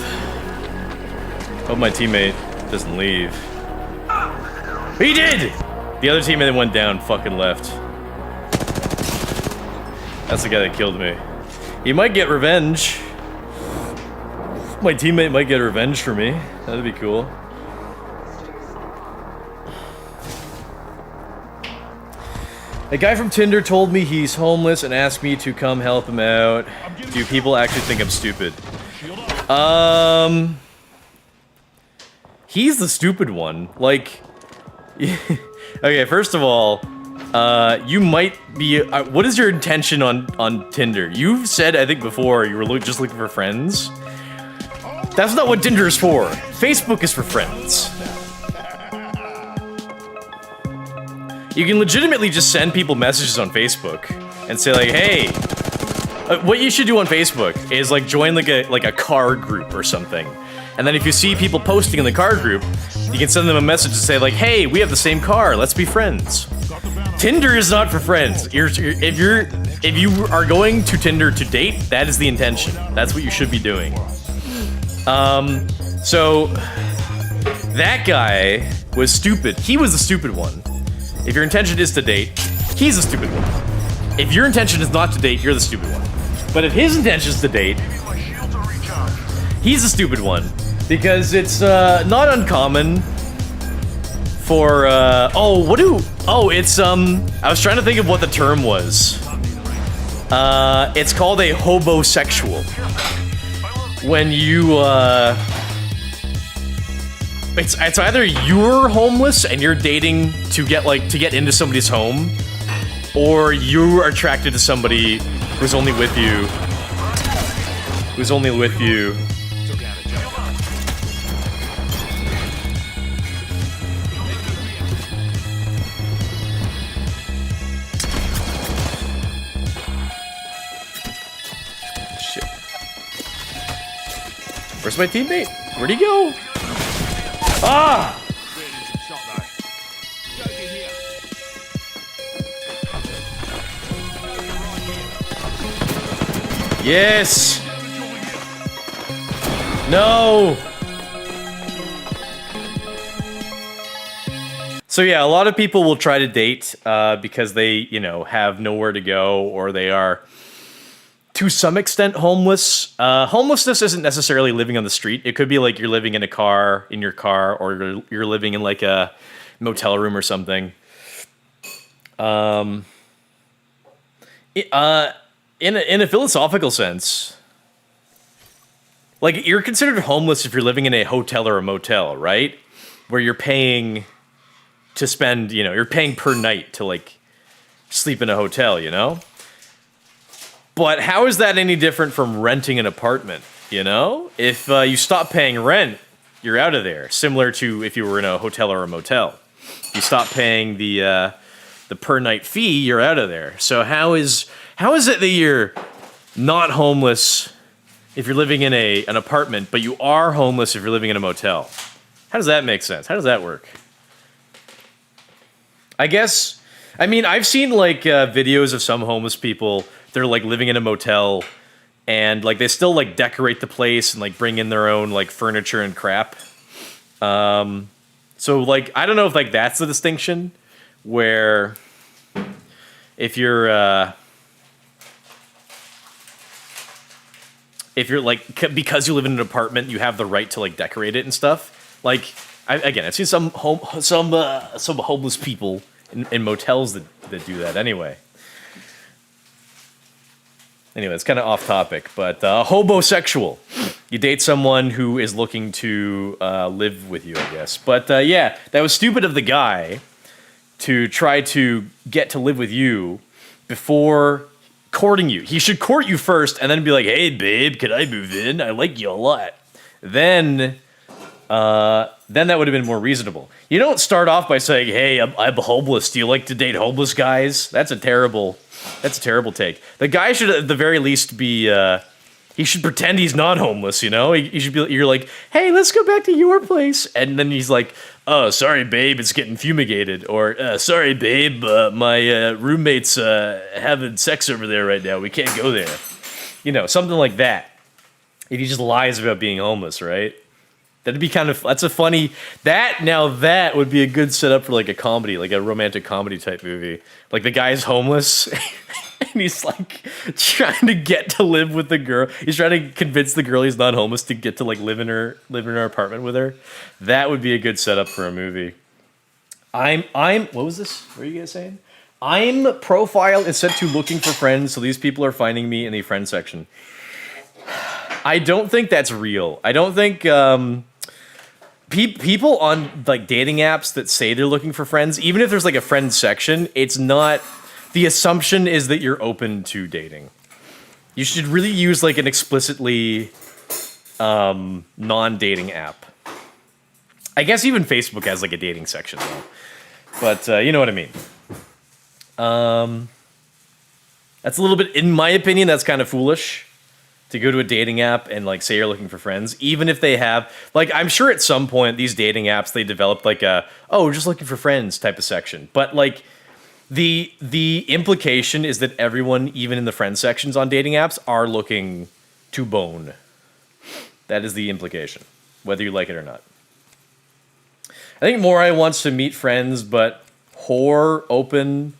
Hope my teammate doesn't leave. He did! The other teammate that went down fucking left. That's the guy that killed me. He might get revenge. My teammate might get revenge for me. That'd be cool. A guy from Tinder told me he's homeless and asked me to come help him out. Do people actually think I'm stupid? He's the stupid one. Like, okay, first of all, you might be, what is your intention on Tinder? You've said, I think before, you were just looking for friends. That's not what Tinder is for. Facebook is for friends. You can legitimately just send people messages on Facebook and say like, hey, what you should do on Facebook is like join like a car group or something. And then if you see people posting in the car group, you can send them a message and say like, hey, we have the same car, let's be friends. Tinder is not for friends. If you are going to Tinder to date, that is the intention. That's what you should be doing. So that guy was stupid. He was the stupid one. If your intention is to date, he's the stupid one. If your intention is not to date, you're the stupid one. But if his intention is to date, he's the stupid one. Because it's not uncommon for, I was trying to think of what the term was. It's called a hobosexual. When you, it's either you're homeless and you're dating to get into somebody's home, or you are attracted to somebody who's only with you. Shit. Where's my teammate? Where'd he go? Ah! Yes! No! So yeah, a lot of people will try to date because they, have nowhere to go, or they are, to some extent, homeless. Homelessness isn't necessarily living on the street. It could be like you're living in your car, or you're living in like a motel room or something. In a philosophical sense, like, you're considered homeless if you're living in a hotel or a motel, right? Where you're paying to spend, you're paying per night to, like, sleep in a hotel, But how is that any different from renting an apartment, If you stop paying rent, you're out of there. Similar to if you were in a hotel or a motel. You stop paying the per night fee, you're out of there. So how is it that you're not homeless if you're living in an apartment, but you are homeless if you're living in a motel? How does that make sense? How does that work? I guess, I mean, I've seen like videos of some homeless people. They're like living in a motel, and like they still like decorate the place and like bring in their own like furniture and crap. So like I don't know if like that's the distinction, where if you're like because you live in an apartment, you have the right to like decorate it and stuff. Like I've seen some homeless people in motels that do that anyway. Anyway, it's kind of off topic, but hobosexual. You date someone who is looking to live with you, I guess. But yeah, that was stupid of the guy to try to get to live with you before courting you. He should court you first and then be like, hey, babe, could I move in? I like you a lot. Then that would have been more reasonable. You don't start off by saying, hey, I'm homeless. Do you like to date homeless guys? That's a terrible take. The guy should at the very least be, he should pretend he's not homeless, you know? He should be, you're like, hey, let's go back to your place. And then he's like, oh, sorry, babe, it's getting fumigated. Or, sorry, babe, my roommate's having sex over there right now. We can't go there. You know, something like that. If he just lies about being homeless, right? That'd be kind of, that's a funny, that would be a good setup for like a comedy, like a romantic comedy type movie. Like the guy's homeless and he's like trying to get to live with the girl. He's trying to convince the girl he's not homeless to get to like live in her apartment with her. That would be a good setup for a movie. What was this? What are you guys saying? I'm profile is set to looking for friends, so these people are finding me in the friend section. I don't think that's real. I don't think people on like dating apps that say they're looking for friends, even if there's like a friend section, it's not, the assumption is that you're open to dating. You should really use like an explicitly non-dating app. I guess even Facebook has like a dating section though. But you know what I mean. That's a little bit, in my opinion, that's kind of foolish. To go to a dating app and like say you're looking for friends, even if they have, like, I'm sure at some point these dating apps, they developed like a, oh, we're just looking for friends type of section. But like the implication is that everyone, even in the friend sections on dating apps, are looking to bone. That is the implication, whether you like it or not. I think Morai wants to meet friends, but whore open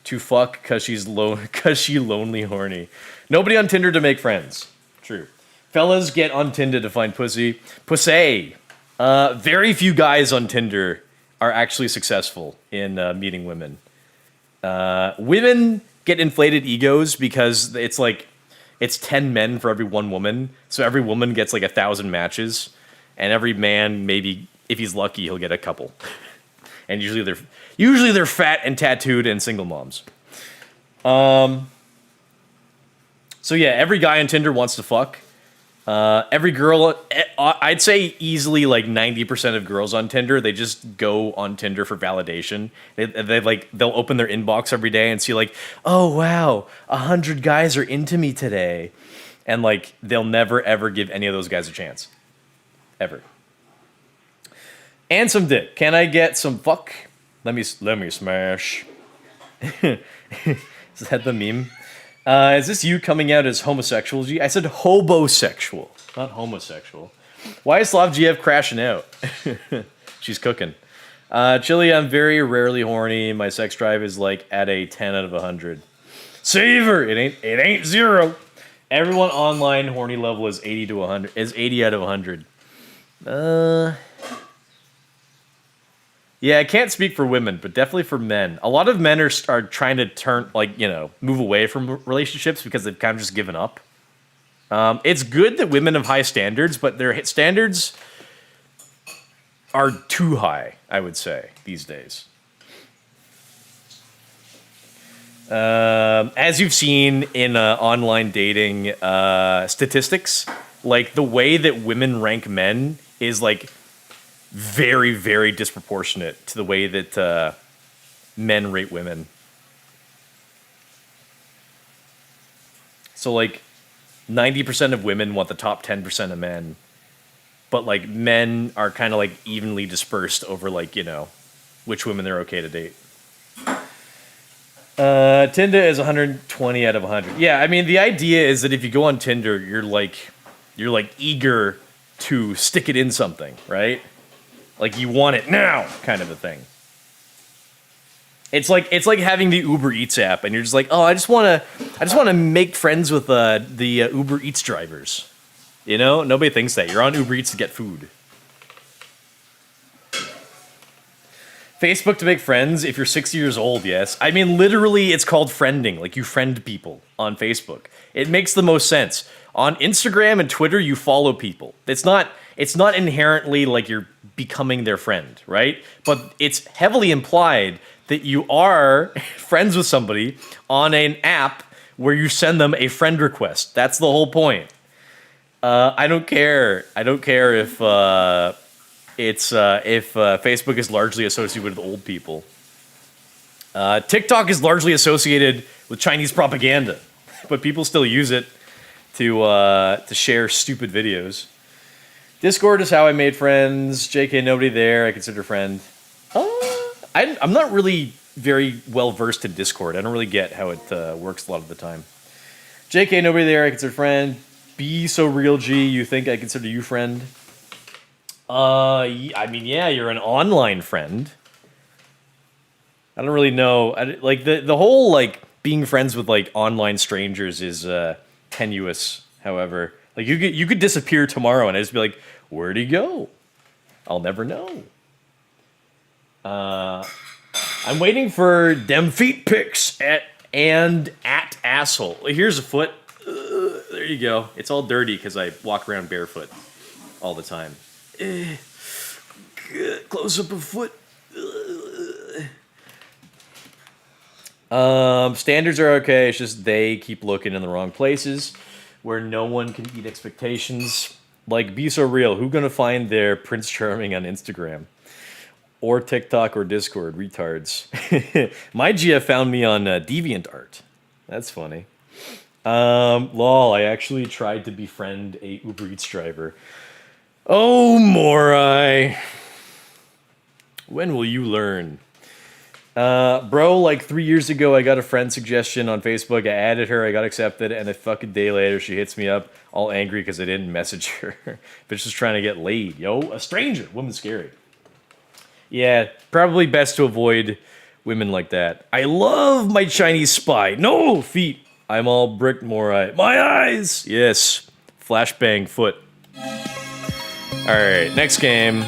to fuck cause she lonely horny. Nobody on Tinder to make friends. True. Fellas get on Tinder to find pussy. Pussy. Very few guys on Tinder are actually successful in meeting women. Women get inflated egos because it's like, it's 10 men for every one woman. So every woman gets like 1,000 matches. And every man, maybe, if he's lucky, he'll get a couple. And usually they're fat and tattooed and single moms. So yeah, every guy on Tinder wants to fuck. Every girl, I'd say easily like 90% of girls on Tinder, they just go on Tinder for validation. They'll open their inbox every day and see like, oh wow, 100 guys are into me today. And like, they'll never ever give any of those guys a chance. Ever. And some dick. Can I get some fuck? Let me smash. Is that the meme? Is this you coming out as homosexual, G? I said hobosexual, not homosexual. Why is Slav GF crashing out? She's cooking. Chili, I'm very rarely horny. My sex drive is like at a 10 out of 100. Savor! It ain't 0. Everyone online horny level is 80 to 100. Is 80 out of 100. Yeah, I can't speak for women, but definitely for men. A lot of men are trying to turn, like, you know, move away from relationships because they've kind of just given up. It's good that women have high standards, but their standards are too high, I would say, these days. As you've seen in online dating statistics, like, the way that women rank men is, like, very, very disproportionate to the way that men rate women. So like 90% of women want the top 10% of men, but like men are kind of like evenly dispersed over like, you know, which women they're okay to date. Tinder is 120 out of 100. Yeah, I mean the idea is that if you go on Tinder, you're like eager to stick it in something, right? Like you want it now, kind of a thing. It's like having the Uber Eats app, and you're just like, oh, I just want to make friends with the Uber Eats drivers. You know, nobody thinks that you're on Uber Eats to get food. Facebook to make friends if you're 60 years old, yes. I mean, literally, it's called friending. Like, you friend people on Facebook. It makes the most sense. On Instagram and Twitter, you follow people. It's not inherently like you're becoming their friend, right? But it's heavily implied that you are friends with somebody on an app where you send them a friend request. That's the whole point. I don't care. I don't care if Facebook is largely associated with old people. TikTok is largely associated with Chinese propaganda, but people still use it to share stupid videos. Discord is how I made friends. JK, nobody there. I consider friend. I'm not really very well versed in Discord. I don't really get how it works a lot of the time. JK, nobody there. I consider friend. Be so real G. You think I consider you friend? I mean, yeah, you're an online friend. I don't really know. Like the whole like being friends with like online strangers is tenuous. However, like you could disappear tomorrow and I just be like, where'd he go? I'll never know. I'm waiting for dem feet pics at asshole. Here's a foot. There you go. It's all dirty because I walk around barefoot all the time. Close up a foot. Standards are okay. It's just they keep looking in the wrong places where no one can eat expectations. Like, be so real. Who gonna find their Prince Charming on Instagram? Or TikTok or Discord, retards. My GF found me on DeviantArt. That's funny. Lol, I actually tried to befriend a Uber Eats driver. Oh, Morai. When will you learn? Bro, like 3 years ago, I got a friend suggestion on Facebook. I added her, I got accepted, and a fucking day later, she hits me up all angry because I didn't message her. Bitch was trying to get laid. Yo, a stranger. Woman's scary. Yeah, probably best to avoid women like that. I love my Chinese spy. No, feet. I'm all bricked, Morai. My eyes! Yes. Flashbang foot. Alright, next game.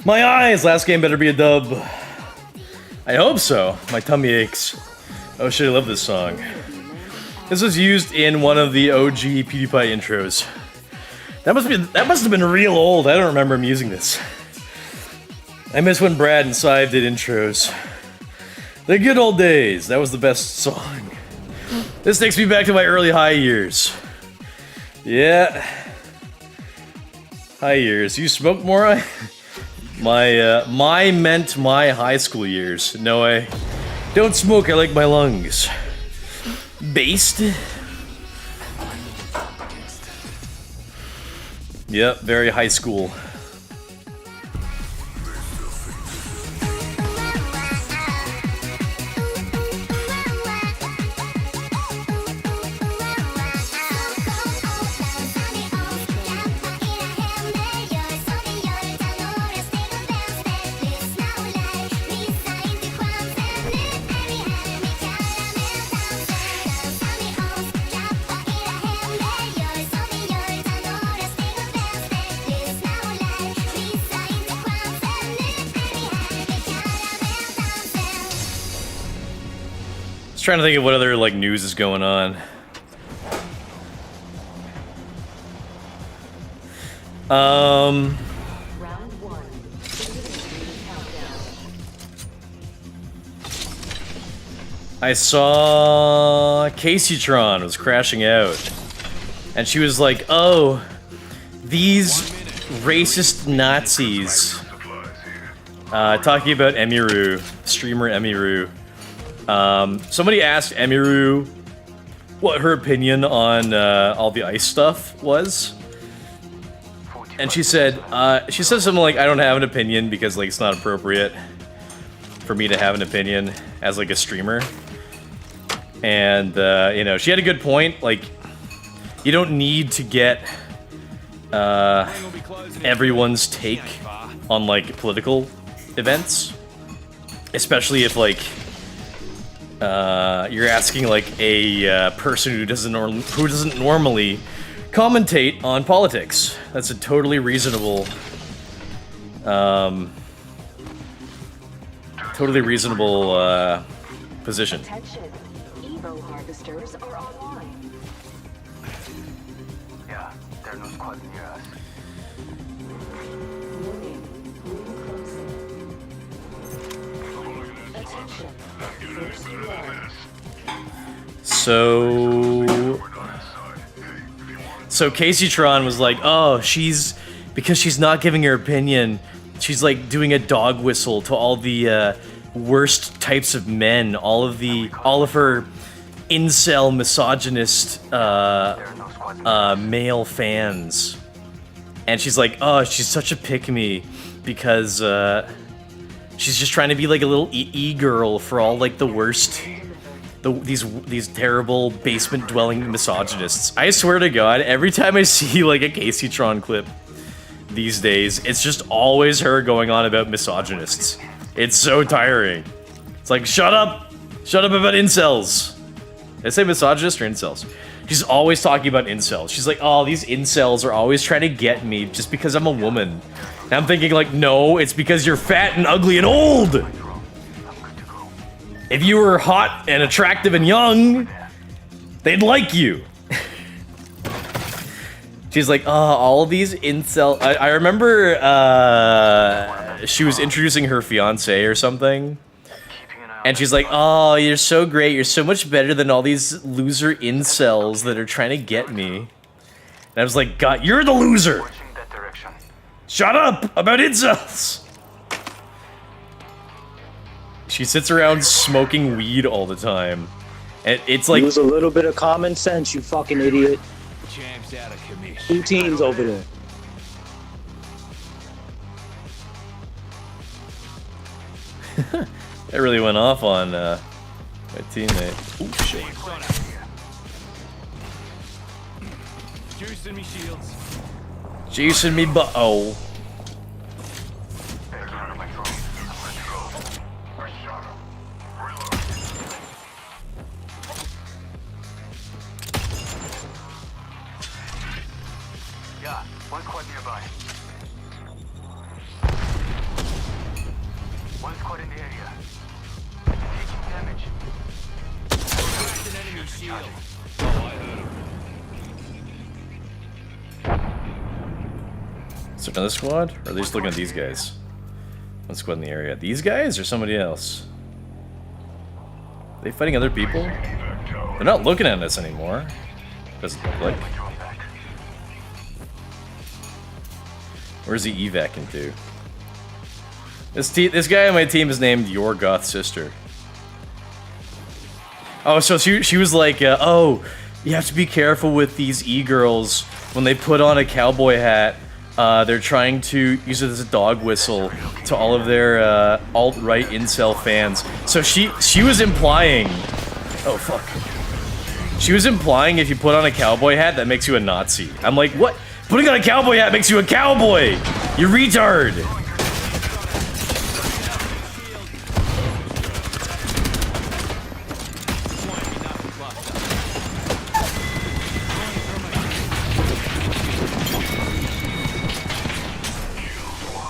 My eyes! Last game better be a dub. I hope so. My tummy aches. Oh shit, I love this song. This was used in one of the OG PewDiePie intros. That must have been real old. I don't remember him using this. I miss when Brad and Sive did intros. The good old days. That was the best song. This takes me back to my early high years. Yeah. High years. You smoke more? My meant my high school years. No, I don't smoke. I like my lungs. Based. Yep, very high school. Just trying to think of what other like news is going on. Round one. I saw Caseytron was crashing out, and she was like, "Oh, these racist Nazis." Talking about Emiru, streamer Emiru. Somebody asked Emiru what her opinion on all the ice stuff was, and she said something like, "I don't have an opinion because like it's not appropriate for me to have an opinion as like a streamer." And you know, she had a good point. Like, you don't need to get everyone's take on like political events, especially if like you're asking like a person who doesn't normally commentate on politics. That's a totally reasonable position. Attention. Evo harvesters are online. Yeah, there's no squad near us. Warning. Ring closing. Attention. First blood. So Caseytron was like, "Oh, because she's not giving her opinion, she's like doing a dog whistle to all the worst types of men, all of her incel misogynist male fans." And she's like, "Oh, she's such a pick-me because she's just trying to be like a little e-girl for all like the worst, these terrible basement-dwelling misogynists." I swear to God, every time I see like a Caseytron clip these days, it's just always her going on about misogynists. It's so tiring. It's like, shut up about incels. Did I say misogynist or incels? She's always talking about incels. She's like, "Oh, these incels are always trying to get me just because I'm a woman." And I'm thinking like, no, it's because you're fat and ugly and old. If you were hot and attractive and young, they'd like you. She's like, "Oh, all these incel..." I remember she was introducing her fiance or something. And she's like, "Oh, you're so great. You're so much better than all these loser incels that are trying to get me." And I was like, "God, you're the loser. Shut up about incels." She sits around smoking weed all the time. And it's like... Use a little bit of common sense, you fucking idiot. Champ's out of commission. 2 teams over there. That really went off on my teammate. Ooh, shit. Juicing me shields. Juicing me oh. Yeah, one squad nearby. One squad in the area. Taking damage. Cracked an enemy shield. Is there another squad? Or are they just looking at these guys? One squad in the area. These guys or somebody else? Are they fighting other people? They're not looking at us anymore. Doesn't look like. Where's the evac into? This guy on my team is named Your Goth Sister. Oh, so she was like, oh, you have to be careful with these e-girls when they put on a cowboy hat. They're trying to use it as a dog whistle to all of their alt-right incel fans. So she was implying, oh fuck, she was implying if you put on a cowboy hat that makes you a Nazi. I'm like, what? Putting on a cowboy hat makes you a cowboy. You retard.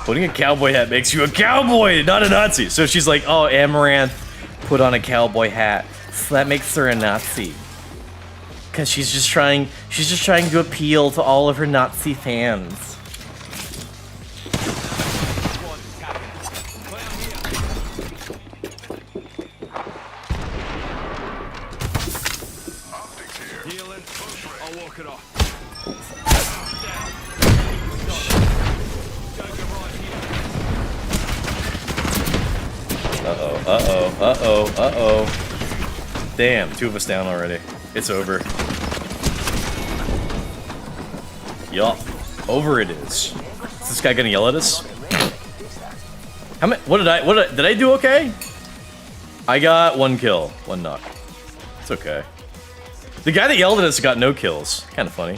Putting a cowboy hat makes you a cowboy, not a Nazi. So she's like, oh, Amaranth put on a cowboy hat. So that makes her a Nazi. Cause she's just trying to appeal to all of her Nazi fans. I'll walk it off. Uh-oh. Damn, 2 of us down already. It's over. Yup. Over it is. Is this guy gonna yell at us? How many? Did I do okay? I got 1 kill, 1 knock. It's okay. The guy that yelled at us got no kills. Kind of funny.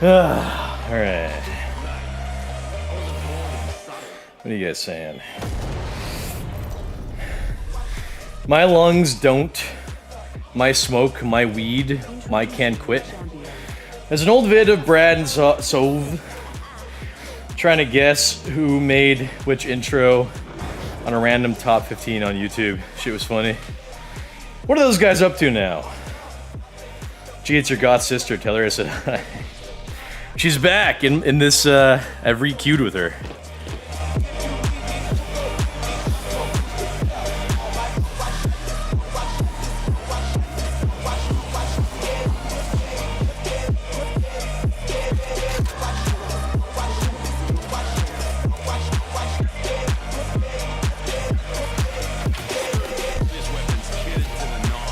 Alright. What are you guys saying? My lungs don't. My smoke, my weed, my can't quit. There's an old vid of Brad and Sove trying to guess who made which intro on a random top 15 on YouTube. Shit was funny. What are those guys up to now? Gee, it's your goth sister. Tell her I said hi. She's back in this, I've re-queued with her.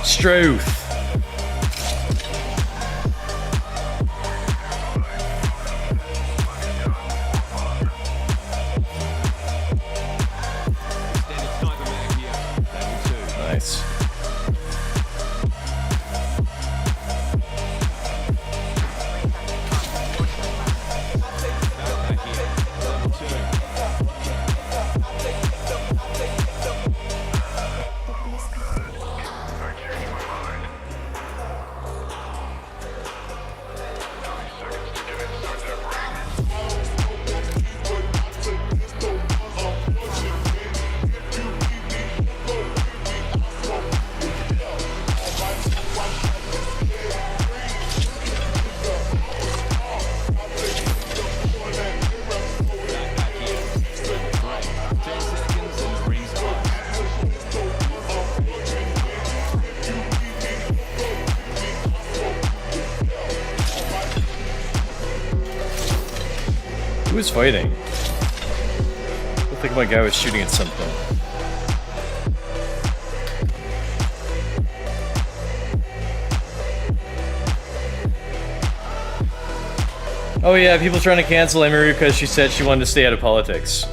Struth. Who was fighting? I think my guy was shooting at something. Oh yeah, people trying to cancel Emery because she said she wanted to stay out of politics.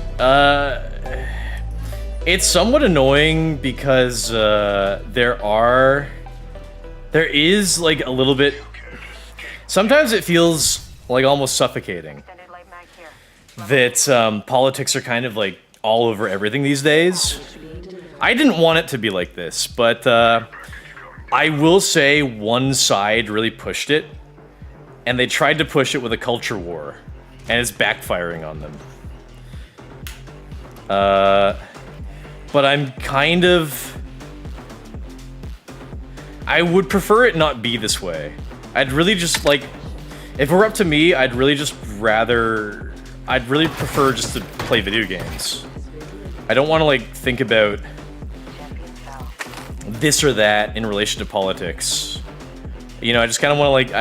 It's somewhat annoying because there is like a little bit. Sometimes it feels like almost suffocating that politics are kind of like all over everything these days. I didn't want it to be like this, but I will say one side really pushed it. And they tried to push it with a culture war, and it's backfiring on them. But I'm kind of... I would prefer it not be this way. I'd really just, like... If it were up to me, I'd really prefer just to play video games. I don't want to, like, think about this or that in relation to politics. You know, I just kind of want to, like,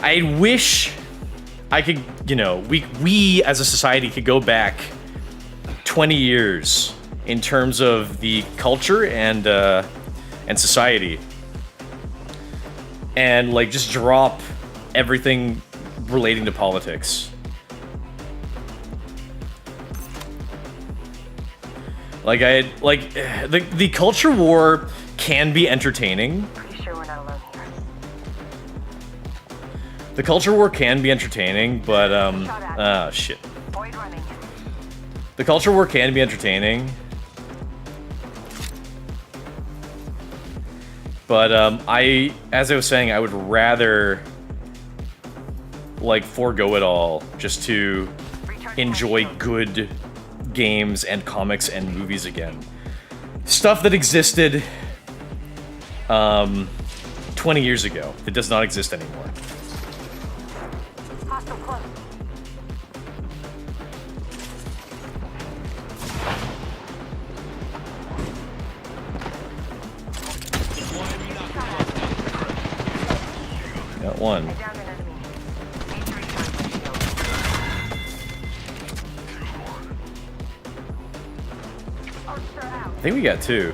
I wish I could, you know, we as a society could go back 20 years in terms of the culture and society. And, like, just drop everything relating to politics. Like, the culture war can be entertaining. The culture war can be entertaining, but, oh, shit. The culture war can be entertaining. But, as I was saying, I would rather, like, forego it all just to enjoy good games and comics and movies again. Stuff that existed, 20 years ago that does not exist anymore. Got one. I think we got two.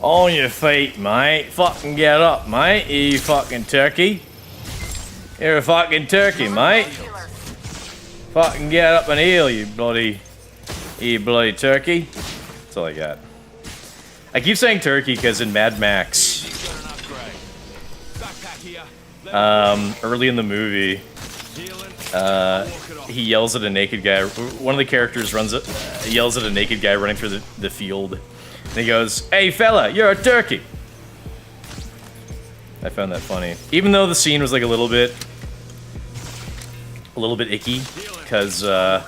On your feet, mate. Fucking get up, mate. You fucking turkey. You're a fucking turkey, mate. Fucking get up and heal, you bloody turkey. That's all I got. I keep saying turkey because in Mad Max, early in the movie, he yells at a naked guy. One of the characters yells at a naked guy running through the field. And he goes, "Hey fella, you're a turkey." I found that funny. Even though the scene was like a little bit icky, because the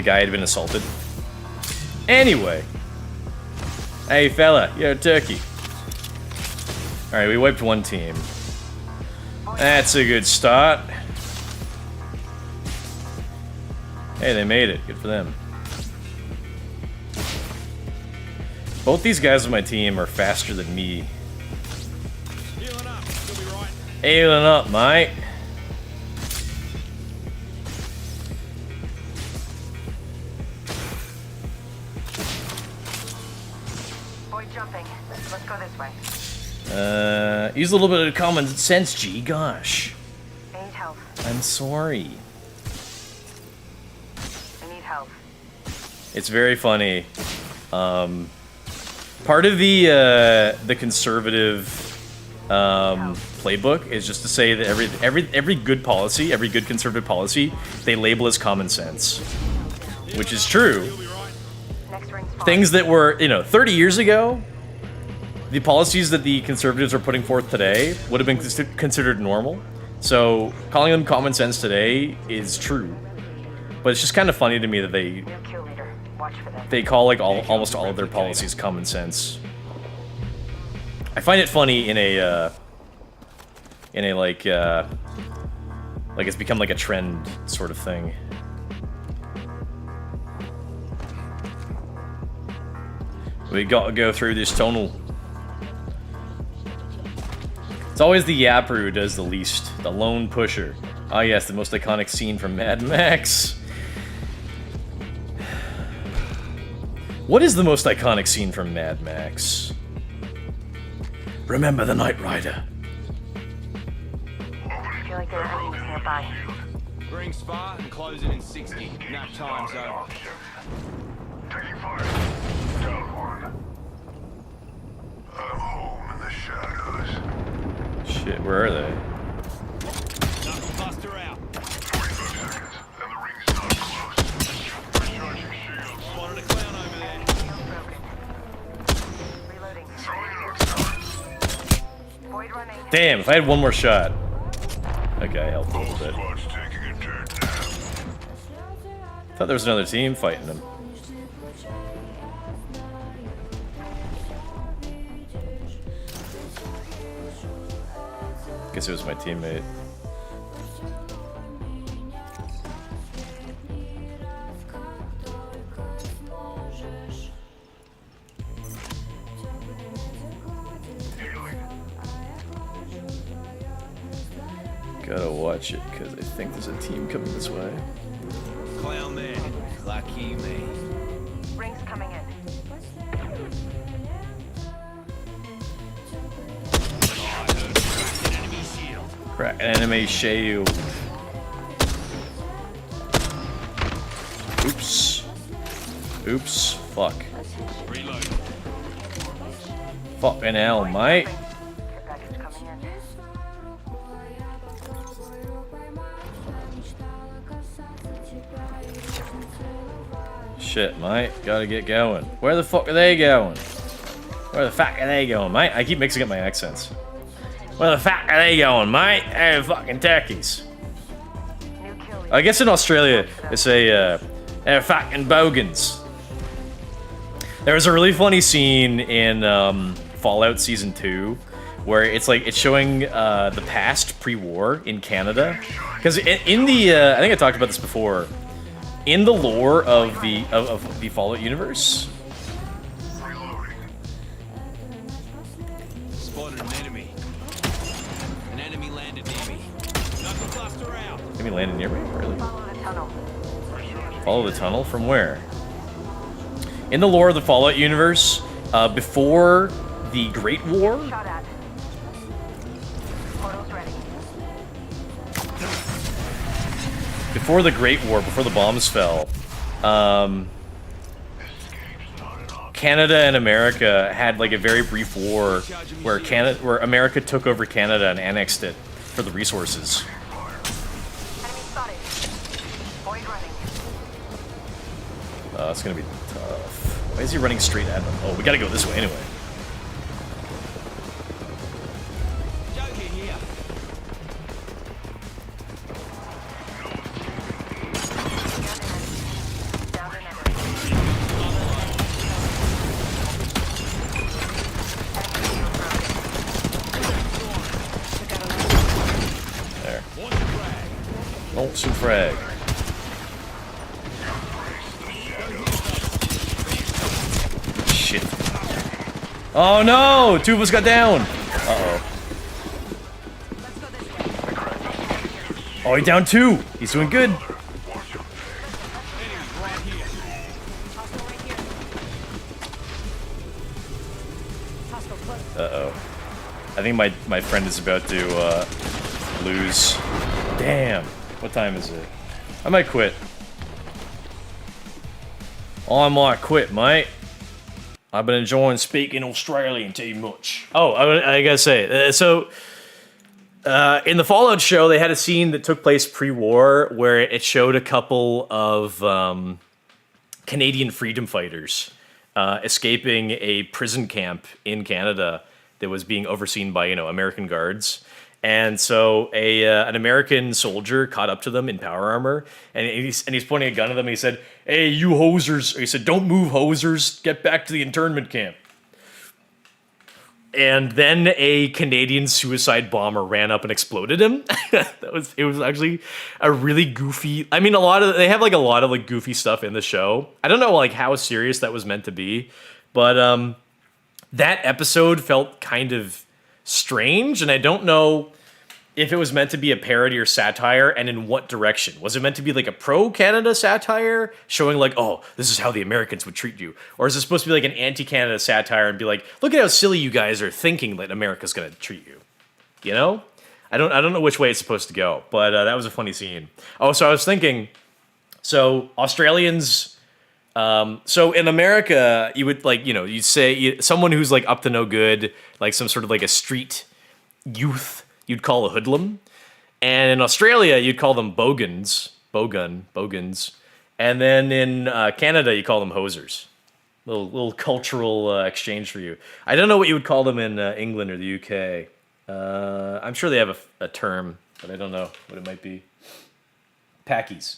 guy had been assaulted. Anyway. Hey fella, you're a turkey. Alright, we wiped one team. That's a good start. Hey, they made it. Good for them. Both these guys on my team are faster than me. Healing up, mate. Boy jumping. Let's go this way. Use a little bit of common sense, G. Gosh. I need help. I'm sorry. I need help. It's very funny. Part of the conservative playbook is just to say that every good policy, every good conservative policy, they label as common sense, which is true. Things that were, 30 years ago, the policies that the conservatives are putting forth today would have been considered normal. So calling them common sense today is true, but it's just kind of funny to me that they call like almost all of their policies common sense. I find it funny in a like Like it's become like a trend sort of thing. We gotta go through this tunnel. It's always the yapper who does the least. The lone pusher. Ah yes, the most iconic scene from Mad Max. What is the most iconic scene from Mad Max? Remember the Knight Rider. I feel like there are enemies nearby. Rings far and closing in 60. Nap time's over. Taking fire. Down one. I'm home in the shadows. Shit, where are they? Knuckle buster out. 45 seconds, and the ring's not close. Recharging shields. Spotted a clown over there. Reloading. Throwing an ox Void running. Damn, if I had one more shot. Okay, I helped a little bit. Squad's taking a dirt nap. Thought there was another team fighting them. Guess it was my teammate. Gotta watch it, because I think there's a team coming this way. Clown there. Lucky me. Rings coming in. Enemy shield. Crack an enemy shield. Oops. Oops. Fuck. Reload. Fucking hell, mate. Care package coming in. Shit, mate. Gotta get going. Where the fuck are they going? Where the fuck are they going, mate? I keep mixing up my accents. Where the fuck are they going, mate? They're fucking turkeys. New kill. I guess in Australia, they say, they're fucking bogans. There was a really funny scene in Fallout Season 2 where it's like, it's showing the past pre-war in Canada. Because in the, I think I talked about this before, in the lore of the Fallout universe, Spotted an enemy. An enemy landed near me. Knuckle buster out. enemy landed near me? Really? Follow the tunnel. Follow the tunnel? From where? In the lore of the Fallout universe, before the Great War, Shot at. Portal's ready. before the Great War, before the bombs fell, Canada and America had like a very brief war where America took over Canada and annexed it for the resources. Enemy spotted. Void running. It's gonna be tough. Why is he running straight at them? Oh, we gotta go this way anyway. Joker here. Down an enemy. There. Launch and frag. Shit. Oh no! Two of us got down! Uh-oh. Oh, he down two! He's doing good! Uh-oh. I think my friend is about to, lose. Damn. What time is it? I might quit. I might quit, mate. I've been enjoying speaking Australian too much. Oh, I gotta say, in the Fallout show, they had a scene that took place pre-war where it showed a couple of Canadian freedom fighters escaping a prison camp in Canada that was being overseen by, American guards. And so an American soldier caught up to them in power armor, and he's pointing a gun at them. And he said, "Hey, you hosers!" He said, "Don't move, hosers! Get back to the internment camp." and then a Canadian suicide bomber ran up and exploded him. It was actually a really goofy. I mean, they have like a lot of like goofy stuff in the show. I don't know like how serious that was meant to be, but that episode felt kind of strange, and I don't know if it was meant to be a parody or satire, and in what direction. Was it meant to be like a pro-Canada satire, showing like, oh, this is how the Americans would treat you? Or is it supposed to be like an anti-Canada satire and be like, look at how silly you guys are thinking that America's gonna treat you? You know? I don't know which way it's supposed to go, but that was a funny scene. Oh, so I was thinking, so Australians, so in America, you would like, you'd say someone who's like up to no good, like some sort of like a street youth, you'd call a hoodlum. And in Australia, you'd call them bogans. And then in Canada, you call them hosers. Little cultural exchange for you. I don't know what you would call them in England or the UK. I'm sure they have a term, but I don't know what it might be. Packies.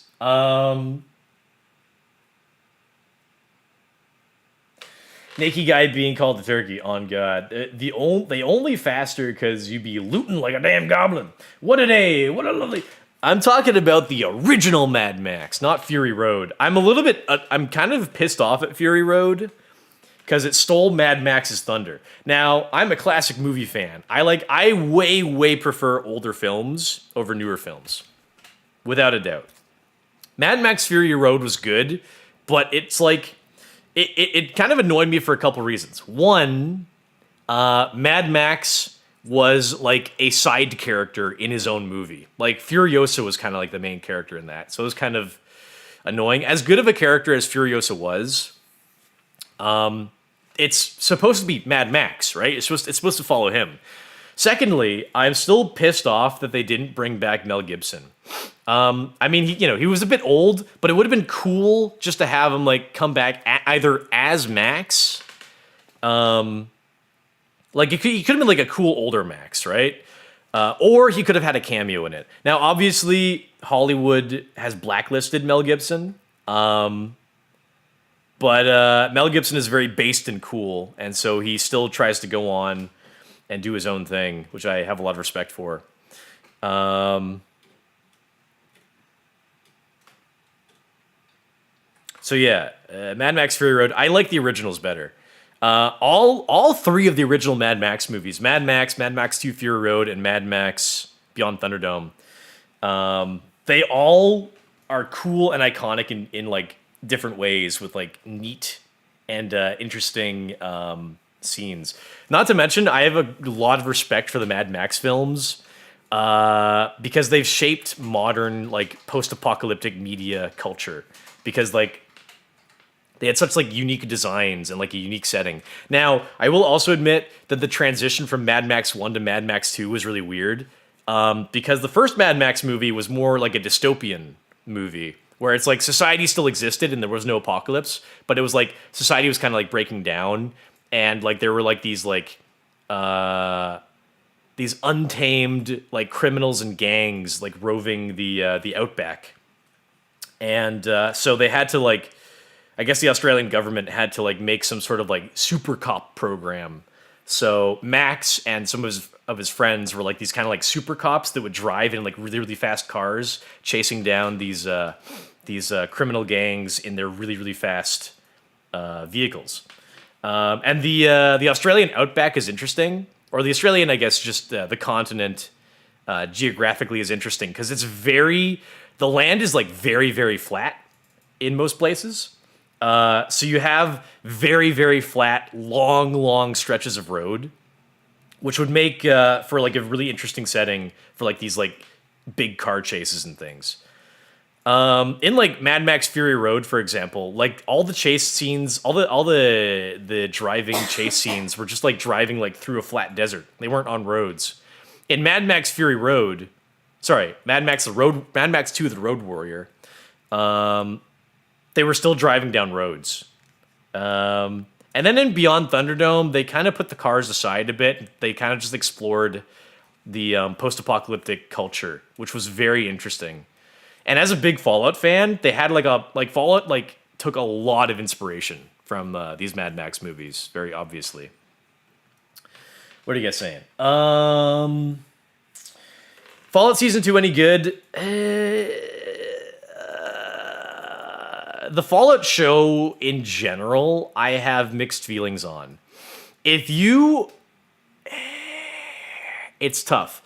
Naked guy being called the turkey, on God. They only faster because you be looting like a damn goblin. What a day, what a lovely... I'm talking about the original Mad Max, not Fury Road. I'm kind of pissed off at Fury Road because it stole Mad Max's thunder. Now, I'm a classic movie fan. I way prefer older films over newer films. Without a doubt. Mad Max Fury Road was good, but it's like... It kind of annoyed me for a couple reasons. One, Mad Max was like a side character in his own movie. Like Furiosa was kind of like the main character in that. So it was kind of annoying. As good of a character as Furiosa was, it's supposed to be Mad Max, right? It's supposed to follow him. Secondly, I'm still pissed off that they didn't bring back Mel Gibson. I mean, he was a bit old, but it would have been cool just to have him like come back either as Max, like he could have been like a cool older Max, right? Or he could have had a cameo in it. Now, obviously, Hollywood has blacklisted Mel Gibson, but Mel Gibson is very based and cool, and so he still tries to go on and do his own thing, which I have a lot of respect for. So yeah, Mad Max Fury Road. I like the originals better. All three of the original Mad Max movies, Mad Max 2 Fury Road, and Mad Max Beyond Thunderdome, they all are cool and iconic in like different ways with like neat and interesting scenes. Not to mention, I have a lot of respect for the Mad Max films because they've shaped modern like post-apocalyptic media culture because like they had such like unique designs and like a unique setting. Now, I will also admit that the transition from Mad Max 1 to Mad Max 2 was really weird because the first Mad Max movie was more like a dystopian movie where it's like society still existed and there was no apocalypse, but it was like society was kind of like breaking down and like there were like these untamed like criminals and gangs like roving the outback. And so they had to like, I guess the Australian government had to like make some sort of like super cop program. So Max and some of his friends were like these kind of like super cops that would drive in like really fast cars, chasing down these criminal gangs in their really fast vehicles. And the Australian outback is interesting, or the Australian, I guess, just the continent geographically is interesting because the land is like very flat in most places. So you have very flat, long stretches of road, which would make for like a really interesting setting for like these like big car chases and things. In like Mad Max Fury Road, for example, like all the chase scenes, all the driving chase scenes were just like driving like through a flat desert. They weren't on roads. In Mad Max Fury Road, Mad Max 2, The Road Warrior, they were still driving down roads. And then in Beyond Thunderdome, they kind of put the cars aside a bit. They kind of just explored the post-apocalyptic culture, which was very interesting. And as a big Fallout fan, they had Fallout took a lot of inspiration from these Mad Max movies, very obviously. What are you guys saying? Fallout Season 2 any good? The Fallout show in general, I have mixed feelings on. If you... It's tough.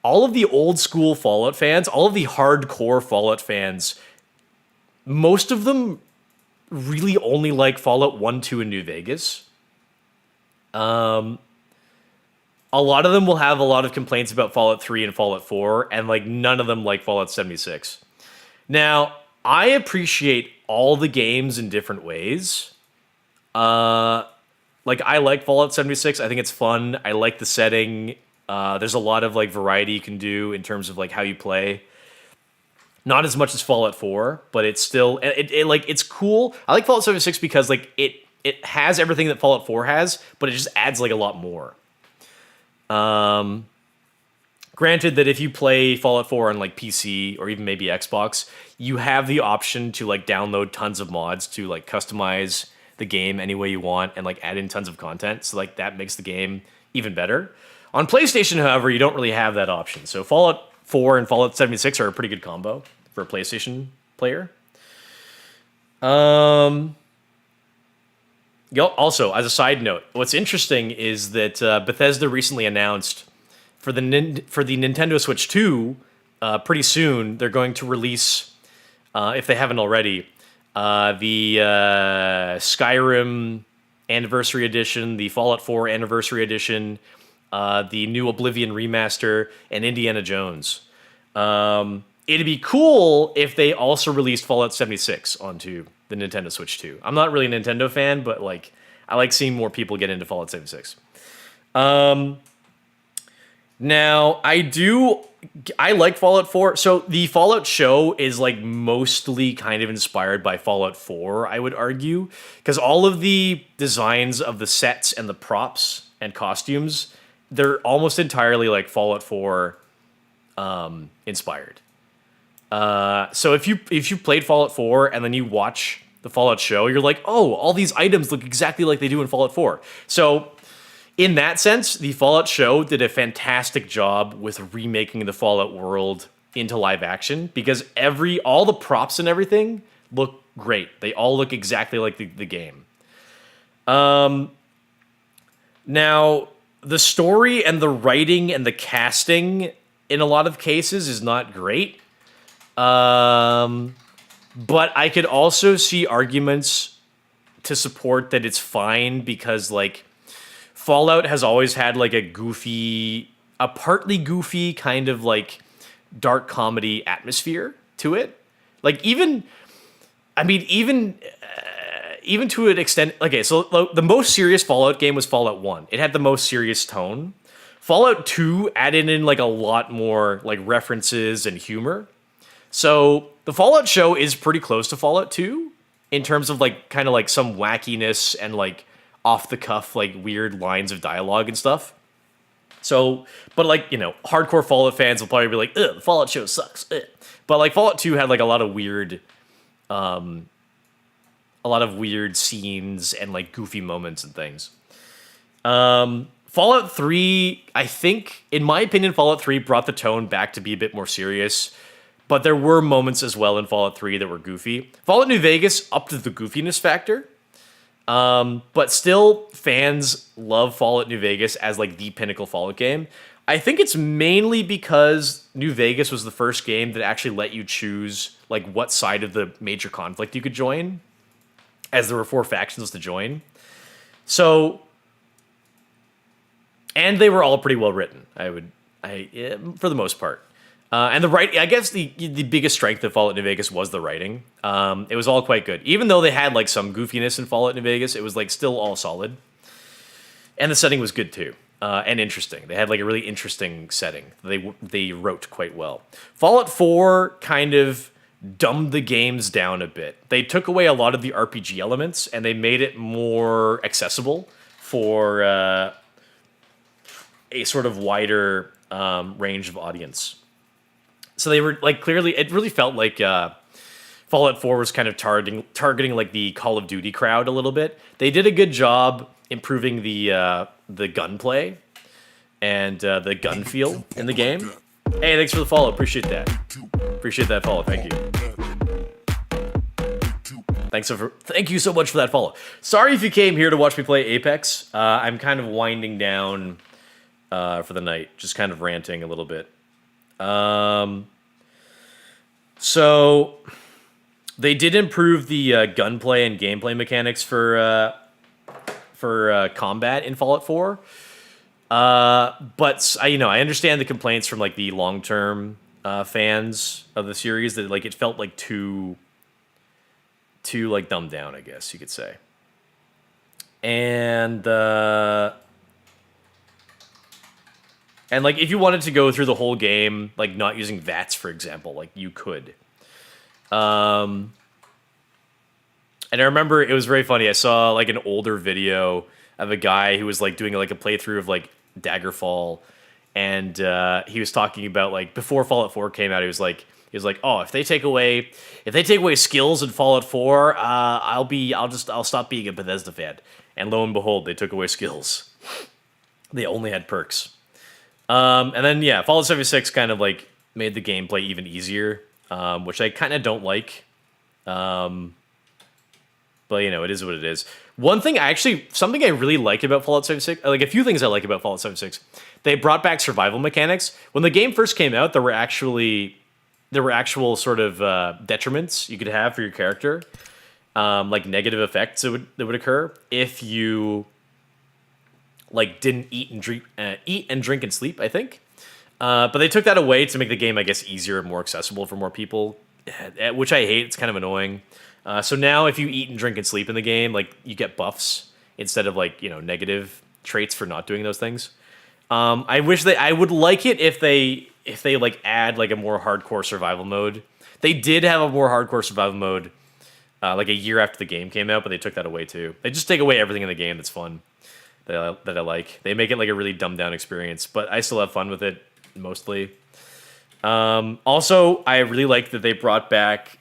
All of the old school Fallout fans, all of the hardcore Fallout fans, most of them really only like Fallout 1, 2, and New Vegas. A lot of them will have a lot of complaints about Fallout 3 and Fallout 4, and like none of them like Fallout 76. Now, I appreciate all the games in different ways. Like, I like Fallout 76. I think it's fun. I like the setting. There's a lot of like variety you can do in terms of like how you play. Not as much as Fallout 4, but it's still it's cool. I like Fallout 76 because like it has everything that Fallout 4 has, but it just adds like a lot more. Granted that if you play Fallout 4 on like PC or even maybe Xbox, you have the option to like download tons of mods to like customize the game any way you want and like add in tons of content. So like that makes the game even better. On PlayStation, however, you don't really have that option. So Fallout 4 and Fallout 76 are a pretty good combo for a PlayStation player. Also, as a side note, what's interesting is that Bethesda recently announced for the Nintendo Switch 2, pretty soon they're going to release, if they haven't already, the Skyrim Anniversary Edition, the Fallout 4 Anniversary Edition, the new Oblivion remaster, and Indiana Jones. It'd be cool if they also released Fallout 76 onto the Nintendo Switch 2. I'm not really a Nintendo fan, but like I like seeing more people get into Fallout 76. Now, I like Fallout 4. So the Fallout show is like mostly kind of inspired by Fallout 4, I would argue, because all of the designs of the sets and the props and costumes, they're almost entirely like Fallout 4 inspired. So if you played Fallout 4 and then you watch the Fallout show, you're like, oh, all these items look exactly like they do in Fallout 4. So in that sense, the Fallout show did a fantastic job with remaking the Fallout world into live action because all the props and everything look great. They all look exactly like the game. Now, the story and the writing and the casting in a lot of cases is not great. But I could also see arguments to support that it's fine because, like, Fallout has always had, like, a partly goofy kind of, like, dark comedy atmosphere to it. Like, even to an extent... Okay, so the most serious Fallout game was Fallout 1. It had the most serious tone. Fallout 2 added in, like, a lot more, like, references and humor. So the Fallout show is pretty close to Fallout 2 in terms of like kind of like some wackiness and like off the cuff like weird lines of dialogue and stuff. So, but like, you know, hardcore Fallout fans will probably be like, ugh, the Fallout show sucks. Ugh. But like Fallout 2 had like a lot of weird scenes and like goofy moments and things. Fallout 3, I think, in my opinion, Fallout 3 brought the tone back to be a bit more serious. But there were moments as well in Fallout 3 that were goofy. Fallout New Vegas upped the goofiness factor. But still, fans love Fallout New Vegas as like the pinnacle Fallout game. I think it's mainly because New Vegas was the first game that actually let you choose like what side of the major conflict you could join, as there were 4 factions to join. So, and they were all pretty well written. For the most part. And the writing, I guess the biggest strength of Fallout New Vegas was the writing. It was all quite good. Even though they had like some goofiness in Fallout New Vegas, it was like still all solid. And the setting was good too, and interesting. They had like a really interesting setting. They wrote quite well. Fallout 4 kind of dumbed the games down a bit. They took away a lot of the RPG elements and they made it more accessible for a sort of wider range of audience. So they were like clearly, it really felt like Fallout 4 was kind of targeting like the Call of Duty crowd a little bit. They did a good job improving the gunplay and the gun feel in the game. Hey, thanks for the follow. Appreciate that. Appreciate that follow. Thank you. Thank you so much for that follow. Sorry if you came here to watch me play Apex. I'm kind of winding down for the night, just kind of ranting a little bit. So they did improve the gunplay and gameplay mechanics for combat in Fallout 4. But I understand the complaints from like the long-term fans of the series that like it felt like too like dumbed down, I guess you could say. And like if you wanted to go through the whole game like not using VATS, for example, like you could. And I remember it was very funny. I saw like an older video of a guy who was like doing like a playthrough of like Daggerfall, and he was talking about like before Fallout 4 came out, he was like, oh, if they take away skills in Fallout 4, I'll stop being a Bethesda fan. And lo and behold, they took away skills. They only had perks. And then yeah, Fallout 76 kind of like made the gameplay even easier, which I kind of don't like. But it is what it is. Something I really liked about Fallout 76, like a few things I like about Fallout 76, they brought back survival mechanics. When the game first came out, there were actual sort of detriments you could have for your character, like negative effects that would occur if you like didn't eat and drink and sleep, I think. But they took that away to make the game, I guess, easier and more accessible for more people, which I hate. It's kind of annoying. So now if you eat and drink and sleep in the game, like you get buffs instead of like, negative traits for not doing those things. I would like it if they like add like a more hardcore survival mode. They did have a more hardcore survival mode like a year after the game came out, but they took that away too. They just take away everything in the game that's fun that I like. They make it like a really dumbed down experience, but I still have fun with it mostly. Also, I really like that they brought back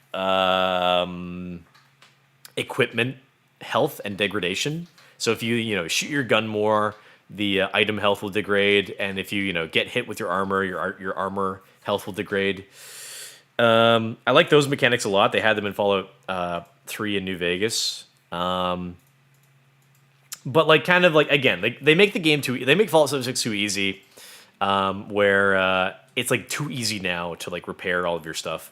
equipment health and degradation. So if you shoot your gun more, the item health will degrade, and if you get hit with your armor, your armor health will degrade. I like those mechanics a lot. They had them in Fallout 3 in New Vegas. But like kind of like again, they make the game they make Fallout 76 too easy, where it's like too easy now to like repair all of your stuff.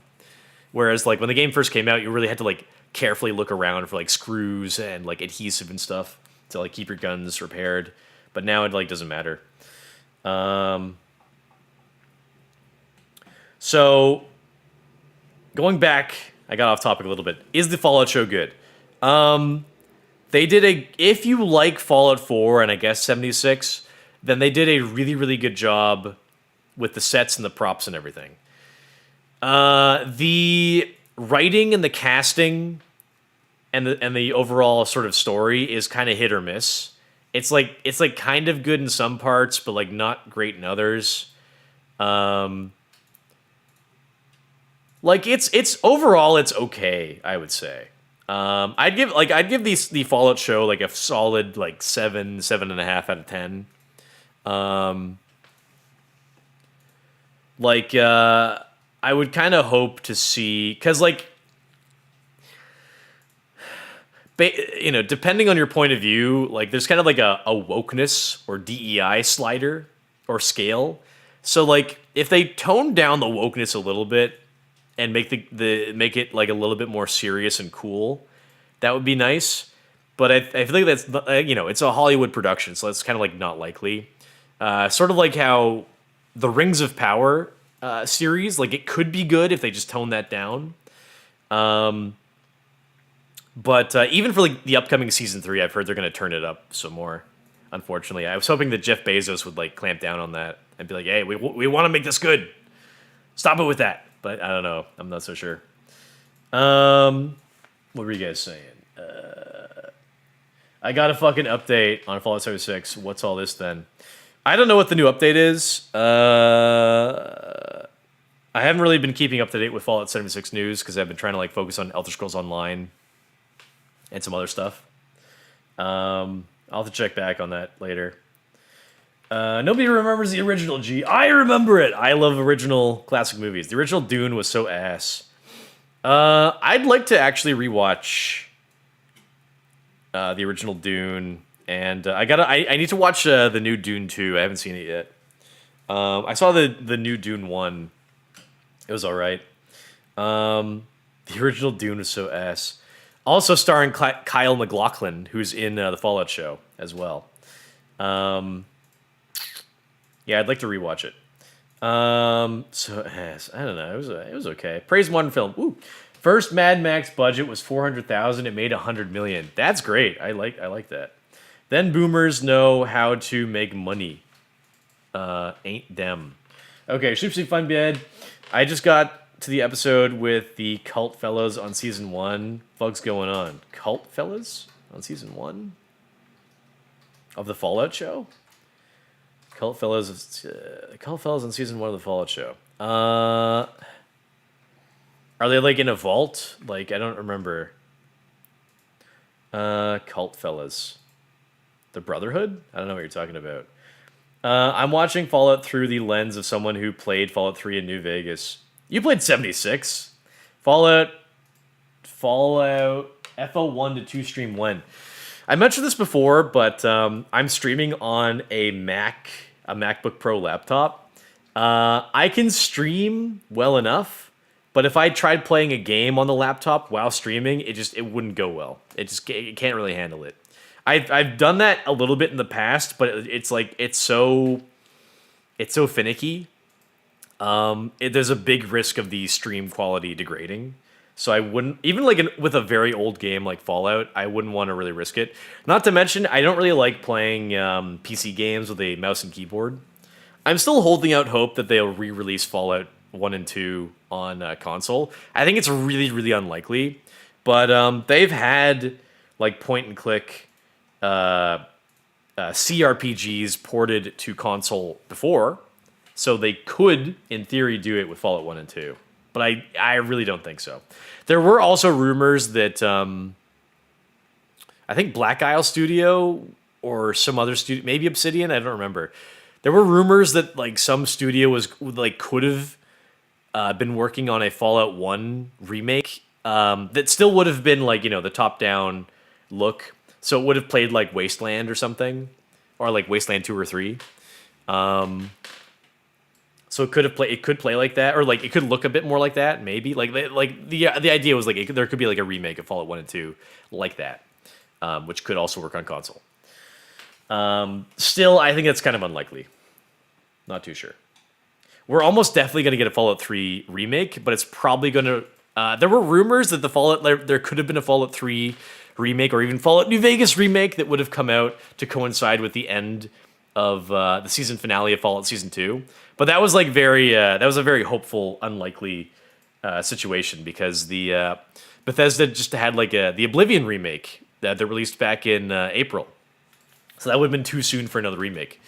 Whereas like when the game first came out, you really had to like carefully look around for like screws and like adhesive and stuff to like keep your guns repaired. But now it like doesn't matter. So going back, I got off topic a little bit. Is the Fallout show good? If you like Fallout 4 and I guess 76, then they did a really, really good job with the sets and the props and everything. The writing and the casting and the overall sort of story is kind of hit or miss. It's like kind of good in some parts, but like not great in others. Like it's overall it's okay, I would say. I'd give the Fallout show like a solid like 7.5 out of 10. I would kind of hope to see, because like, depending on your point of view, like there's kind of like a wokeness or DEI slider or scale. So like if they tone down the wokeness a little bit and make make it like a little bit more serious and cool, that would be nice. But I feel like that's it's a Hollywood production, so that's kind of like not likely. Sort of like how the Rings of Power series, like it could be good if they just tone that down. But even for like the upcoming season 3, I've heard they're going to turn it up some more. Unfortunately, I was hoping that Jeff Bezos would like clamp down on that and be like, "Hey, we want to make this good. Stop it with that." But I don't know. I'm not so sure. What were you guys saying? I got a fucking update on Fallout 76. What's all this then? I don't know what the new update is. I haven't really been keeping up to date with Fallout 76 news because I've been trying to like focus on Elder Scrolls Online and some other stuff. I'll have to check back on that later. Nobody remembers the original G. I remember it. I love original classic movies. The original Dune was so ass. I'd like to actually rewatch the original Dune, and I need to watch the new Dune 2. I haven't seen it yet. I saw the new Dune 1. It was all right. The original Dune was so ass. Also starring Kyle MacLachlan, who's in the Fallout show as well. Yeah, I'd like to rewatch it. So ass. I don't know. It was okay. Praise one film. Ooh. First Mad Max budget was $400,000. It made $100 million. That's great. I like that. Then boomers know how to make money. Ain't them. Okay, Shoopsie Fun Bed. I just got to the episode with the Cult Fellas on season 1. Fuck's going on? Cult Fellas on season 1 of the Fallout show? Cult Fellas on season 1 of the Fallout show. Are they like in a vault? Like, I don't remember. Cult Fellas. The Brotherhood? I don't know what you're talking about. I'm watching Fallout through the lens of someone who played Fallout 3 in New Vegas. You played 76. Fallout FO1 to 2 stream when? I mentioned this before, but I'm streaming on a MacBook Pro laptop. I can stream well enough, but if I tried playing a game on the laptop while streaming, it wouldn't go well. It can't really handle it. I've done that a little bit in the past, but it's so finicky. There's a big risk of the stream quality degrading. So I wouldn't, even with a very old game like Fallout, I wouldn't want to really risk it. Not to mention, I don't really like playing PC games with a mouse and keyboard. I'm still holding out hope that they'll re-release Fallout 1 and 2 on console. I think it's really, really unlikely. But they've had like point-and-click CRPGs ported to console before. So they could, in theory, do it with Fallout 1 and 2. But I really don't think so. There were also rumors that I think Black Isle Studio or some other studio, maybe Obsidian, I don't remember. There were rumors that like some studio could have been working on a Fallout 1 remake that still would have been like, the top-down look. So it would have played like Wasteland or something, or like Wasteland 2 or 3. So it could play like that, or like it could look a bit more like that, maybe. Like the idea was like there could be like a remake of Fallout 1 and 2 like that, which could also work on console. Still, I think that's kind of unlikely. Not too sure. We're almost definitely going to get a Fallout 3 remake, but it's probably going to. There were rumors that there could have been a Fallout 3 remake or even Fallout New Vegas remake that would have come out to coincide with the end of the season finale of Fallout Season 2. But that was like that was a very hopeful, unlikely situation because the Bethesda just had like the Oblivion remake that they released back in April. So that would have been too soon for another remake.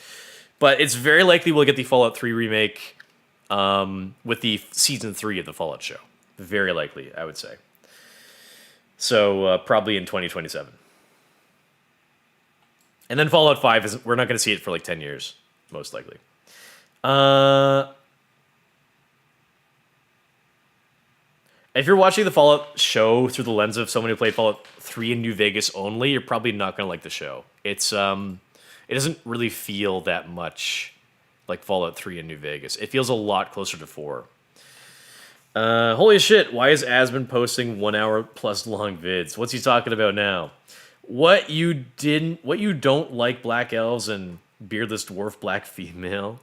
But it's very likely we'll get the Fallout 3 remake with the Season 3 of the Fallout show. Very likely, I would say. So probably in 2027. And then Fallout 5, we're not going to see it for like 10 years, most likely. If you're watching the Fallout show through the lens of someone who played Fallout 3 in New Vegas only, you're probably not going to like the show. It doesn't really feel that much like Fallout 3 in New Vegas. It feels a lot closer to 4. Holy shit, why is Asmon posting 1 hour plus long vids? What's he talking about now? What you don't like black elves and beardless dwarf black female?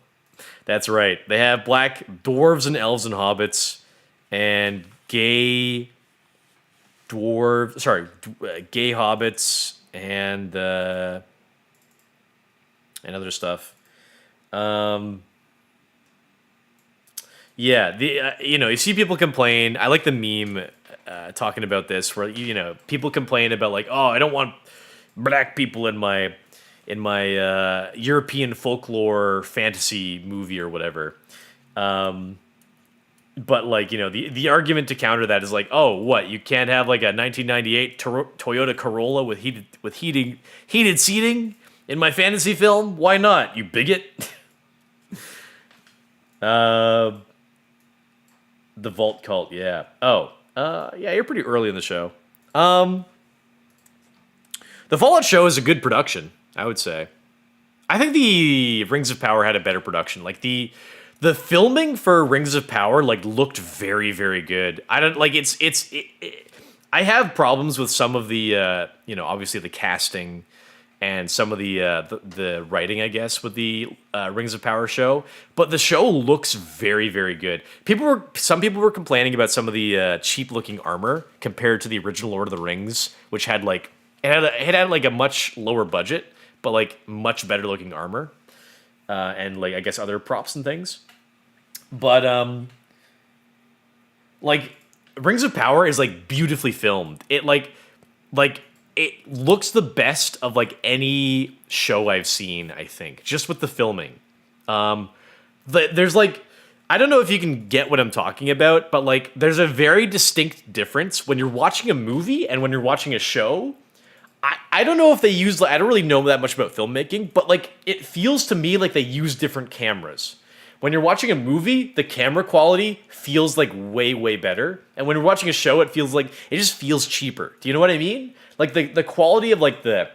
That's right. They have black dwarves and elves and hobbits and gay hobbits and other stuff. Yeah, you see people complain. I like the meme talking about this where people complain about like, oh, I don't want black people in my European folklore fantasy movie or whatever. but like, you know, the argument to counter that is like, oh, what, you can't have like a 1998 Toyota Corolla with heated seating in my fantasy film? Why not, you bigot? The Vault Cult, yeah. Oh, yeah, you're pretty early in the show. The Fallout show is a good production, I would say. I think the Rings of Power had a better production. Like the filming for Rings of Power like looked very, very good. I don't like I have problems with some of the you know, obviously the casting and some of the writing, I guess, with the Rings of Power show. But the show looks very, very good. Some people were complaining about some of the cheap looking armor compared to the original Lord of the Rings, which had like it had like a much lower budget, but like much better looking armor, and like I guess other props and things. But like Rings of Power is like beautifully filmed. It like it looks the best of like any show I've seen, I think, just with the filming. There's like, I don't know if you can get what I'm talking about, but like there's a very distinct difference when you're watching a movie and when you're watching a show. I don't know if they use, I don't really know that much about filmmaking, but like it feels to me like they use different cameras. When you're watching a movie, the camera quality feels like way, way better. And when you're watching a show, it just feels cheaper. Do you know what I mean? Like the quality of like the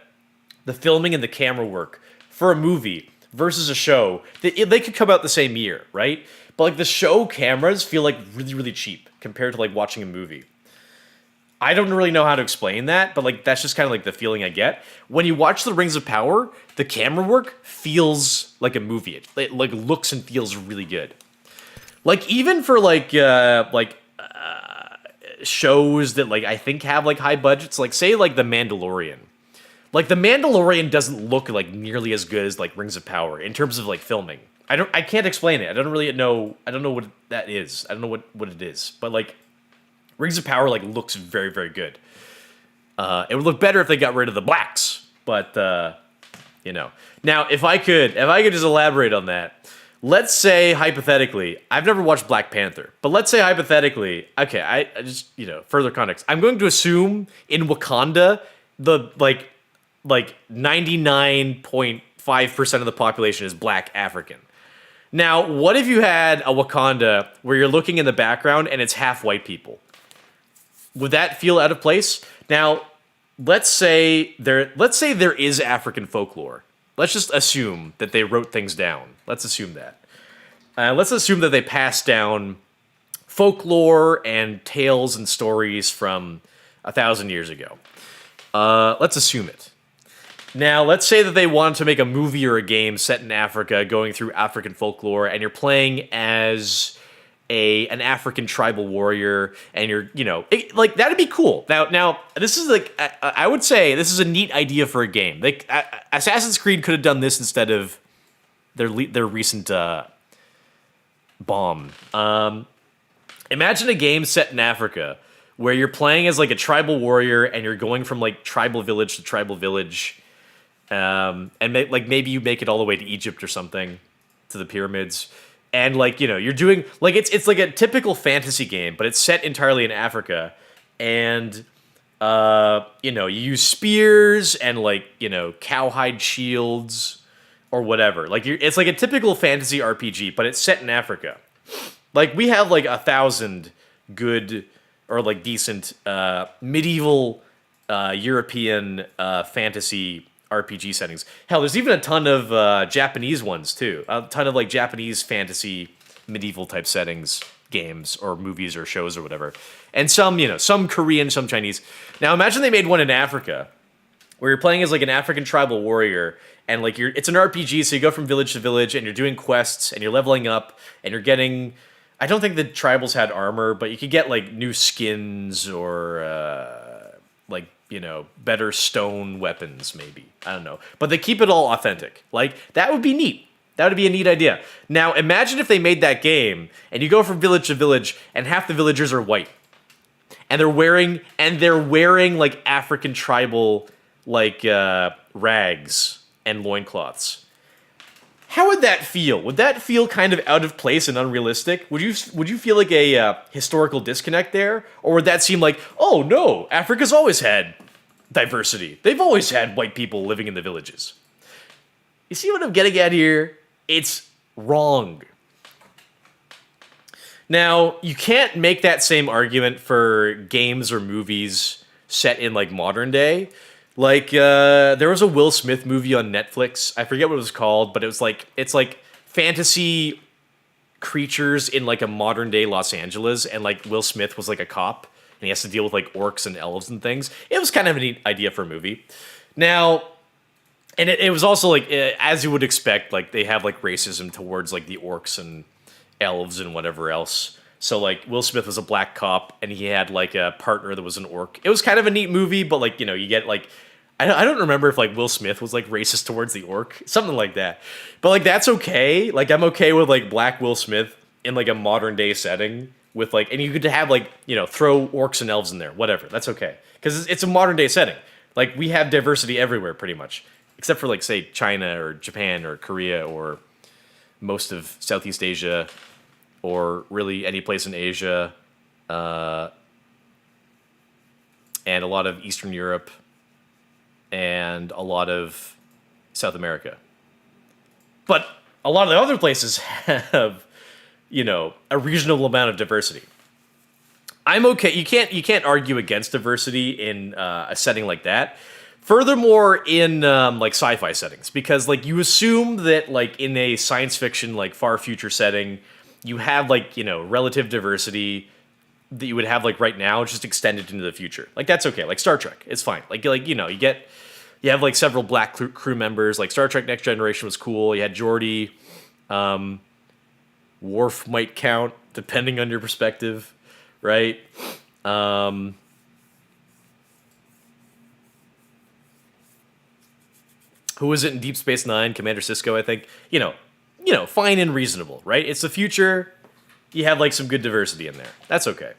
filming and the camera work for a movie versus a show, they could come out the same year, right? But like the show cameras feel like really, really cheap compared to like watching a movie. I don't really know how to explain that, but like that's just kind of like the feeling I get. When you watch The Rings of Power, the camera work feels like a movie. It like looks and feels really good. Like even for shows that like I think have like high budgets, like say like The Mandalorian. Like The Mandalorian doesn't look like nearly as good as like Rings of Power in terms of like filming. I can't explain it. I don't know what that is. I don't know what it is. But like Rings of Power like looks very, very good. It would look better if they got rid of the blacks, but you know. Now, if I could just elaborate on that, let's say hypothetically, I've never watched Black Panther, but let's say hypothetically, okay, I just, you know, further context. I'm going to assume in Wakanda the like 99.5% of the population is Black African. Now, what if you had a Wakanda where you're looking in the background and it's half white people? Would that feel out of place? Now, let's say there is African folklore. Let's just assume that they wrote things down. Let's assume that. Let's assume that they passed down folklore and tales and stories from 1,000 years ago. Let's assume it. Now, let's say that they wanted to make a movie or a game set in Africa, going through African folklore, and you're playing as an African tribal warrior, and you're, you know, like that'd be cool. Now, this is like I would say this is a neat idea for a game. Assassin's Creed could have done this instead of their recent bomb. Imagine a game set in Africa where you're playing as like a tribal warrior, and you're going from like tribal village to tribal village, and maybe you make it all the way to Egypt or something, to the pyramids. And like, you know, you're doing like it's like a typical fantasy game, but it's set entirely in Africa. And you know, you use spears and like, you know, cowhide shields or whatever. Like it's like a typical fantasy RPG, but it's set in Africa. Like we have like 1,000 good or like decent medieval European fantasy RPG settings. Hell, there's even a ton of Japanese ones too. A ton of like Japanese fantasy medieval type settings games or movies or shows or whatever. And some, you know, some Korean, some Chinese. Now imagine they made one in Africa where you're playing as like an African tribal warrior, and like it's an RPG, so you go from village to village and you're doing quests and you're leveling up and you're getting, I don't think the tribals had armor, but you could get like new skins or like, you know, better stone weapons, maybe. I don't know. But they keep it all authentic. Like, that would be neat. That would be a neat idea. Now, imagine if they made that game, and you go from village to village, and half the villagers are white. And they're wearing like, African tribal, like, rags and loincloths. How would that feel? Would that feel kind of out of place and unrealistic? Would you feel like a historical disconnect there, or would that seem like, oh no, Africa's always had diversity. They've always had white people living in the villages. You see what I'm getting at here? It's wrong. Now, you can't make that same argument for games or movies set in like modern day. Like, there was a Will Smith movie on Netflix. I forget what it was called, but it's like fantasy creatures in like a modern day Los Angeles, and like Will Smith was like a cop, and he has to deal with like orcs and elves and things. It was kind of a neat idea for a movie. Now, and it was also like, as you would expect, like they have like racism towards like the orcs and elves and whatever else. So like Will Smith was a black cop, and he had like a partner that was an orc. It was kind of a neat movie, but like, you know, you get like, I don't remember if like Will Smith was like racist towards the orc, something like that. But like that's okay. Like I'm okay with like black Will Smith in like a modern day setting with like, and you could have like, you know, throw orcs and elves in there, whatever. That's okay, because it's a modern day setting. Like we have diversity everywhere pretty much, except for like say China or Japan or Korea or most of Southeast Asia, or really any place in Asia, and a lot of Eastern Europe, and a lot of South America. But a lot of the other places have, you know, a reasonable amount of diversity. I'm okay. You can't argue against diversity in a setting like that. Furthermore, in like sci-fi settings, because like you assume that like in a science fiction like far future setting, you have like, you know, relative diversity that you would have like right now, just extended into the future. Like that's okay. Like Star Trek, it's fine. Like you know, you have like several black crew members. Like Star Trek Next Generation was cool. You had Geordi. Worf might count depending on your perspective, right? Who was it in Deep Space Nine? Commander Sisko, I think. You know, fine and reasonable, right? It's the future. You have like some good diversity in there. That's okay.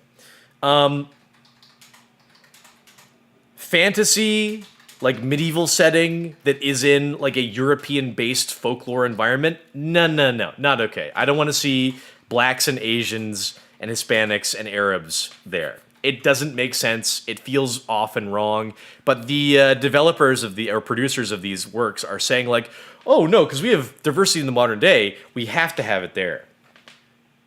Fantasy, like medieval setting that is in like a European-based folklore environment. No, not okay. I don't want to see blacks and Asians and Hispanics and Arabs there. It doesn't make sense. It feels off and wrong. But the developers of or producers of these works are saying like, oh no, because we have diversity in the modern day, we have to have it there.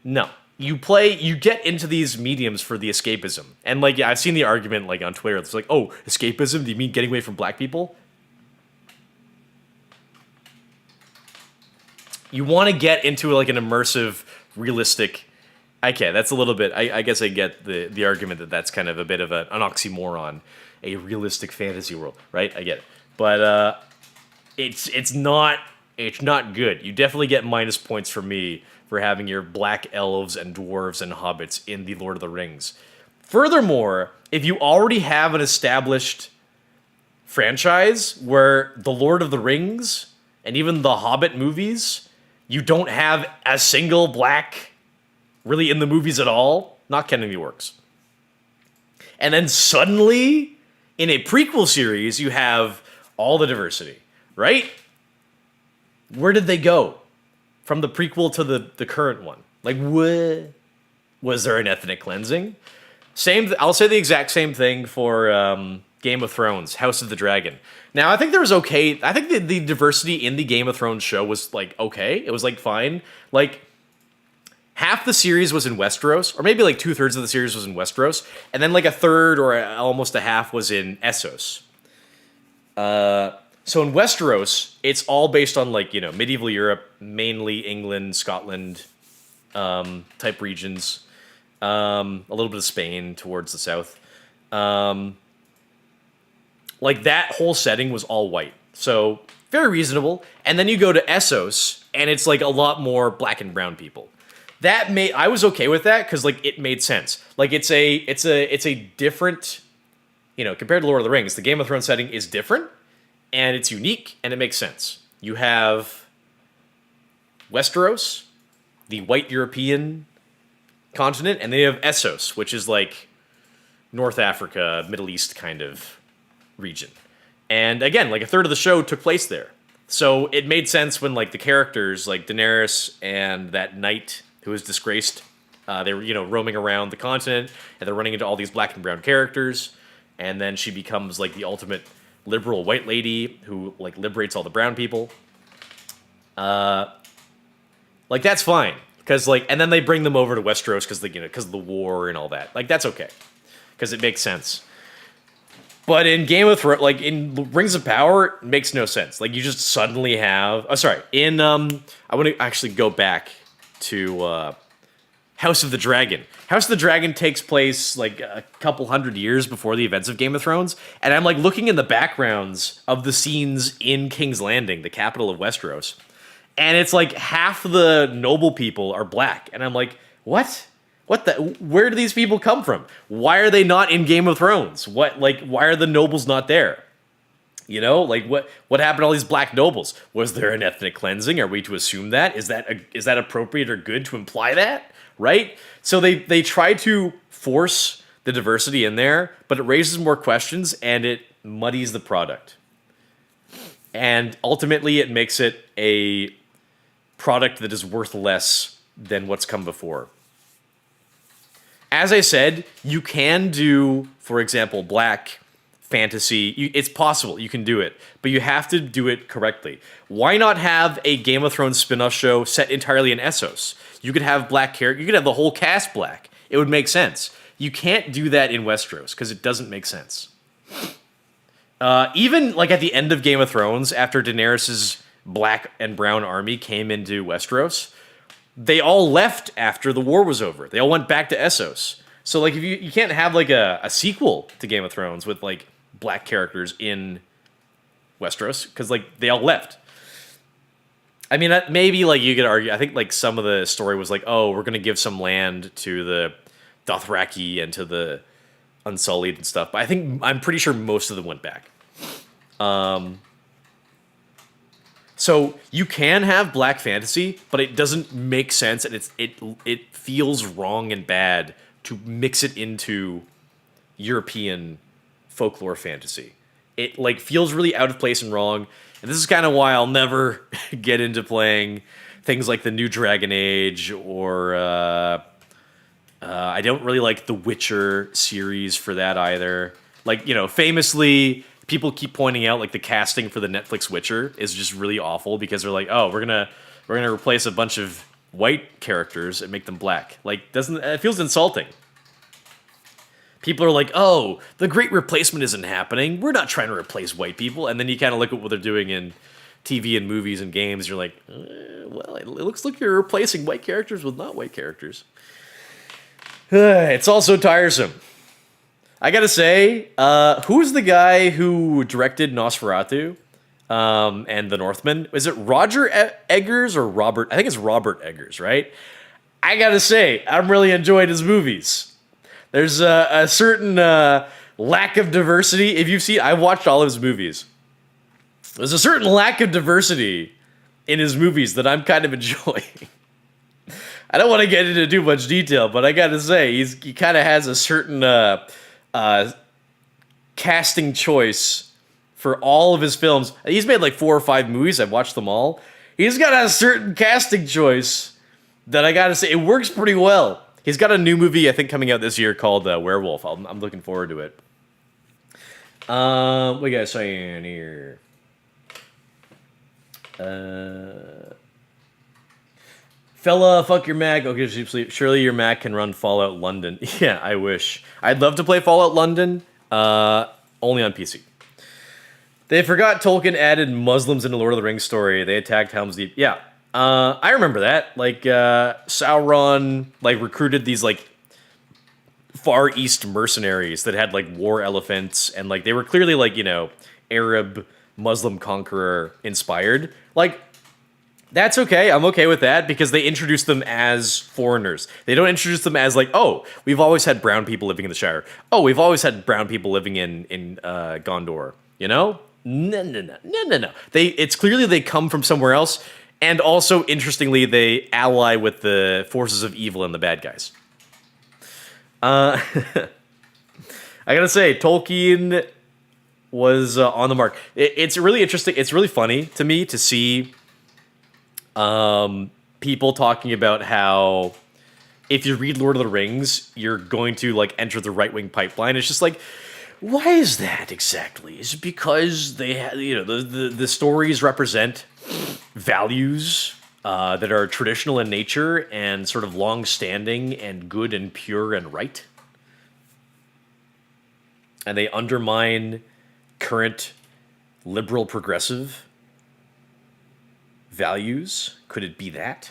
No. You get into these mediums for the escapism. And like, yeah, I've seen the argument like on Twitter. It's like, oh, escapism? Do you mean getting away from black people? You want to get into like an immersive, realistic. Okay, that's a little bit. I guess I get the argument that that's kind of a bit of an oxymoron, a realistic fantasy world, right? I get it, but it's not good. You definitely get minus points from me for having your black elves and dwarves and hobbits in the Lord of the Rings. Furthermore, if you already have an established franchise where the Lord of the Rings and even the Hobbit movies, you don't have a single black really in the movies at all, not counting the orcs. And then suddenly, in a prequel series, you have all the diversity, right? Where did they go? From the prequel to the current one. Like, what? Was there an ethnic cleansing? I'll say the exact same thing for Game of Thrones, House of the Dragon. Now, I think there was okay. I think the diversity in the Game of Thrones show was, like, okay. It was, like, fine. Like, half the series was in Westeros, or maybe, like, 2/3 of the series was in Westeros, and then, like, a third or almost a half was in Essos. So in Westeros, it's all based on, like, you know, medieval Europe, mainly England, Scotland type regions, a little bit of Spain towards the south. Like, that whole setting was all white. So, very reasonable. And then you go to Essos, and it's, like, a lot more black and brown people. I was okay with that, because, like, it made sense. Like, it's a different, you know, compared to Lord of the Rings, the Game of Thrones setting is different, and it's unique, and it makes sense. You have Westeros, the white European continent, and then you have Essos, which is like North Africa, Middle East kind of region. And again, like a third of the show took place there. So it made sense when like the characters like Daenerys and that knight who was disgraced, they were roaming around the continent and they're running into all these black and brown characters, and then she becomes like the ultimate liberal white lady who like liberates all the brown people. Like that's fine because like, and then they bring them over to Westeros because of the war and all that. Like that's okay because it makes sense. But in Game of Thrones, like in Rings of Power, it makes no sense. Like you just suddenly have. Oh, sorry. In I want to actually go back to House of the Dragon. House of the Dragon takes place like a couple hundred years before the events of Game of Thrones, and I'm like looking in the backgrounds of the scenes in King's Landing, the capital of Westeros, and it's like half the noble people are black, and I'm like, what? Where do these people come from? Why are they not in Game of Thrones? Why are the nobles not there? Like what happened to all these black nobles? Was there an ethnic cleansing? Are we to assume that? Is that appropriate or good to imply that? Right? So they try to force the diversity in there, but it raises more questions and it muddies the product. And ultimately it makes it a product that is worth less than what's come before. As I said, you can do, for example, black fantasy. It's possible. You can do it. But you have to do it correctly. Why not have a Game of Thrones spin-off show set entirely in Essos? You could have black characters. You could have the whole cast black. It would make sense. You can't do that in Westeros because it doesn't make sense. Even like at the end of Game of Thrones, after Daenerys' black and brown army came into Westeros, they all left after the war was over. They all went back to Essos. So like if you can't have like a sequel to Game of Thrones with like black characters in Westeros because like they all left. I mean, maybe like you could argue. I think like some of the story was like, oh, we're gonna give some land to the Dothraki and to the Unsullied and stuff. But I'm pretty sure most of them went back. So you can have black fantasy, but it doesn't make sense, and it feels wrong and bad to mix it into European folklore fantasy. It like feels really out of place and wrong, and this is kind of why I'll never get into playing things like the New Dragon Age or I don't really like the Witcher series for that either. Like famously, people keep pointing out like the casting for the Netflix Witcher is just really awful because they're like, oh, we're gonna replace a bunch of white characters and make them black. Like, it feels insulting. People are like, oh, the great replacement isn't happening. We're not trying to replace white people. And then you kind of look at what they're doing in TV and movies and games. You're like, well, it looks like you're replacing white characters with not white characters. It's also tiresome. I gotta say, who's the guy who directed Nosferatu and The Northman? Is it Roger Eggers or Robert? I think it's Robert Eggers, right? I gotta say, I'm really enjoying his movies. There's a certain lack of diversity. If you've seen, I watched all of his movies. There's a certain lack of diversity in his movies that I'm kind of enjoying. I don't want to get into too much detail, but I gotta say, he kind of has a certain casting choice for all of his films. He's made like 4 or 5 movies. I've watched them all. He's got a certain casting choice that I gotta say, it works pretty well. He's got a new movie, I think, coming out this year called Werewolf. I'm looking forward to it. What you guys saying here? Fella, fuck your Mac. Okay, sleep. Surely your Mac can run Fallout London. Yeah, I wish. I'd love to play Fallout London, only on PC. They forgot Tolkien added Muslims into Lord of the Rings story. They attacked Helm's Deep. Yeah, I remember that. Like, Sauron, like, recruited these, like, Far East mercenaries that had, like, war elephants, and, like, they were clearly, like, Arab Muslim conqueror inspired. Like, that's okay. I'm okay with that because they introduce them as foreigners. They don't introduce them as like, oh, we've always had brown people living in the Shire. Oh, we've always had brown people living in Gondor. No. It's clearly they come from somewhere else, and also interestingly, they ally with the forces of evil and the bad guys. I gotta say, Tolkien was on the mark. It's really interesting. It's really funny to me to see people talking about how if you read Lord of the Rings, you're going to like enter the right-wing pipeline. It's just like, why is that exactly? Is it because the stories represent values that are traditional in nature and sort of long-standing and good and pure and right? And they undermine current liberal progressive values? Could it be that?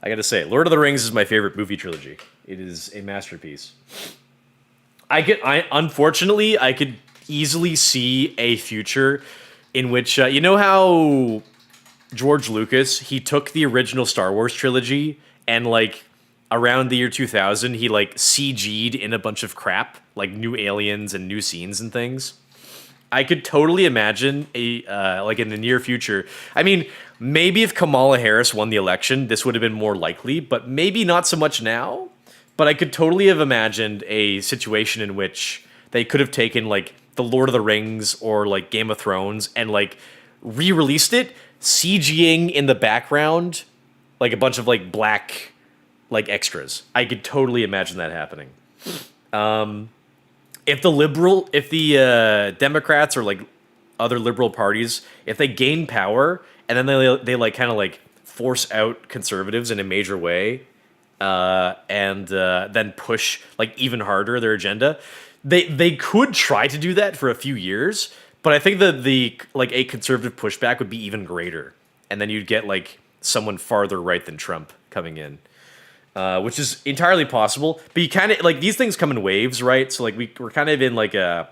I gotta say, Lord of the Rings is my favorite movie trilogy. It is a masterpiece. Unfortunately, I could easily see a future in which, you know how George Lucas, he took the original Star Wars trilogy and like around the year 2000, he like CG'd in a bunch of crap, like new aliens and new scenes and things. I could totally imagine like in the near future. I mean, maybe if Kamala Harris won the election, this would have been more likely, but maybe not so much now. But I could totally have imagined a situation in which they could have taken like the Lord of the Rings or like Game of Thrones and like re-released it, CGing in the background, like a bunch of like black like extras. I could totally imagine that happening. If the Democrats or like other liberal parties, if they gain power and then they like kind of like force out conservatives in a major way, and then push like even harder their agenda, they could try to do that for a few years. But I think that the like a conservative pushback would be even greater, and then you'd get like someone farther right than Trump coming in. Which is entirely possible, but you kind of like these things come in waves, right? So like we're kind of in like a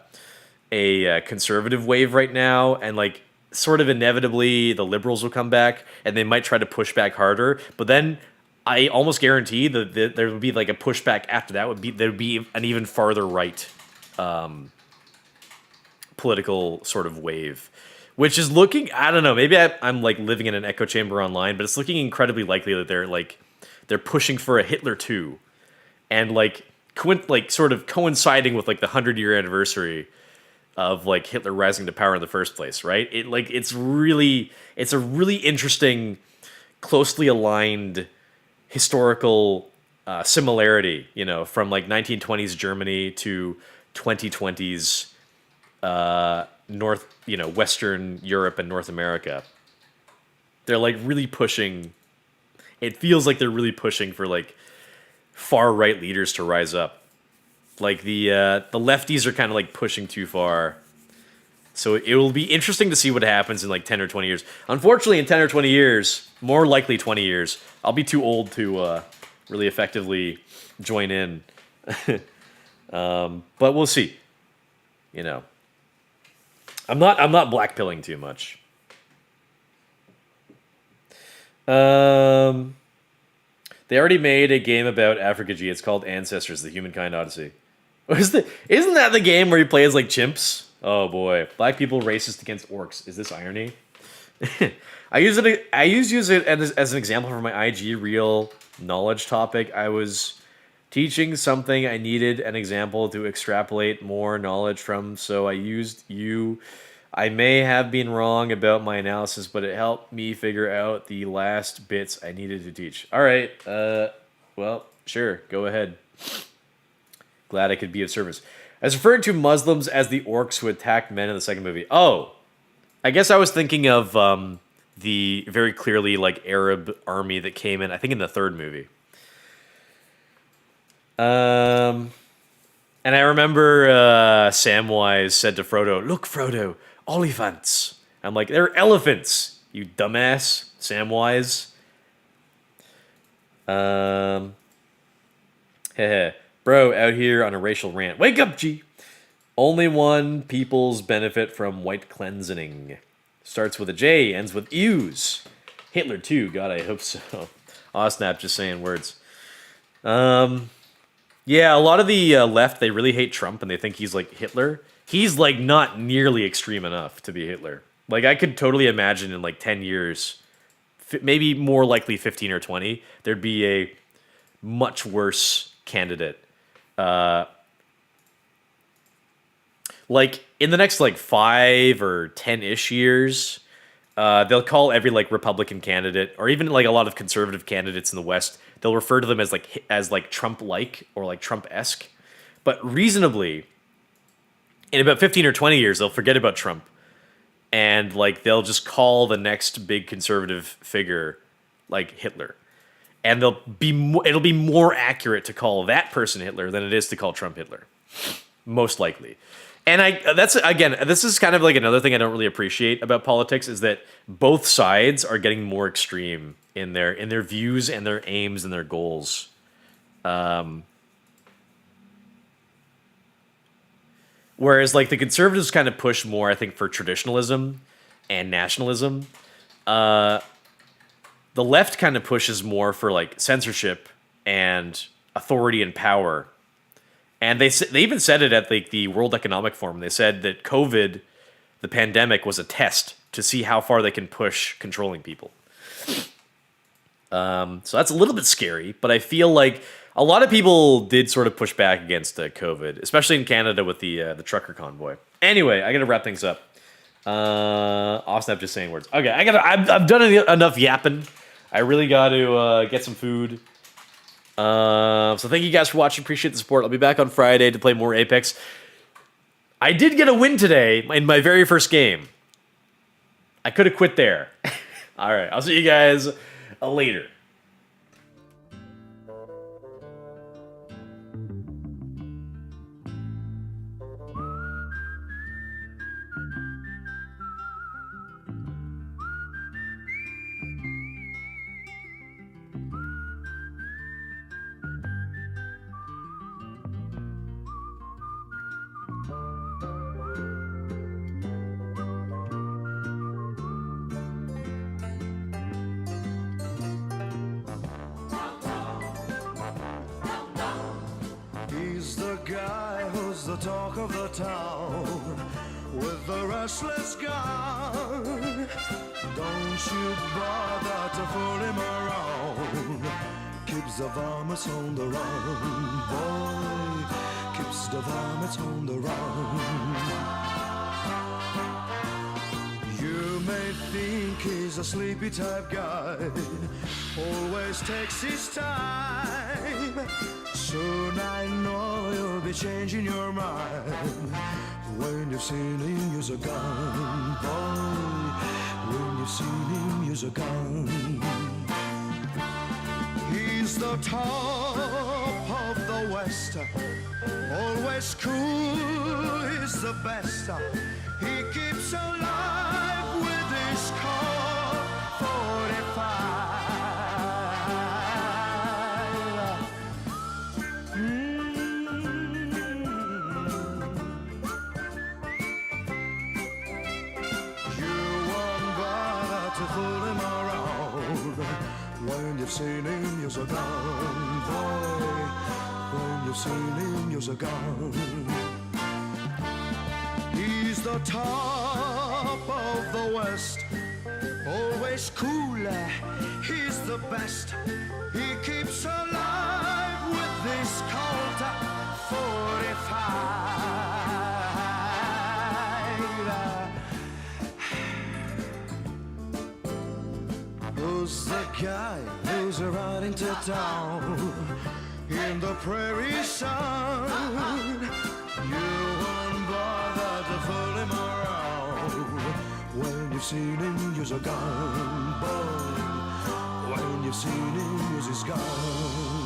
conservative wave right now, and like sort of inevitably the liberals will come back and they might try to push back harder, but then I almost guarantee that there would be like a pushback after that. There would be an even farther right political sort of wave, which is looking, I don't know, maybe I'm like living in an echo chamber online, but it's looking incredibly likely that they're pushing for a Hitler 2, and like sort of coinciding with like the 100-year anniversary of like Hitler rising to power in the first place, right? It's a really interesting, closely aligned historical similarity, from like 1920s Germany to 2020s Western Europe and North America. They're like really pushing. It feels like they're really pushing for like far right leaders to rise up. Like the lefties are kind of like pushing too far. So it will be interesting to see what happens in like 10 or 20 years. Unfortunately, in 10 or 20 years, more likely 20 years, I'll be too old to really effectively join in. But we'll see. I'm not blackpilling too much. They already made a game about Africa G. It's called Ancestors: The Humankind Odyssey. Isn't that the game where you play as like chimps? Oh boy, black people racist against orcs. Is this irony? I use it as an example for my IG real knowledge topic. I was teaching something I needed an example to extrapolate more knowledge from, so I used you. I may have been wrong about my analysis, but it helped me figure out the last bits I needed to teach. All right. Well, sure. Go ahead. Glad I could be of service. I was referring to Muslims as the orcs who attacked men in the second movie. Oh, I guess I was thinking of the very clearly like Arab army that came in, I think in the third movie. And I remember Samwise said to Frodo, "Look, Frodo, olifants." I'm like, they're elephants, you dumbass, Samwise. Bro, out here on a racial rant. Wake up, G. Only one people's benefit from white cleansing. Starts with a J, ends with U's. Hitler too, God, I hope so. Osnap just saying words. Yeah, a lot of the left, they really hate Trump and they think he's like Hitler. He's like not nearly extreme enough to be Hitler. Like I could totally imagine in like 10 years, maybe more likely 15 or 20, there'd be a much worse candidate like in the next like 5 or 10-ish years, they'll call every like Republican candidate or even like a lot of conservative candidates in the West, they'll refer to them as like Trump-like or like Trump-esque. But reasonably, in about 15 or 20 years, they'll forget about Trump. And like they'll just call the next big conservative figure like Hitler. And it'll be more accurate to call that person Hitler than it is to call Trump Hitler. Most likely. And this is kind of like another thing I don't really appreciate about politics is that both sides are getting more extreme in their views and their aims and their goals. Whereas like the conservatives kind of push more, I think, for traditionalism and nationalism. The left kind of pushes more for like censorship and authority and power. And they even said it at like the World Economic Forum. They said that COVID, the pandemic, was a test to see how far they can push controlling people. So that's a little bit scary, but I feel like a lot of people did sort of push back against COVID, especially in Canada with the trucker convoy. Anyway, I got to wrap things up. Off-snap just saying words. Okay, I've done enough yapping. I really got to get some food. So thank you guys for watching. Appreciate the support. I'll be back on Friday to play more Apex. I did get a win today in my very first game. I could have quit there. All right, I'll see you guys later. He's the guy who's the talk of the town with the restless gun. Don't you bother to fool him around. Keeps the varmints on the run, boy. Keeps the varmints on the run. You may think he's a sleepy type guy, always takes his time. Soon I know you'll be changing your mind when you've seen him use a gun, boy. When you've seen him use a gun. He's the top of the West, always cool, he's the best. He keeps alive with his Colt 45. When you've seen him use a gun, boy. When you've seen him use a gun. He's the top of the West, always cooler, he's the best. He keeps alive with this Colt 45. Who's the guy who's riding to town in the prairie sun? You won't bother to fool him around when you've seen him use a gun, boy. When you've seen him use his gun.